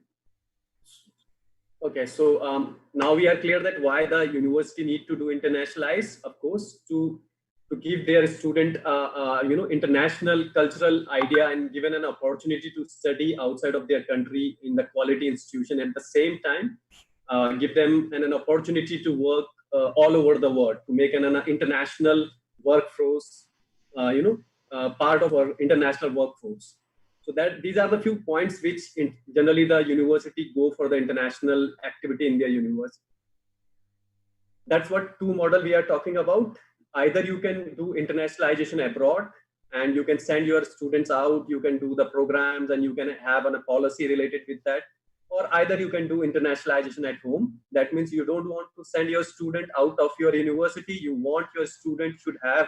Speaker 8: Okay, so now we are clear that why the university need to do internationalize, of course, to give their student international cultural idea and given an opportunity to study outside of their country in the quality institution, at the same time give them an opportunity to work all over the world, to make an international workforce part of our international workforce. So that these are the few points which generally the university go for the international activity in their university. That's what two model we are talking about. Either you can do internationalization abroad and you can send your students out, you can do the programs and you can have a policy related with that. Or either you can do internationalization at home. That means you don't want to send your student out of your university. You want your student should have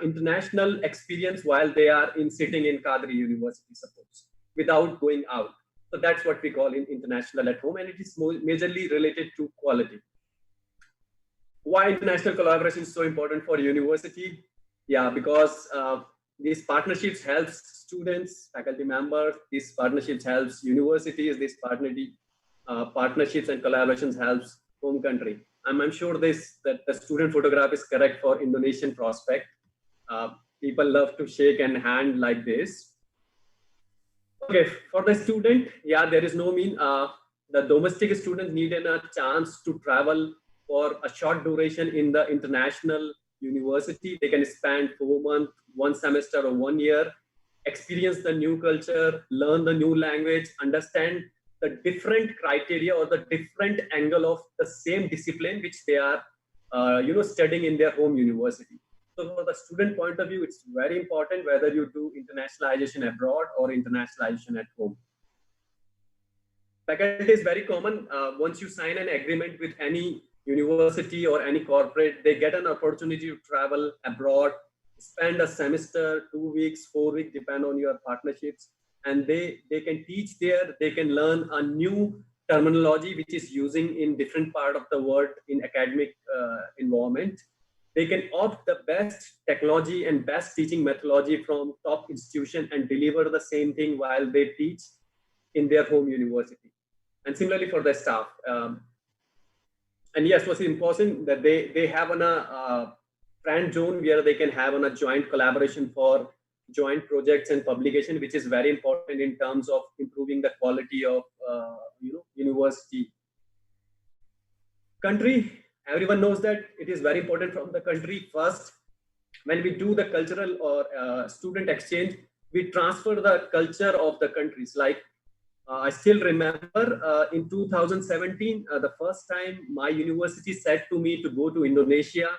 Speaker 8: international experience while they are sitting in Kadri University, suppose, without going out. So that's what we call in international at home, and it is majorly related to quality. Why international collaboration is so important for university? Yeah, because these partnerships helps students, faculty members. These partnerships helps universities. These partnerships and collaborations helps home country. I'm sure that the student photograph is correct for Indonesian prospect. People love to shake and hand like this. Okay, for the student, yeah, there is no mean. The domestic students need a chance to travel for a short duration in the international university. They can spend 4 months, 1 semester or 1 year, experience the new culture, learn the new language, understand the different criteria or the different angle of the same discipline which they are studying in their home university. So for the student point of view, it's very important whether you do internationalization abroad or internationalization at home. Faculty is very common. Once you sign an agreement with any university or any corporate, they get an opportunity to travel abroad, spend a semester, 2 weeks, 4 weeks, depend on your partnerships, and they can teach there, they can learn a new terminology which is using in different part of the world in academic environment. They can opt the best technology and best teaching methodology from top institution and deliver the same thing while they teach in their home university. And similarly for the staff. And yes, what's important that they have a friend zone where they can have on a joint collaboration for joint projects and publication, which is very important in terms of improving the quality of university. Country, everyone knows that it is very important from the country. First, when we do the cultural or student exchange, we transfer the culture of the countries. Like I still remember in 2017, the first time my university said to me to go to Indonesia.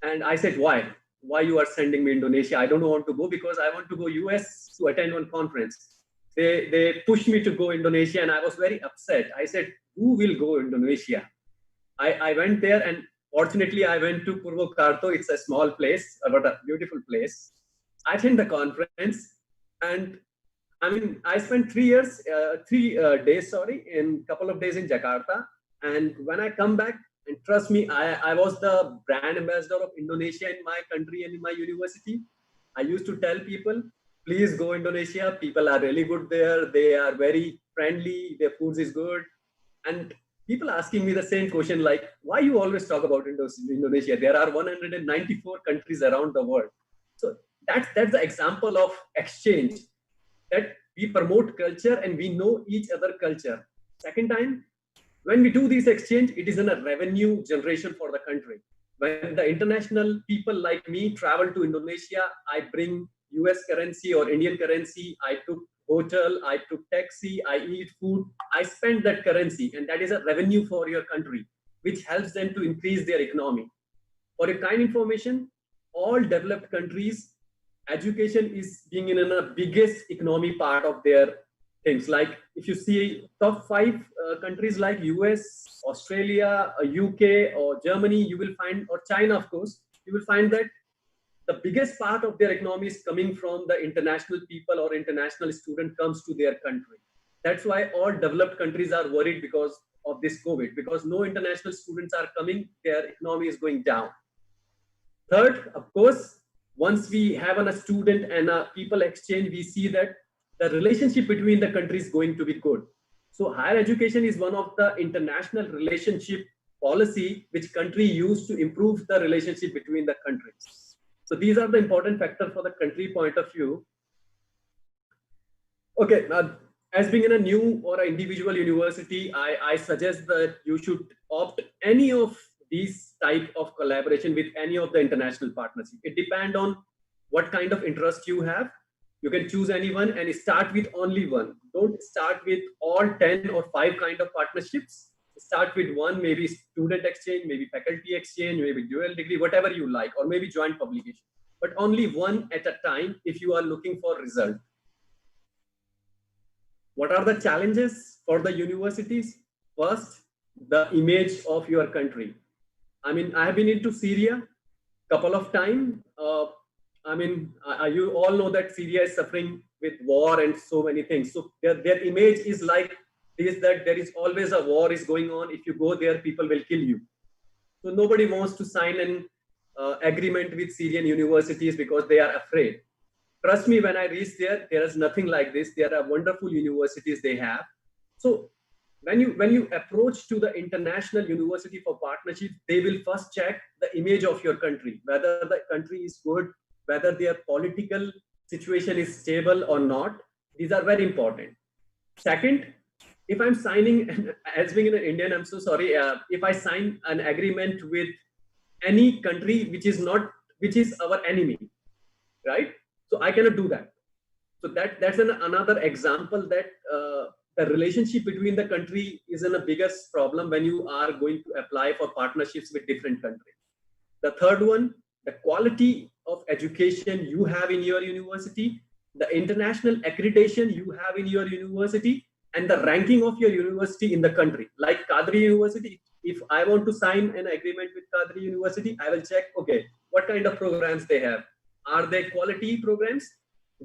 Speaker 8: And I said, why? Why you are sending me Indonesia? I don't want to go because I want to go US to attend one conference. They pushed me to go Indonesia and I was very upset. I said, who will go Indonesia? I went there and fortunately I went to Purwokarto. It's a small place, but a beautiful place. I attended the conference and I mean, I spent 3 days, in a couple of days in Jakarta. And when I come back, and trust me, I was the brand ambassador of Indonesia in my country and in my university. I used to tell people, please go Indonesia. People are really good there. They are very friendly. Their food is good. And people asking me the same question, like, why you always talk about Indonesia? There are 194 countries around the world. So that's the example of exchange, that we promote culture and we know each other culture. Second time, when we do this exchange, it is in a revenue generation for the country. When the international people like me travel to Indonesia, I bring US currency or Indian currency, I took hotel, I took taxi, I eat food, I spend that currency, and that is a revenue for your country, which helps them to increase their economy. For your kind information, all developed countries, education is being in a biggest economy part of their things. Like if you see top 5 countries like US, Australia, UK, or Germany, you will find, or China, of course, you will find that the biggest part of their economy is coming from the international people or international student comes to their country. That's why all developed countries are worried because of this COVID, because no international students are coming, their economy is going down. Third, of course, once we have a student and a people exchange, we see that the relationship between the countries is going to be good. So higher education is one of the international relationship policy which country use to improve the relationship between the countries. So these are the important factors for the country point of view. Okay, as being in a new or an individual university, I suggest that you should opt any of these type of collaboration with any of the international partners. It depends on what kind of interest you have. You can choose anyone and start with only one. Don't start with all 10 or 5 kind of partnerships. Start with one, maybe student exchange, maybe faculty exchange, maybe dual degree, whatever you like, or maybe joint publication. But only one at a time if you are looking for result. What are the challenges for the universities? First, the image of your country. I mean, I have been into Syria a couple of times. You all know that Syria is suffering with war and so many things. So their image is like this, that there is always a war is going on. If you go there, people will kill you. So nobody wants to sign an agreement with Syrian universities because they are afraid. Trust me, when I reached there, there is nothing like this. There are wonderful universities they have. So when you approach to the international university for partnership, they will first check the image of your country, whether the country is good, whether their political situation is stable or not. These are very important. Second, if I'm signing, as being an Indian, I'm so sorry, if I sign an agreement with any country which is our enemy, right? So I cannot do that. So that's another example that the relationship between the country is a biggest problem when you are going to apply for partnerships with different countries. The third one, the quality of education you have in your university, the international accreditation you have in your university, and the ranking of your university in the country. Like Kadri University, if I want to sign an agreement with Kadri University, I will check, okay, what kind of programs they have. Are they quality programs?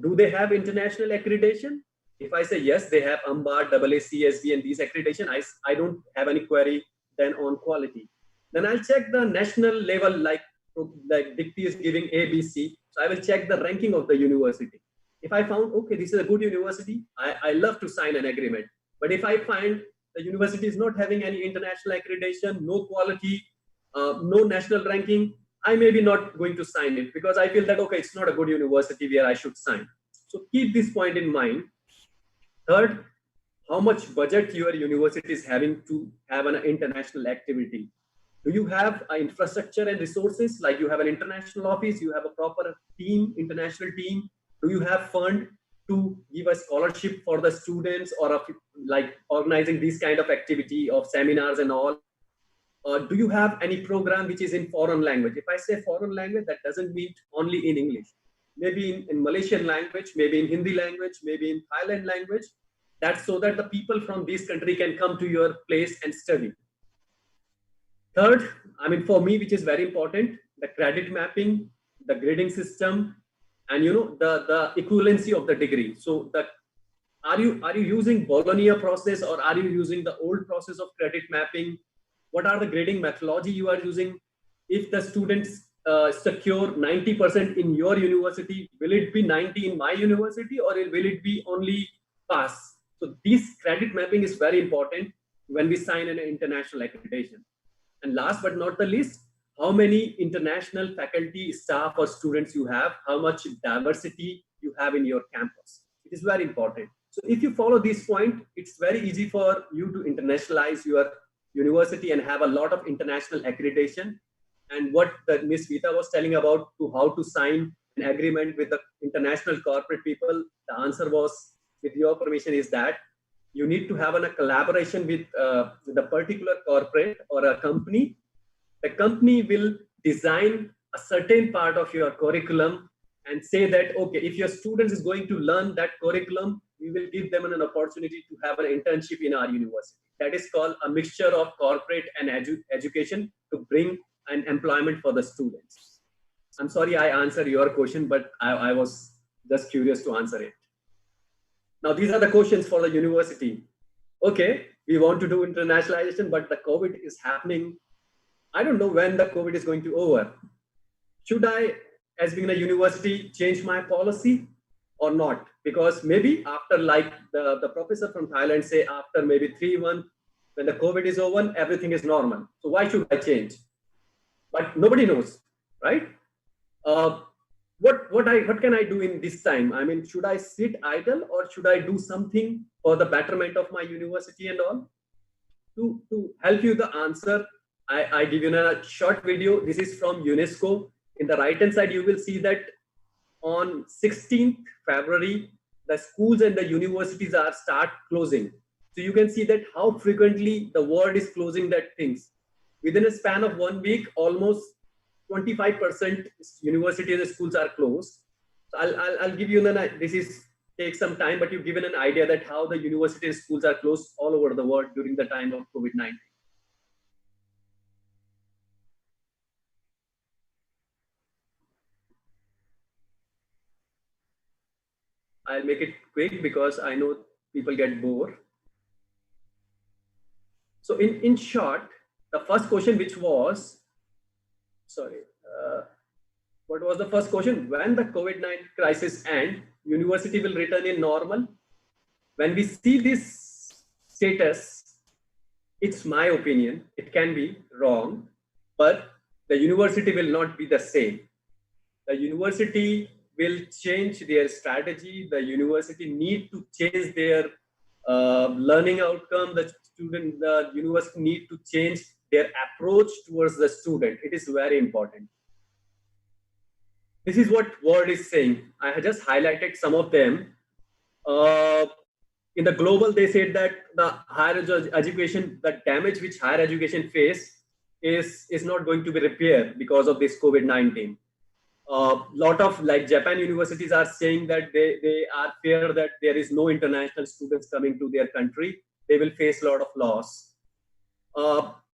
Speaker 8: Do they have international accreditation? If I say yes, they have AMBA, AACSB, and these accreditation, I don't have any query then on quality. Then I'll check the national level, like Dikti is giving ABC. So I will check the ranking of the university. If I found, okay, this is a good university, I love to sign an agreement. But if I find the university is not having any international accreditation, no quality, no national ranking, I may be not going to sign it because I feel that, okay, it's not a good university where I should sign. So keep this point in mind. Third, how much budget your university is having to have an international activity. Do you have infrastructure and resources? Like you have an international office, you have a proper team, international team. Do you have fund to give a scholarship for the students or like organizing this kind of activity of seminars and all? Do you have any program which is in foreign language? If I say foreign language, that doesn't mean only in English. Maybe in Malaysian language, maybe in Hindi language, maybe in Thailand language. That's so that the people from this country can come to your place and study. Third, I mean, for me, which is very important, the credit mapping, the grading system, and the equivalency of the degree. So are you using Bologna process or are you using the old process of credit mapping? What are the grading methodology you are using? If the students secure 90% in your university, will it be 90 in my university or will it be only pass? So this credit mapping is very important when we sign an international accreditation. And last but not the least, how many international faculty, staff or students you have, how much diversity you have in your campus. It is very important. So if you follow this point, it's very easy for you to internationalize your university and have a lot of international accreditation. And what Ms. Vita was telling about to how to sign an agreement with the international corporate people, the answer was, with your permission, is that you need to have a collaboration with the particular corporate or a company. The company will design a certain part of your curriculum and say that, okay, if your students is going to learn that curriculum, we will give them an opportunity to have an internship in our university. That is called a mixture of corporate and education to bring an employment for the students. I'm sorry I answered your question, but I was just curious to answer it. Now, these are the questions for the university. Okay, we want to do internationalization, but the COVID is happening. I don't know when the COVID is going to over. Should I, as being a university, change my policy or not? Because maybe after, like the professor from Thailand say, after maybe 3 months, when the COVID is over, everything is normal. So why should I change? But nobody knows, right? What can I do in this time? I mean, should I sit idle or should I do something for the betterment of my university and all? To help you the answer, I give you a short video. This is from UNESCO. In the right hand side, you will see that on 16th February, the schools and the universities are start closing. So you can see that how frequently the world is closing that things. Within a span of 1 week, almost 25% universities and schools are closed. So I'll give you this is take some time, but you've given an idea that how the university and schools are closed all over the world during the time of COVID-19. I'll make it quick because I know people get bored. So in short, the first question, which was, sorry, what was the first question? When the COVID-19 crisis ends, university will return in normal. When we see this status, it's my opinion, it can be wrong, but the university will not be the same. The university will change their strategy. The university need to change their learning outcome. The university need to change their approach towards the student. It is very important. This is what world is saying. I have just highlighted some of them. In the global, they said that the higher education, the damage which higher education face is not going to be repaired because of this COVID-19. Lot of like Japan universities are saying that they are fear that there is no international students coming to their country. They will face a lot of loss.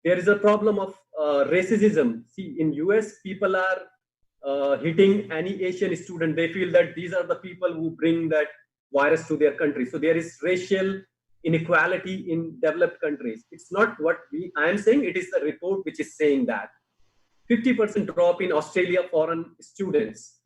Speaker 8: there is a problem of racism. See, in US, people are hitting any Asian student. They feel that these are the people who bring that virus to their country. So there is racial inequality in developed countries. It's not what I am saying. It is the report which is saying that 50% drop in Australia foreign students.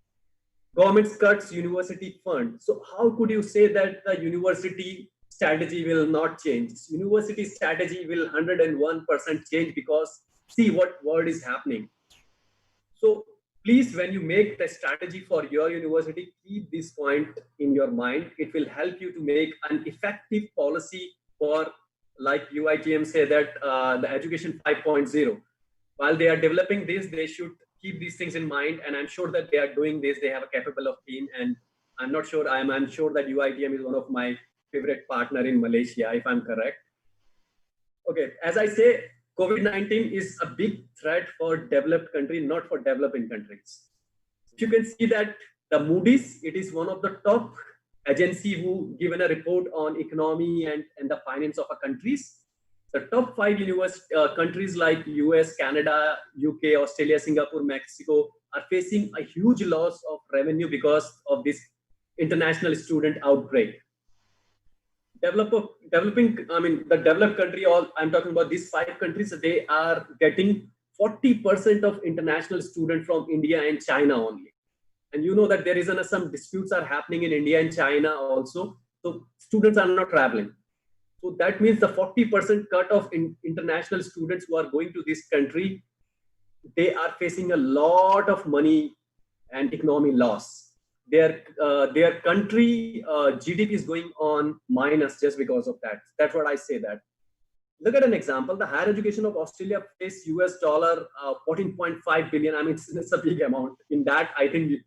Speaker 8: Government cuts university fund. So how could you say that the university strategy will not change? University strategy will 101% change, because see what world is happening. So please, when you make the strategy for your university, keep this point in your mind. It will help you to make an effective policy for, like UITM say that the education 5.0. While they are developing this, they should keep these things in mind. And I'm sure that they are doing this. They have a capable of team. And I'm not sure, I'm sure that UITM is one of my favorite partner in Malaysia, if I'm correct. Okay, as I say, COVID-19 is a big threat for developed countries, not for developing countries. You can see that the Moody's, it is one of the top agency who given a report on economy and the finance of a countries. The top 5 countries like US, Canada, UK, Australia, Singapore, Mexico are facing a huge loss of revenue because of this international student outbreak. Developing, I mean, the developed country, I'm talking about these 5 countries, they are getting 40% of international students from India and China only. And you know that there is some disputes are happening in India and China also. So students are not traveling. So that means the 40% cut of international students who are going to this country, they are facing a lot of money and economy loss. Their country GDP is going on minus just because of that. That's what I say that. Look at an example. The higher education of Australia pays US dollar 14.5 billion. I mean, it's a big amount. In that, I think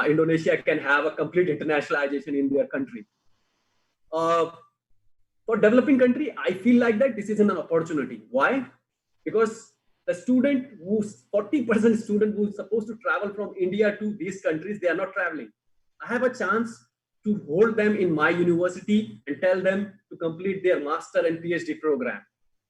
Speaker 8: Indonesia can have a complete internationalization in their country. For developing country, I feel like that this is an opportunity. Why? Because the student who's 40% student who's supposed to travel from India to these countries, they are not traveling. I have a chance to hold them in my university and tell them to complete their master and PhD program,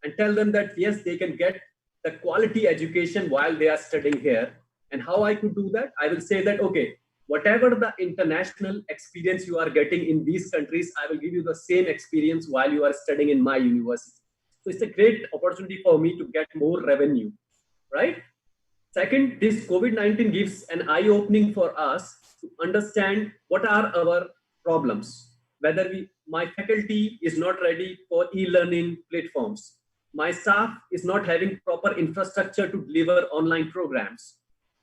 Speaker 8: and tell them that yes, they can get the quality education while they are studying here. And how I could do that? I will say that, okay, whatever the international experience you are getting in these countries, I will give you the same experience while you are studying in my university. So it's a great opportunity for me to get more revenue, right? Second, this COVID-19 gives an eye-opening for us to understand what are our problems. Whether my faculty is not ready for e-learning platforms. My staff is not having proper infrastructure to deliver online programs.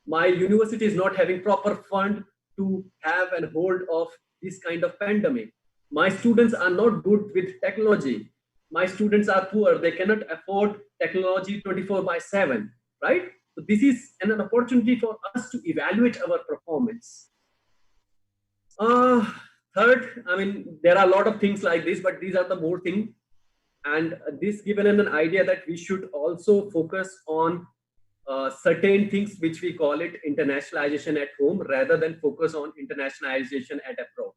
Speaker 8: My university is not having proper fund to have and hold of this kind of pandemic. My students are not good with technology. My students are poor. They cannot afford technology 24/7, right? So this is an opportunity for us to evaluate our performance. Third, I mean, there are a lot of things like this, but these are the more things. And this given an idea that we should also focus on certain things which we call it internationalization at home rather than focus on internationalization at abroad.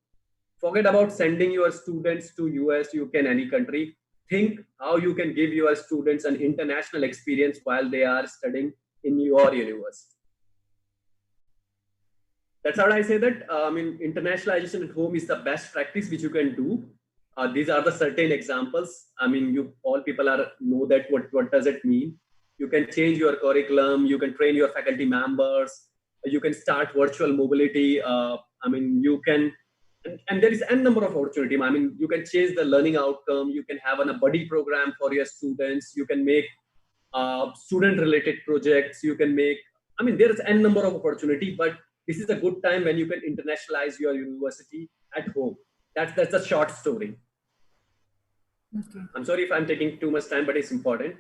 Speaker 8: Forget about sending your students to US, UK, and any country. Think how you can give your students an international experience while they are studying in your university. That's how I say that. I mean, internationalization at home is the best practice which you can do. These are the certain examples. I mean, all people know that what does it mean. You can change your curriculum. You can train your faculty members. You can start virtual mobility. I mean, you can, and there is a number of opportunity. I mean, you can change the learning outcome. You can have a buddy program for your students. You can make student-related projects. You can make. I mean, there is a number of opportunity, but this is a good time when you can internationalize your university at home. That's a short story.
Speaker 1: Okay.
Speaker 8: I'm sorry if I'm taking too much time, but it's important.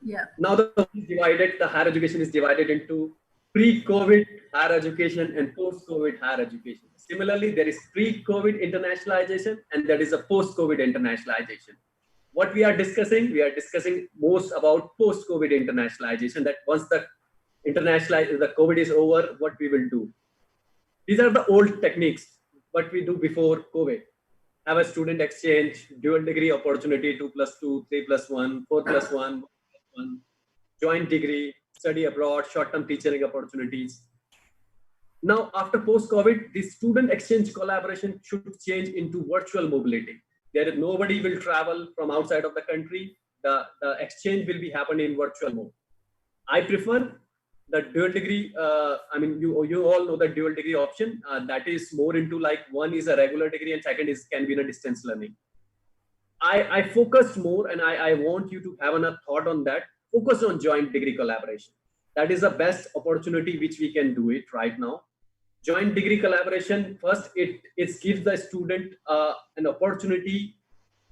Speaker 1: Yeah.
Speaker 8: Now the higher education is divided into pre-COVID higher education and post-COVID higher education. Similarly, there is pre-COVID internationalization and there is a post-COVID internationalization. What we are discussing most about post-COVID internationalization, that once the COVID is over, what we will do. These are the old techniques, what we do before COVID. Have a student exchange, dual degree opportunity, 2+2, 3+1, 4+1, 1+1. joint degree, study abroad, short-term teaching opportunities. Now, after post-COVID, the student exchange collaboration should change into virtual mobility. There is nobody will travel from outside of the country. The exchange will be happening in virtual mode. I prefer the dual degree. I mean, you all know the dual degree option. That is more into like one is a regular degree and second is can be in a distance learning. I focused more, and I want you to have a thought on that. Focus on joint degree collaboration. That is the best opportunity which we can do it right now. Joint degree collaboration, first, it gives the student an opportunity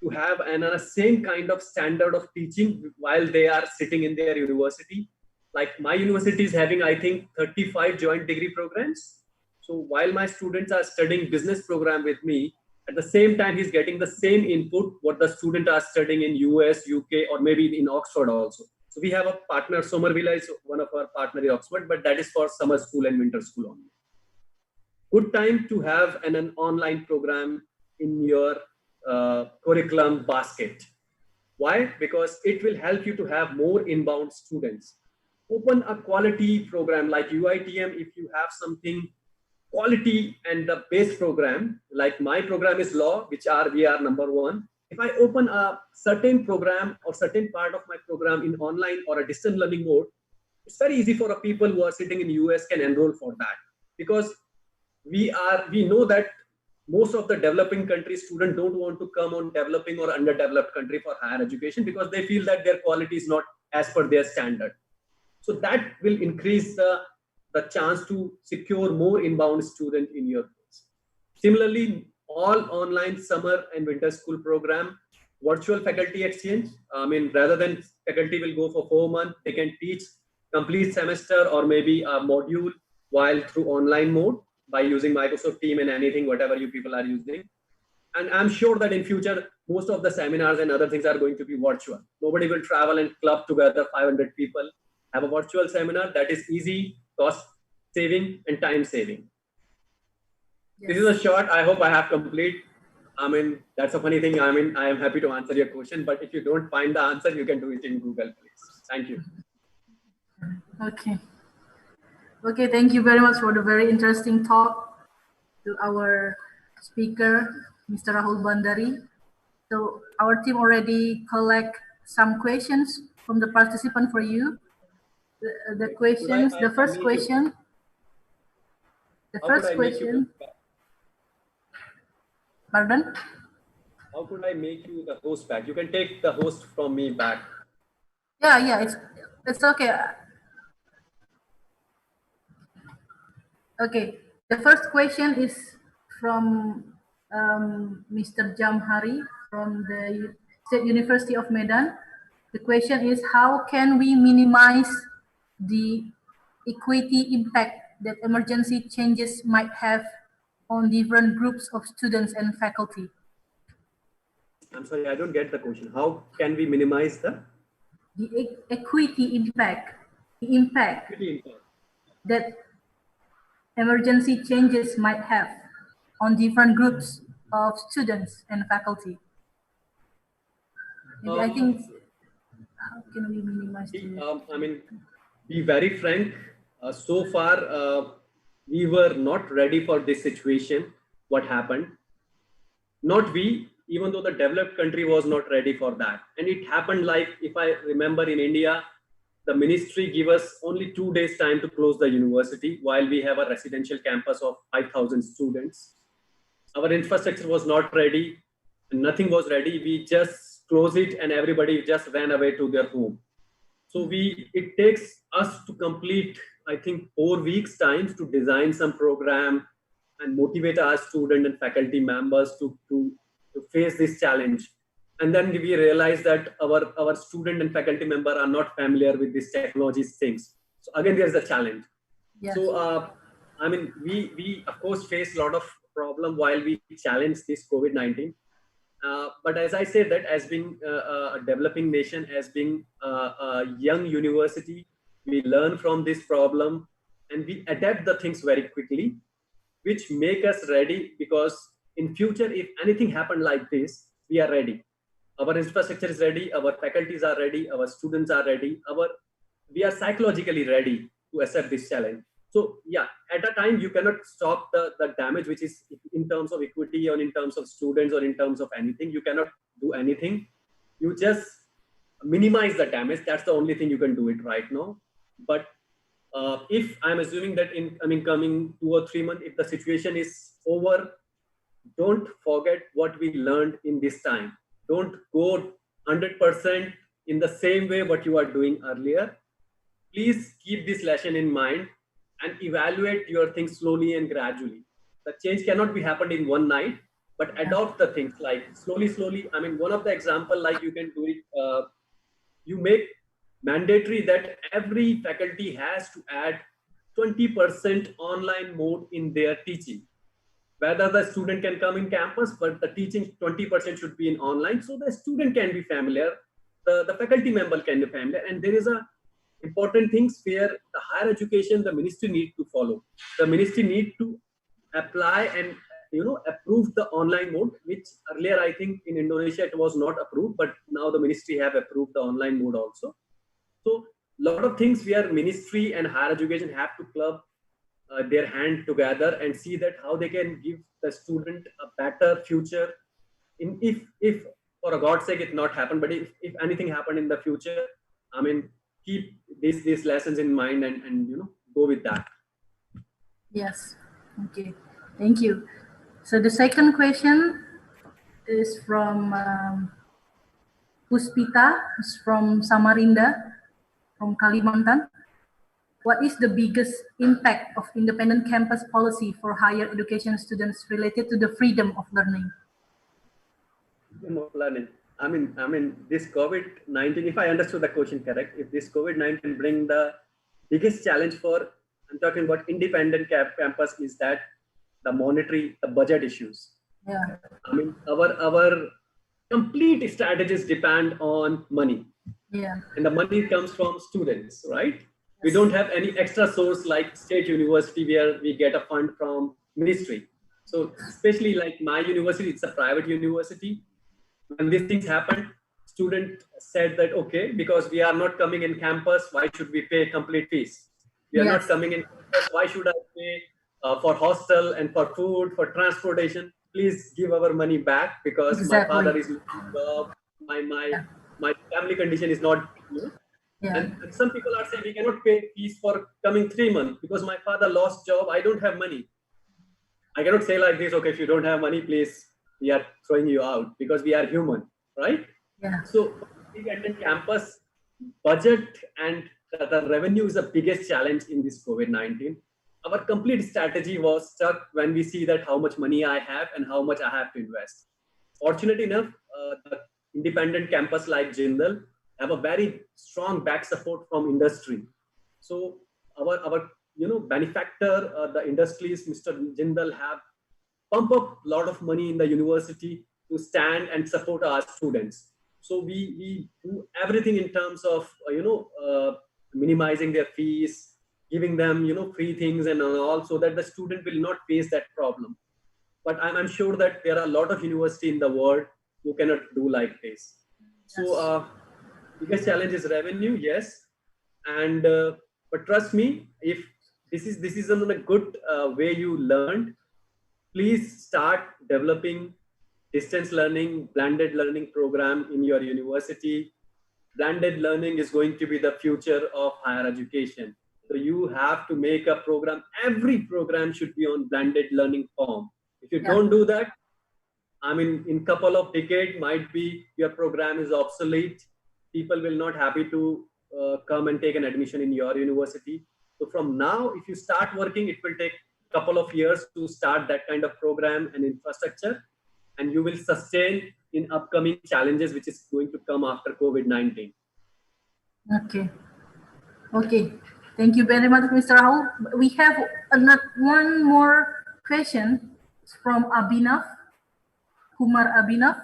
Speaker 8: to have a same kind of standard of teaching while they are sitting in their university. Like my university is having, I think, 35 joint degree programs. So while my students are studying business program with me, at the same time, he's getting the same input what the students are studying in US, UK, or maybe in Oxford also. So we have a partner, Somerville is one of our partner in Oxford, but that is for summer school and winter school only. Good time to have an online program in your curriculum basket. Why? Because it will help you to have more inbound students. Open a quality program like UITM. If you have something quality and the base program, like my program is law, which we are number one. If I open a certain program or certain part of my program in online or a distance learning mode, it's very easy for a people who are sitting in US can enroll for that, because we know that most of the developing country students don't want to come on developing or underdeveloped country for higher education because they feel that their quality is not as per their standard. So that will increase the chance to secure more inbound student in your course. Similarly, all online summer and winter school program, virtual faculty exchange. I mean, rather than faculty will go for 4 months, they can teach complete semester or maybe a module while through online mode by using Microsoft Teams and anything, whatever you people are using. And I'm sure that in future, most of the seminars and other things are going to be virtual. Nobody will travel and club together 500 people. Have a virtual seminar that is easy, cost saving and time saving. Yes. This is a short. I hope I have complete. I mean, that's a funny thing. I mean, I am happy to answer your question, but if you don't find the answer, you can do it in Google, please. Thank you.
Speaker 1: Okay. Okay, thank you very much for the very interesting talk to our speaker, Mr. Rahul Bandari. So our team already collect some questions from the participant for you. The questions, the first question. Pardon?
Speaker 8: How could I make you the host back? You can take the host from me back.
Speaker 1: Yeah, it's okay. Okay, the first question is from Mr. Jamhari from the State University of Medan. The question is, how can we minimize the equity impact that emergency changes might have on different groups of students and faculty?
Speaker 8: I'm sorry, I don't get the question. How can we minimize the
Speaker 1: equity impact? The impact that emergency changes might have on different groups of students and faculty. I think, how can we minimize
Speaker 8: I mean, be very frank, so far we were not ready for this situation, what happened. Not we, even though the developed country was not ready for that. And it happened like, if I remember in India, the ministry gave us only 2 days time to close the university while we have a residential campus of 5,000 students. Our infrastructure was not ready, and nothing was ready. We just closed it and everybody just ran away to their home. So it takes us to complete, I think, 4 weeks time to design some program and motivate our student and faculty members to face this challenge. And then we realized that our student and faculty member are not familiar with these technology things. So again, there's a challenge. Yes. So, I mean, we of course face a lot of problem while we challenge this COVID-19. But as I said, that as being a developing nation, as being a young university, we learn from this problem and we adapt the things very quickly, which make us ready, because in future, if anything happened like this, we are ready. Our infrastructure is ready, our faculties are ready, our students are ready, our we are psychologically ready to accept this challenge. So yeah, at a time you cannot stop the damage, which is in terms of equity or in terms of students or in terms of anything. You cannot do anything. You just minimize the damage. That's the only thing you can do it right now. But if I'm assuming that in coming 2 or 3 months, if the situation is over, don't forget what we learned in this time. Don't go 100% in the same way what you are doing earlier. Please keep this lesson in mind and evaluate your things slowly and gradually. The change cannot be happened in one night, but adopt the things like slowly. I mean, one of the example, like you can do it, you make mandatory that every faculty has to add 20% online mode in their teaching. Whether the student can come in campus, but the teaching 20% should be in online, so the student can be familiar, the faculty member can be familiar, and there is a important things where the higher education, the ministry need to follow. The ministry need to apply and approve the online mode, which earlier I think in Indonesia it was not approved, but now the ministry have approved the online mode also. So a lot of things where ministry and higher education have to club their hand together and see that how they can give the student a better future. If for a God's sake it not happen, but if anything happened in the future, I mean, keep these lessons in mind and go with that.
Speaker 1: Yes. Okay. Thank you. So the second question is from Puspita, who's from Samarinda, from Kalimantan. What is the biggest impact of independent campus policy for higher education students related to the freedom of learning?
Speaker 8: Freedom of learning. I mean, this COVID-19, if I understood the question correct, if this COVID-19 bring the biggest challenge for, I'm talking about independent campus, is that the budget issues.
Speaker 1: Yeah.
Speaker 8: I mean, our complete strategies depend on money.
Speaker 1: Yeah.
Speaker 8: And the money comes from students, right? Yes. We don't have any extra source like state university where we get a fund from ministry. So especially like my university, it's a private university. When these things happened, student said that, okay, because we are not coming in campus, why should we pay complete fees? We are not coming in campus, why should I pay for hostel and for food, for transportation? Please give our money back because my father is losing job, my family condition is not, And some people are saying we cannot pay fees for coming 3 months because my father lost job, I don't have money. I cannot say like this, okay, if you don't have money, please, we are throwing you out because we are human, right?
Speaker 1: Yeah.
Speaker 8: So independent campus budget and the revenue is the biggest challenge in this COVID-19. Our complete strategy was stuck when we see that how much money I have and how much I have to invest. Fortunately enough, the independent campus like Jindal have a very strong back support from industry. So our benefactor, the industries, Mr. Jindal have pump up a lot of money in the university to stand and support our students. So we do everything in terms of minimizing their fees, giving them free things and all, so that the student will not face that problem. But I'm sure that there are a lot of universities in the world who cannot do like this. So biggest challenge is revenue, yes, and but trust me, if this is in a good way you learned, please start developing distance learning, blended learning program in your university. Blended learning is going to be the future of higher education. So you have to make a program. Every program should be on blended learning form. If you don't do that, I mean, in couple of decades, might be your program is obsolete. People will not happy to come and take an admission in your university. So from now, if you start working, it will take a couple of years to start that kind of program and infrastructure, and you will sustain in upcoming challenges, which is going to come after COVID-19.
Speaker 1: Okay. Okay. Thank you very much, Mr. Rahul. We have one more question from Abhinav, Kumar Abhinav.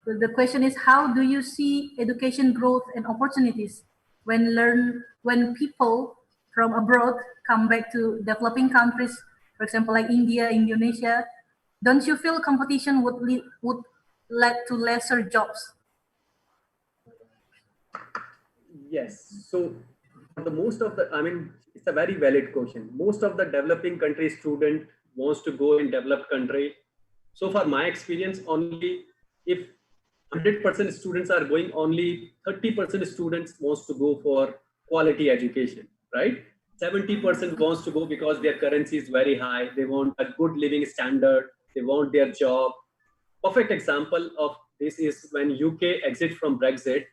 Speaker 1: The question is, how do you see education growth and opportunities when people from abroad come back to developing countries, for example, like India, Indonesia? Don't you feel competition would lead to lesser jobs?
Speaker 8: Yes. So the most of the, I mean, it's a very valid question. Most of the developing country student wants to go in developed country. So far, my experience, only if 100% students are going, only 30% students wants to go for quality education, right? 70% wants to go because their currency is very high. They want a good living standard. They want their job. Perfect example of this is when UK exit from Brexit.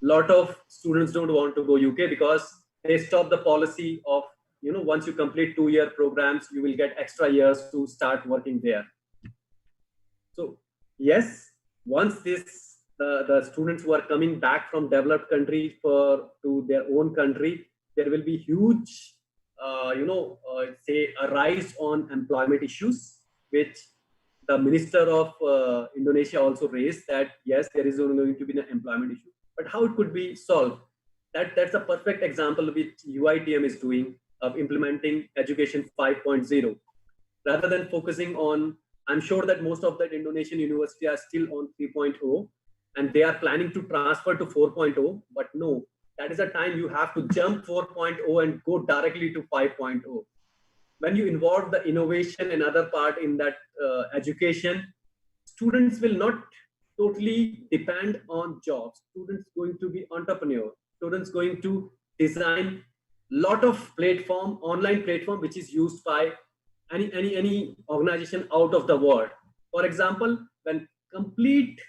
Speaker 8: Lot of students don't want to go UK because they stop the policy of, you know, once you complete 2-year programs, you will get extra years to start working there. So yes, once this the students who are coming back from developed countries to their own country, there will be huge, say a rise on employment issues, which the minister of Indonesia also raised, that yes, there is going to be an employment issue, but how it could be solved? That's a perfect example which UITM is doing of implementing education 5.0, rather than focusing on. I'm sure that most of the Indonesian universities are still on 3.0 and they are planning to transfer to 4.0, but no, that is a time you have to jump 4.0 and go directly to 5.0. When you involve the innovation and other part in that education, students will not totally depend on jobs. Students going to be entrepreneur. Students going to design lot of platform, online platform, which is used by any organization out of the world. For example, when complete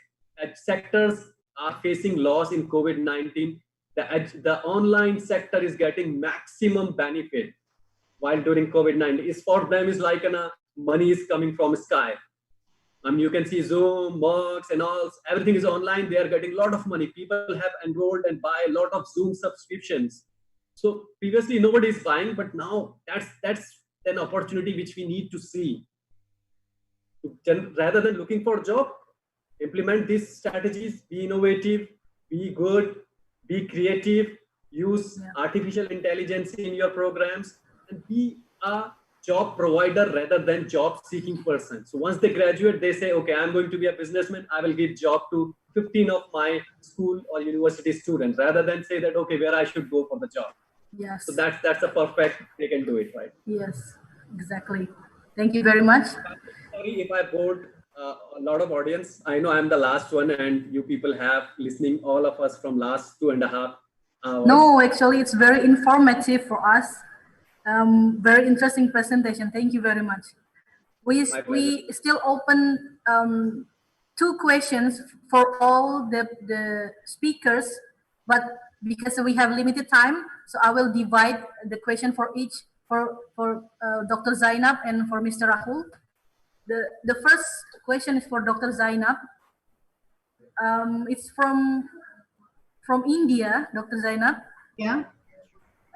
Speaker 8: sectors are facing loss in COVID-19, the online sector is getting maximum benefit. While during COVID-19, is for them is like money is coming from sky. You can see Zoom, Works, and all, everything is online. They are getting a lot of money. People have enrolled and buy a lot of Zoom subscriptions. So previously nobody is buying, but now that's an opportunity which we need to see. Rather than looking for a job, implement these strategies, be innovative, be good, be creative, use artificial intelligence in your programs, and be a job provider rather than job seeking person. So once they graduate, they say, okay, I'm going to be a businessman. I will give job to 15 of my school or university students, rather than say that, okay, where I should go for the job.
Speaker 1: Yes.
Speaker 8: So that's a perfect, they can do it, right?
Speaker 1: Yes, exactly. Thank you very much.
Speaker 8: Sorry if I bored a lot of audience. I know I'm the last one and you people have listening all of us from last 2.5 hours.
Speaker 1: No, actually it's very informative for us. Very interesting presentation. Thank you very much. We still open 2 questions for all the speakers, but because we have limited time, so I will divide the question for each, for Dr. Zainab and for Mr. Rahul. The first question is for Dr. Zainab. It's from India, Dr. Zainab.
Speaker 2: Yeah.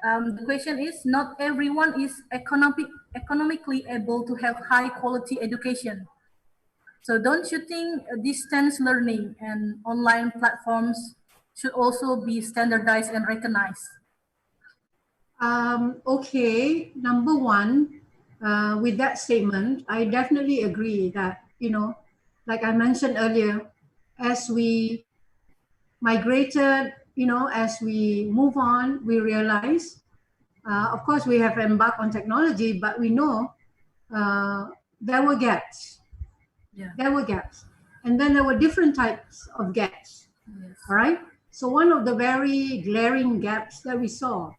Speaker 1: The question is, not everyone is economically able to have high quality education. So don't you think distance learning and online platforms should also be standardized and recognized?
Speaker 2: Okay, number one, with that statement, I definitely agree that, like I mentioned earlier, as we migrated, as we move on, we realize, of course, we have embarked on technology, but we know there were gaps.
Speaker 1: Yeah.
Speaker 2: There were gaps. And then there were different types of gaps.
Speaker 1: Yes.
Speaker 2: All right. So one of the very glaring gaps that we saw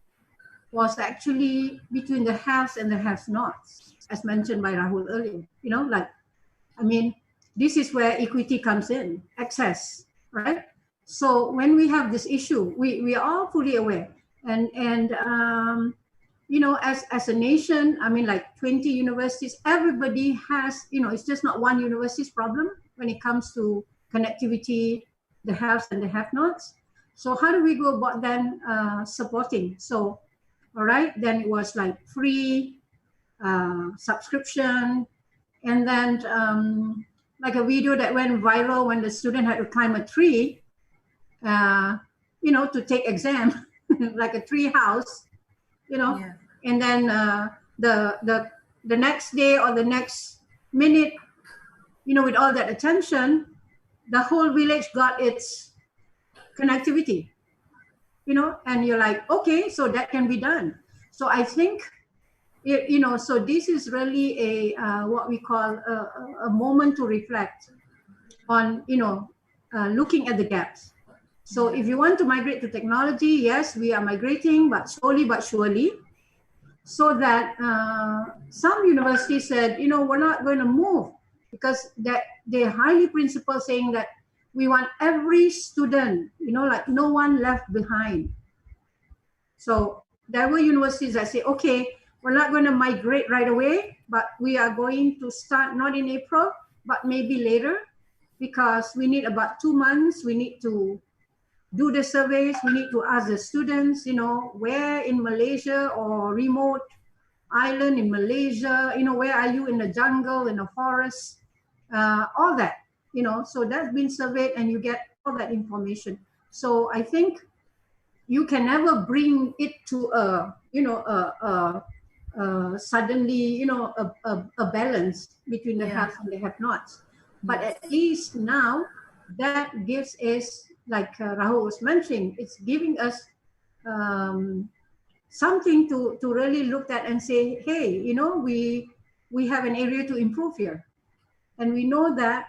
Speaker 2: was actually between the haves and the have-nots, as mentioned by Rahul earlier. This is where equity comes in, access, right? So when we have this issue, we are all fully aware. And as a nation, like 20 universities, everybody has, it's just not one university's problem when it comes to connectivity, the haves and the have-nots. So how do we go about then supporting? So, all right, then it was like free subscription, and then like a video that went viral when the student had to climb a tree, to take exam, like a tree house,
Speaker 1: Yeah.
Speaker 2: and then the next day or the next minute, with all that attention, the whole village got its connectivity, and you're like, okay, so that can be done. So I think, so this is really a what we call a moment to reflect on, looking at the gaps. So if you want to migrate to technology, yes, we are migrating, but slowly but surely, so that some universities said, we're not going to move because that they're highly principled, saying that we want every student, like no one left behind. So there were universities that say, okay, we're not going to migrate right away, but we are going to start not in April, but maybe later, because we need about 2 months. We need to do the surveys. We need to ask the students, where in Malaysia or remote island in Malaysia, where are you in the jungle, in the forest, all that, so that's been surveyed and you get all that information. So I think you can never bring it to suddenly, a balance between the haves and the have-nots. But at least now that gives us, like Rahul was mentioning, it's giving us something to really look at and say, hey, we have an area to improve here. And we know that,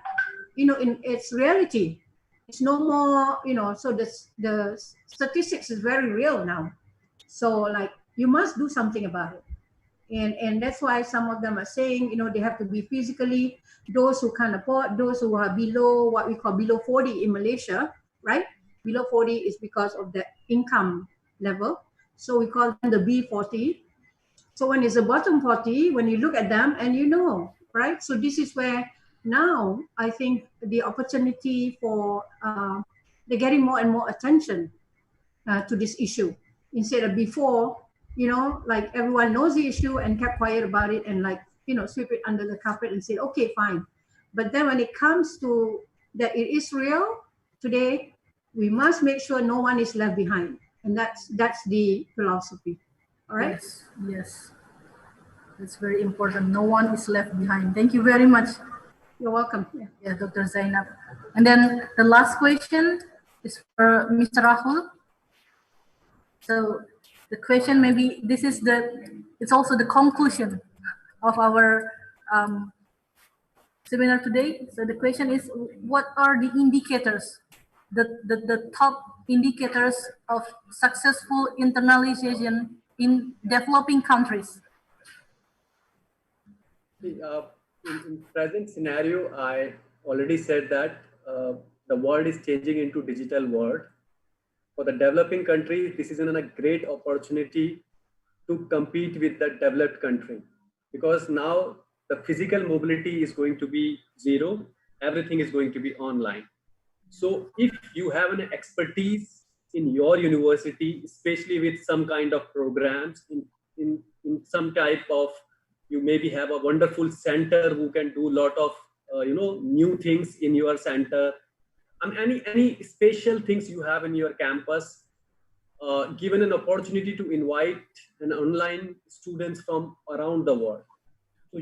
Speaker 2: in its reality, it's no more, so the statistics is very real now. So like, you must do something about it. And that's why some of them are saying, they have to be physically, those who can't afford, those who are below, what we call below 40 in Malaysia, right? Below 40 is because of the income level. So we call them the B40. So when it's the bottom 40, when you look at them and right? So this is where now I think the opportunity for, they're getting more and more attention to this issue. Instead of before, like everyone knows the issue and kept quiet about it and like, sweep it under the carpet and say, okay, fine. But then when it comes to that it is real today, we must make sure no one is left behind. And that's the philosophy. All right?
Speaker 1: Yes. That's very important. No one is left behind. Thank you very much.
Speaker 2: You're welcome.
Speaker 1: Yeah, Dr. Zainab. And then the last question is for Mr. Rahul. So the question, maybe this is it's also the conclusion of our seminar today. So the question is, what are the indicators, the top indicators of successful internalization in developing countries?
Speaker 8: In present scenario, I already said that the world is changing into digital world. For the developing countries, this is a great opportunity to compete with the developed country, because now the physical mobility is going to be zero. Everything is going to be online. So if you have an expertise in your university, especially with some kind of programs in some type of, you maybe have a wonderful center who can do a lot of new things in your center. Any special things you have in your campus, given an opportunity to invite an online students from around the world. So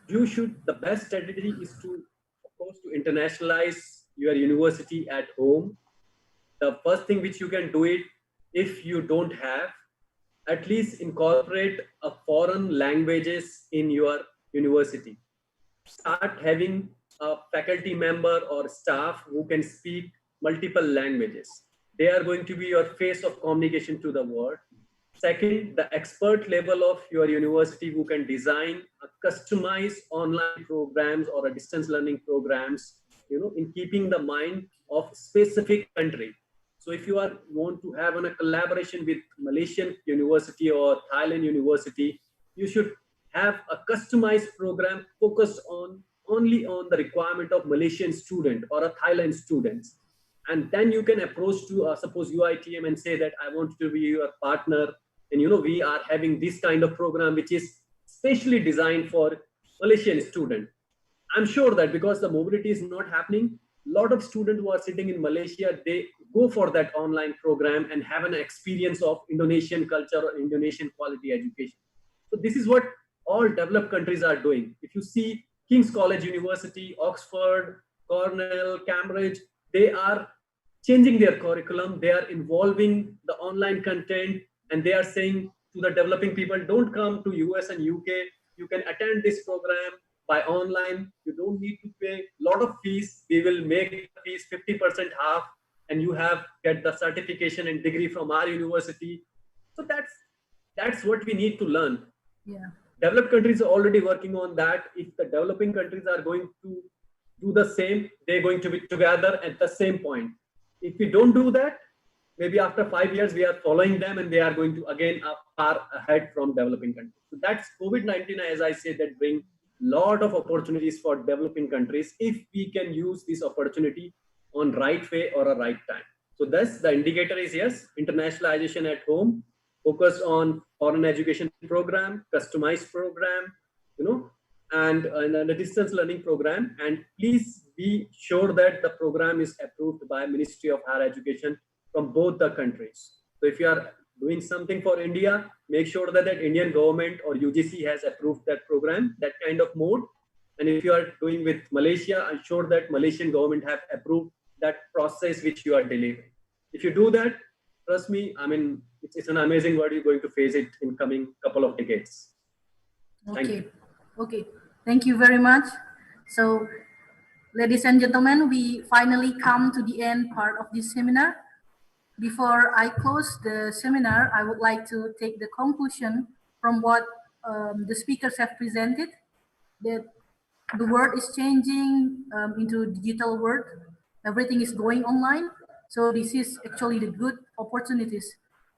Speaker 8: you should, the best strategy is to, of course, to internationalize your university at home. The first thing which you can do it, if you don't have, at least incorporate a foreign languages in your university. Start having a faculty member or staff who can speak multiple languages. They are going to be your face of communication to the world. Second, the expert level of your university who can design a customized online programs or a distance learning programs, in keeping the mind of specific country. So if you want to have a collaboration with Malaysian university or Thailand university, you should have a customized program focused only on the requirement of Malaysian student or a Thailand students. And then you can approach to suppose UITM and say that I want to be your partner. And we are having this kind of program which is specially designed for Malaysian student. I'm sure that because the mobility is not happening, a lot of students who are sitting in Malaysia, they go for that online program and have an experience of Indonesian culture or Indonesian quality education. So this is what all developed countries are doing. If you see King's College University, Oxford, Cornell, Cambridge, they are changing their curriculum. They are involving the online content, and they are saying to the developing people, don't come to US and UK. You can attend this program by online. You don't need to pay a lot of fees. We will make the fees 50% half, and you get the certification and degree from our university. So that's what we need to learn.
Speaker 1: Yeah.
Speaker 8: Developed countries are already working on that. If the developing countries are going to do the same, they're going to be together at the same point. If we don't do that, maybe after 5 years, we are following them and they are going to again far ahead from developing countries. So that's COVID-19, as I say, that bring lot of opportunities for developing countries if we can use this opportunity on right way or a right time. So thus the indicator is yes, internationalization at home, focus on foreign education program, customized program, and the distance learning program. And please be sure that the program is approved by Ministry of Higher Education from both the countries. So if you are doing something for India, make sure that Indian government or UGC has approved that program, that kind of mode. And if you are doing with Malaysia, I'm sure that Malaysian government have approved that process which you are delivering. If you do that, trust me, I mean, it's an amazing world. You're going to face it in coming couple of decades. Thank you.
Speaker 1: Okay, thank you very much. So, ladies and gentlemen, we finally come to the end part of this seminar. Before I close the seminar, I would like to take the conclusion from what the speakers have presented, that the world is changing into digital world. Everything is going online. So this is actually the good opportunities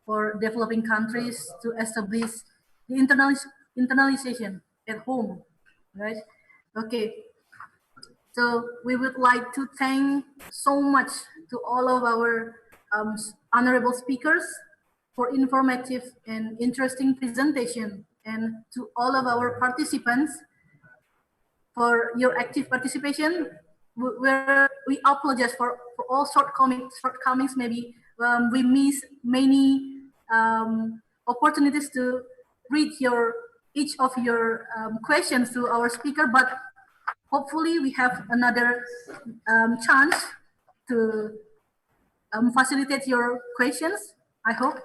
Speaker 1: for developing countries to establish the internalization at home, right? Okay. So we would like to thank so much to all of our honorable speakers for informative and interesting presentation, and to all of our participants for your active participation. We apologize for all shortcomings. Maybe we miss many opportunities to read each of your questions to our speaker, but hopefully we have another chance to facilitate your questions, I hope.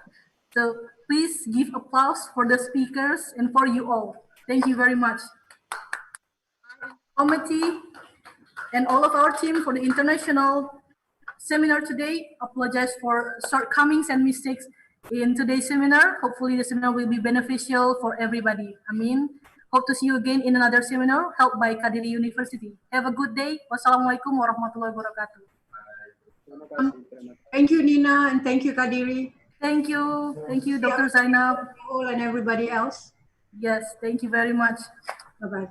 Speaker 1: So please give applause for the speakers and for you all. Thank you very much. Committee and all of our team for the international seminar today, apologize for shortcomings and mistakes in today's seminar. Hopefully the seminar will be beneficial for everybody. Amin. Hope to see you again in another seminar held by Kadiri University. Have a good day. Wassalamualaikum warahmatullahi wabarakatuh.
Speaker 2: Thank you, Nina, and thank you, Kadiri.
Speaker 1: Thank you. Thank you, Dr. Zainab.
Speaker 2: And everybody else.
Speaker 1: Yes, thank you very much.
Speaker 2: Bye-bye.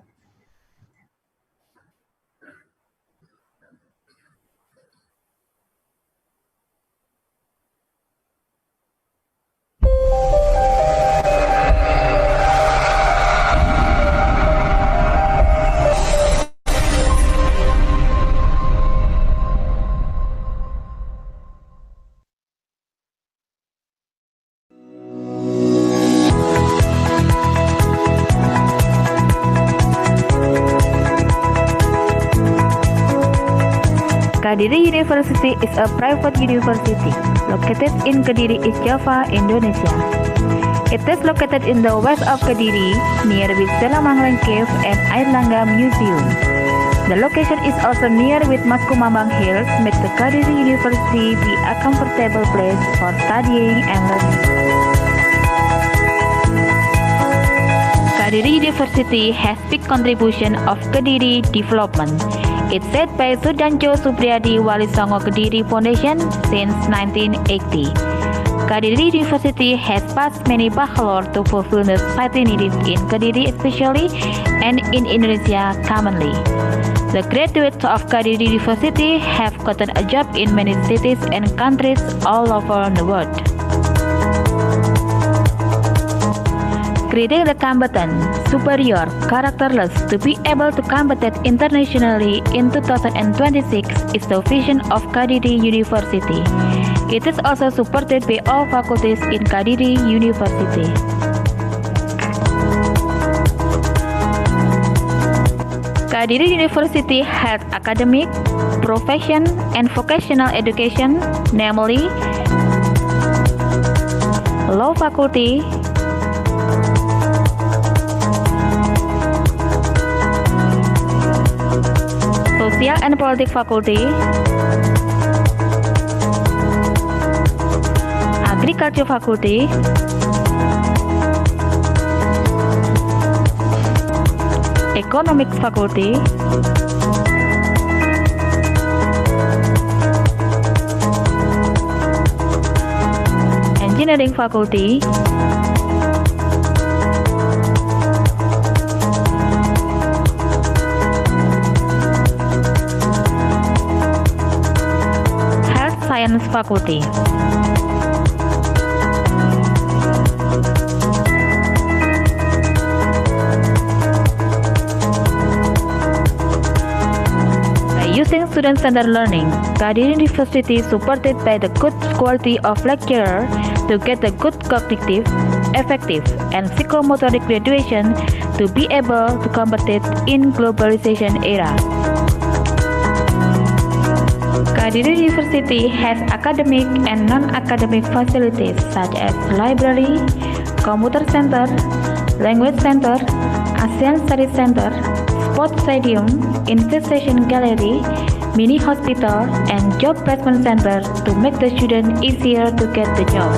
Speaker 10: Kadiri University is a private university located in Kediri, East Java, Indonesia. It is located in the west of Kediri, near with Selamanglang Cave and Airlangga Museum. The location is also near with Maskumambang Hills, make the Kadiri University be a comfortable place for studying and learning. Kadiri University has big contribution of Kediri development. It's said by Sudanjo Supriyadi Wali Songo Kediri Foundation since 1980. Kadiri University has passed many bachelor to fulfill the society needs in Kediri especially and in Indonesia commonly. The graduates of Kadiri University have gotten a job in many cities and countries all over the world. Creating the combatant, superior, characterless to be able to combat internationally in 2026 is the vision of Kadiri University. It is also supported by all faculties in Kadiri University. Kadiri University has academic, profession, and vocational education, namely Law Faculty, Social and Politics Faculty, Agriculture Faculty, Economics Faculty, Engineering Faculty, Health Science Faculty. Using student-centered learning, Kadiri University is supported by the good quality of lecturer to get a good cognitive, effective, and psychomotoric graduation to be able to compete in globalization era. Kadiri University has academic and non-academic facilities such as library, computer center, language center, ASEAN Studies Center, sports stadium, infestation gallery, mini hospital, and job placement center to make the student easier to get the job.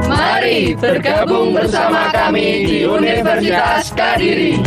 Speaker 11: Mari bergabung bersama kami di Universitas Kadiri.